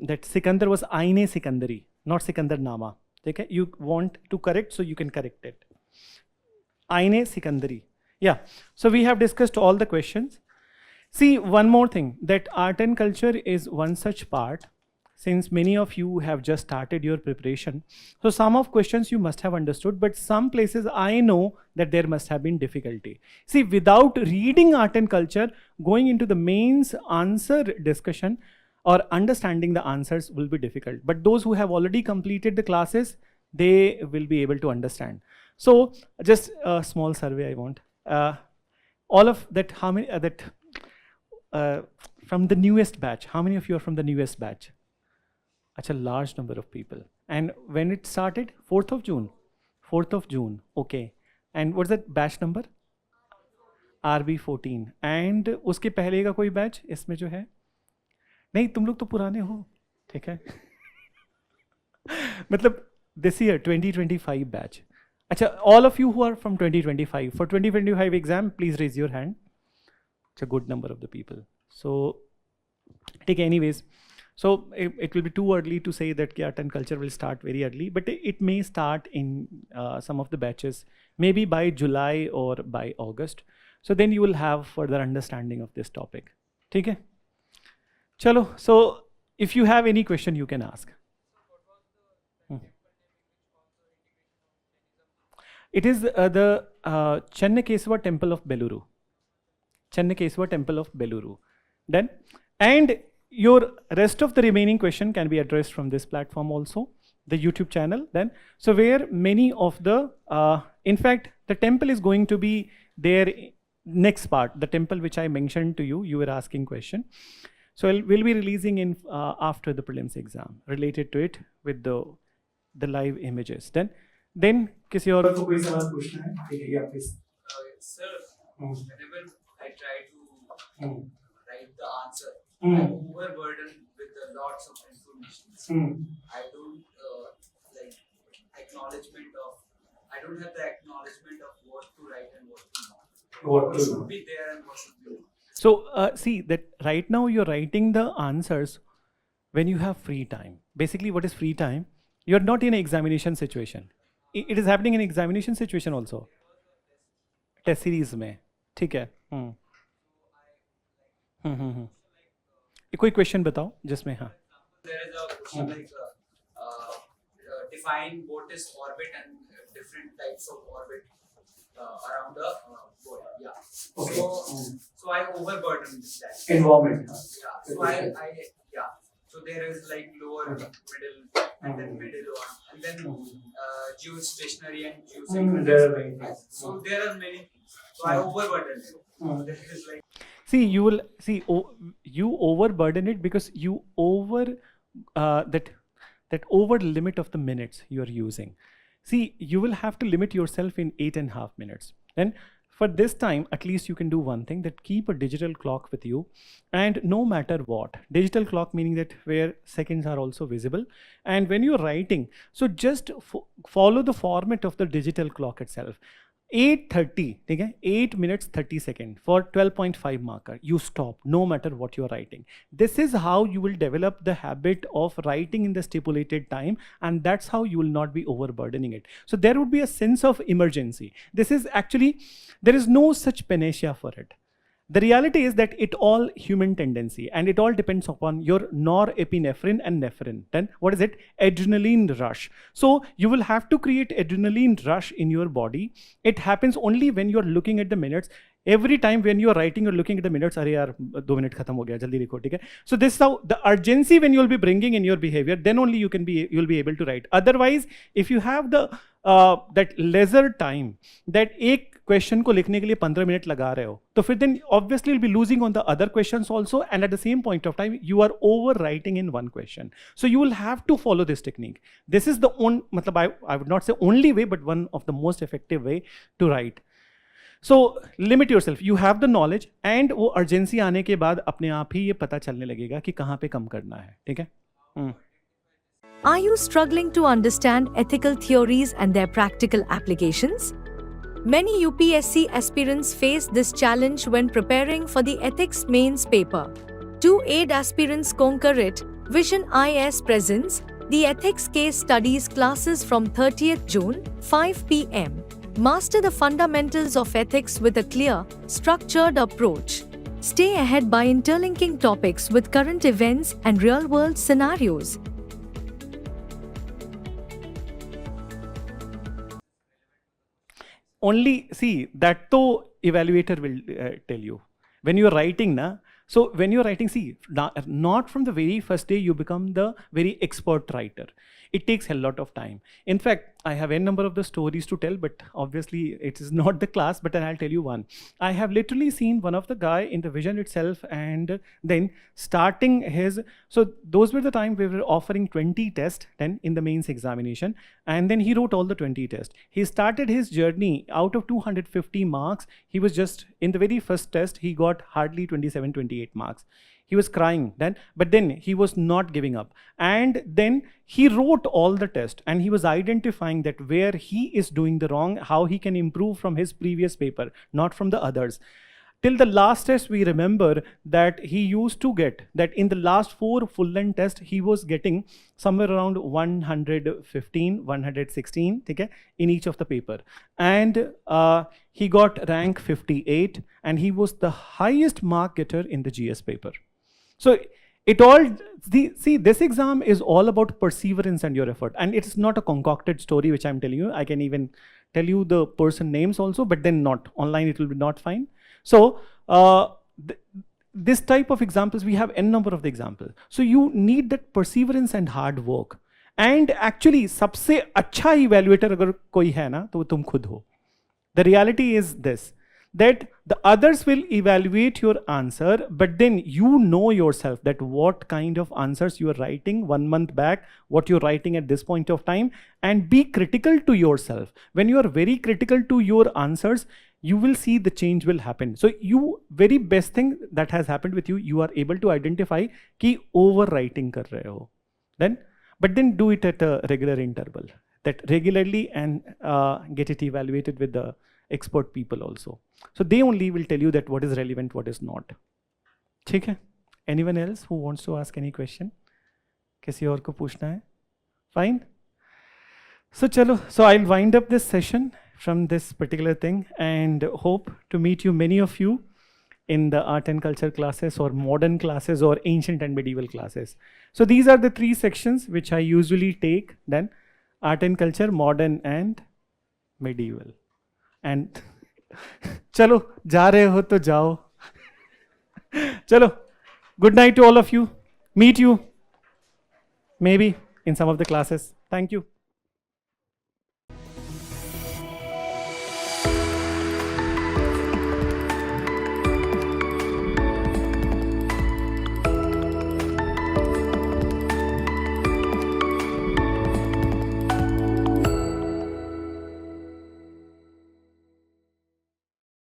that Sikandar was Aine Sikandari, not Sikandar Nama. Okay, you want to correct, so you can correct it. Aine Sikandari. Yeah. So we have discussed all the questions. See, one more thing, that art and culture is one such part. Since many of you have just started your preparation, so some of questions you must have understood, but some places I know that there must have been difficulty. See, without reading art and culture, going into the mains answer discussion or understanding the answers will be difficult. But those who have already completed the classes, they will be able to understand. So just a small survey I want. All of that, how many from the newest batch, how many of you are from the newest batch? Such a large number of people. And when it started? 4th of June. 4th of June. Okay. And what's that batch number? RB14. And उसके पहले का कोई batch इसमें जो है? नहीं, तुम लोग तो पुराने हो, ठीक है? मतलब this year 2025 batch. अच्छा, all of you who are from 2025, for 2025 exam, please raise your hand. It's a good number of the people. So, take anyways. So it will be too early to say that art and culture will start very early, but it may start in some of the batches, maybe by July or by August. So then you will have further understanding of this topic. Okay? Chalo. So if you have any question, you can ask. It is the Chennakeswar temple of Beluru. Chennakeswar temple of Beluru. Then, and your rest of the remaining question can be addressed from this platform also, the YouTube channel then. So where many of the, in fact, the temple is going to be there next part, the temple which I mentioned to you, you were asking question. So we'll be releasing in after the prelims exam related to it with the live images. Then किसी और को कोई सवाल पूछना है? ठीक है, या please. Sir, whenever I try to write the answer, I'm overburdened with the lots of information. I don't like acknowledgement of. I don't have the acknowledgement of what to write and what to not. What should be there and what should be not. So see that right now you're writing the answers when you have free time. Basically, what is free time? You're not in an examination situation. It is happening in examination situation also. Test series में, ठीक है? कोई question बताओ जिसमें हाँ. There is a question like define what is orbit and different types of orbit around the world. Yeah. Okay. So I overburden with that. Environment. Yeah. So I yeah. So there is like lower, middle, and then middle one, and then geostationary and geosynchronous. So there are many. So I overburden it. There is like. See, you will see. You overburden it because you over that over limit of the minutes you are using. See, you will have to limit yourself in 8.5 minutes. And for this time, at least you can do one thing, that keep a digital clock with you, and no matter what, digital clock meaning that where seconds are also visible. And when you're writing, so just follow the format of the digital clock itself. 8:30, ठीक है, 8 minutes 30 seconds for 12.5 marker. You stop, no matter what you are writing. This is how you will develop the habit of writing in the stipulated time, and that's how you will not be overburdening it. So there would be a sense of emergency. This is actually, there is no such panacea for it. The reality is that it all human tendency, and it all depends upon your norepinephrine and nephrine. Then what is it? Adrenaline rush. So you will have to create adrenaline rush in your body. It happens only when you're looking at the minutes. Every time when you're writing, you're looking at the minutes. अरे यार 2 minute खत्म हो गया, जल्दी लिखो, ठीक है? So this is how the urgency when you'll be bringing in your behavior, then only you'll be able to write. Otherwise, if you have the that leisure time, that एक क्वेश्चन को लिखने के लिए 15 मिनट लगा रहे हो, तो फिर then obviously you'll be losing on the other questions also, and at the same point of time you are overwriting in one question. So you will have to follow this technique. This is the मतलब I would not say only way, but one of the most effective way to write. So limit yourself. You have the knowledge, and वो urgency आने के बाद अपने आप ही ये पता चलने लगेगा कि कहाँ पे कम करना है, ठीक है? Are you struggling to understand ethical theories and their practical applications? Many UPSC aspirants face this challenge when preparing for the ethics mains paper. To aid aspirants conquer it, Vision IS presents the ethics case studies classes from 30th June, 5 p.m. Master the fundamentals of ethics with a clear, structured approach. Stay ahead by interlinking topics with current events and real-world scenarios. Only see that though evaluator will tell you when you are writing na. So when you're writing, see, not from the very first day you become the very expert writer. It takes a lot of time. In fact, I have a number of the stories to tell, but obviously it is not the class, but I'll tell you one. I have literally seen one of the guy in the vision itself, and then starting his, so those were the time we were offering 20 tests then in the mains examination, and then he wrote all the 20 tests. He started his journey out of 250 marks. He was just, in the very first test, he got hardly 27, 28 marks. He was crying then, but then he was not giving up. And then he wrote all the tests, and he was identifying that where he is doing the wrong, how he can improve from his previous paper, not from the others. Till the last test, we remember that he used to get, that in the last 4 full-length tests, he was getting somewhere around 115, 116, okay, in each of the paper. And he got rank 58, and he was the highest mark getter in the GS paper. So it all, see, this exam is all about perseverance and your effort. And it's not a concocted story which I'm telling you. I can even tell you the person names also, but then not. Online it will be not fine. So this type of examples, we have n number of the examples. So you need that perseverance and hard work. And actually, सबसे अच्छा evaluator अगर कोई है ना, तो वो तुम खुद हो. The reality is this, that the others will evaluate your answer, but then you know yourself that what kind of answers you are writing 1 month back, what you're writing at this point of time, and be critical to yourself. When you are very critical to your answers, you will see the change will happen. So you, very best thing that has happened with you, you are able to identify कि overwriting कर रहे हो. Then, but then do it at a regular interval, that regularly, and get it evaluated with the expert people also. So they only will tell you that what is relevant, what is not. ठीक है? Anyone else who wants to ask any question? किसी और को पूछना है? Fine. So चलो, so I'll wind up this session from this particular thing, and hope to meet you, many of you, in the art and culture classes or modern classes or ancient and medieval classes. So these are the 3 sections which I usually take, then art and culture, modern and medieval. And chalo, ja rahe ho to jao. Chalo, good night to all of you. Meet you maybe in some of the classes. Thank you.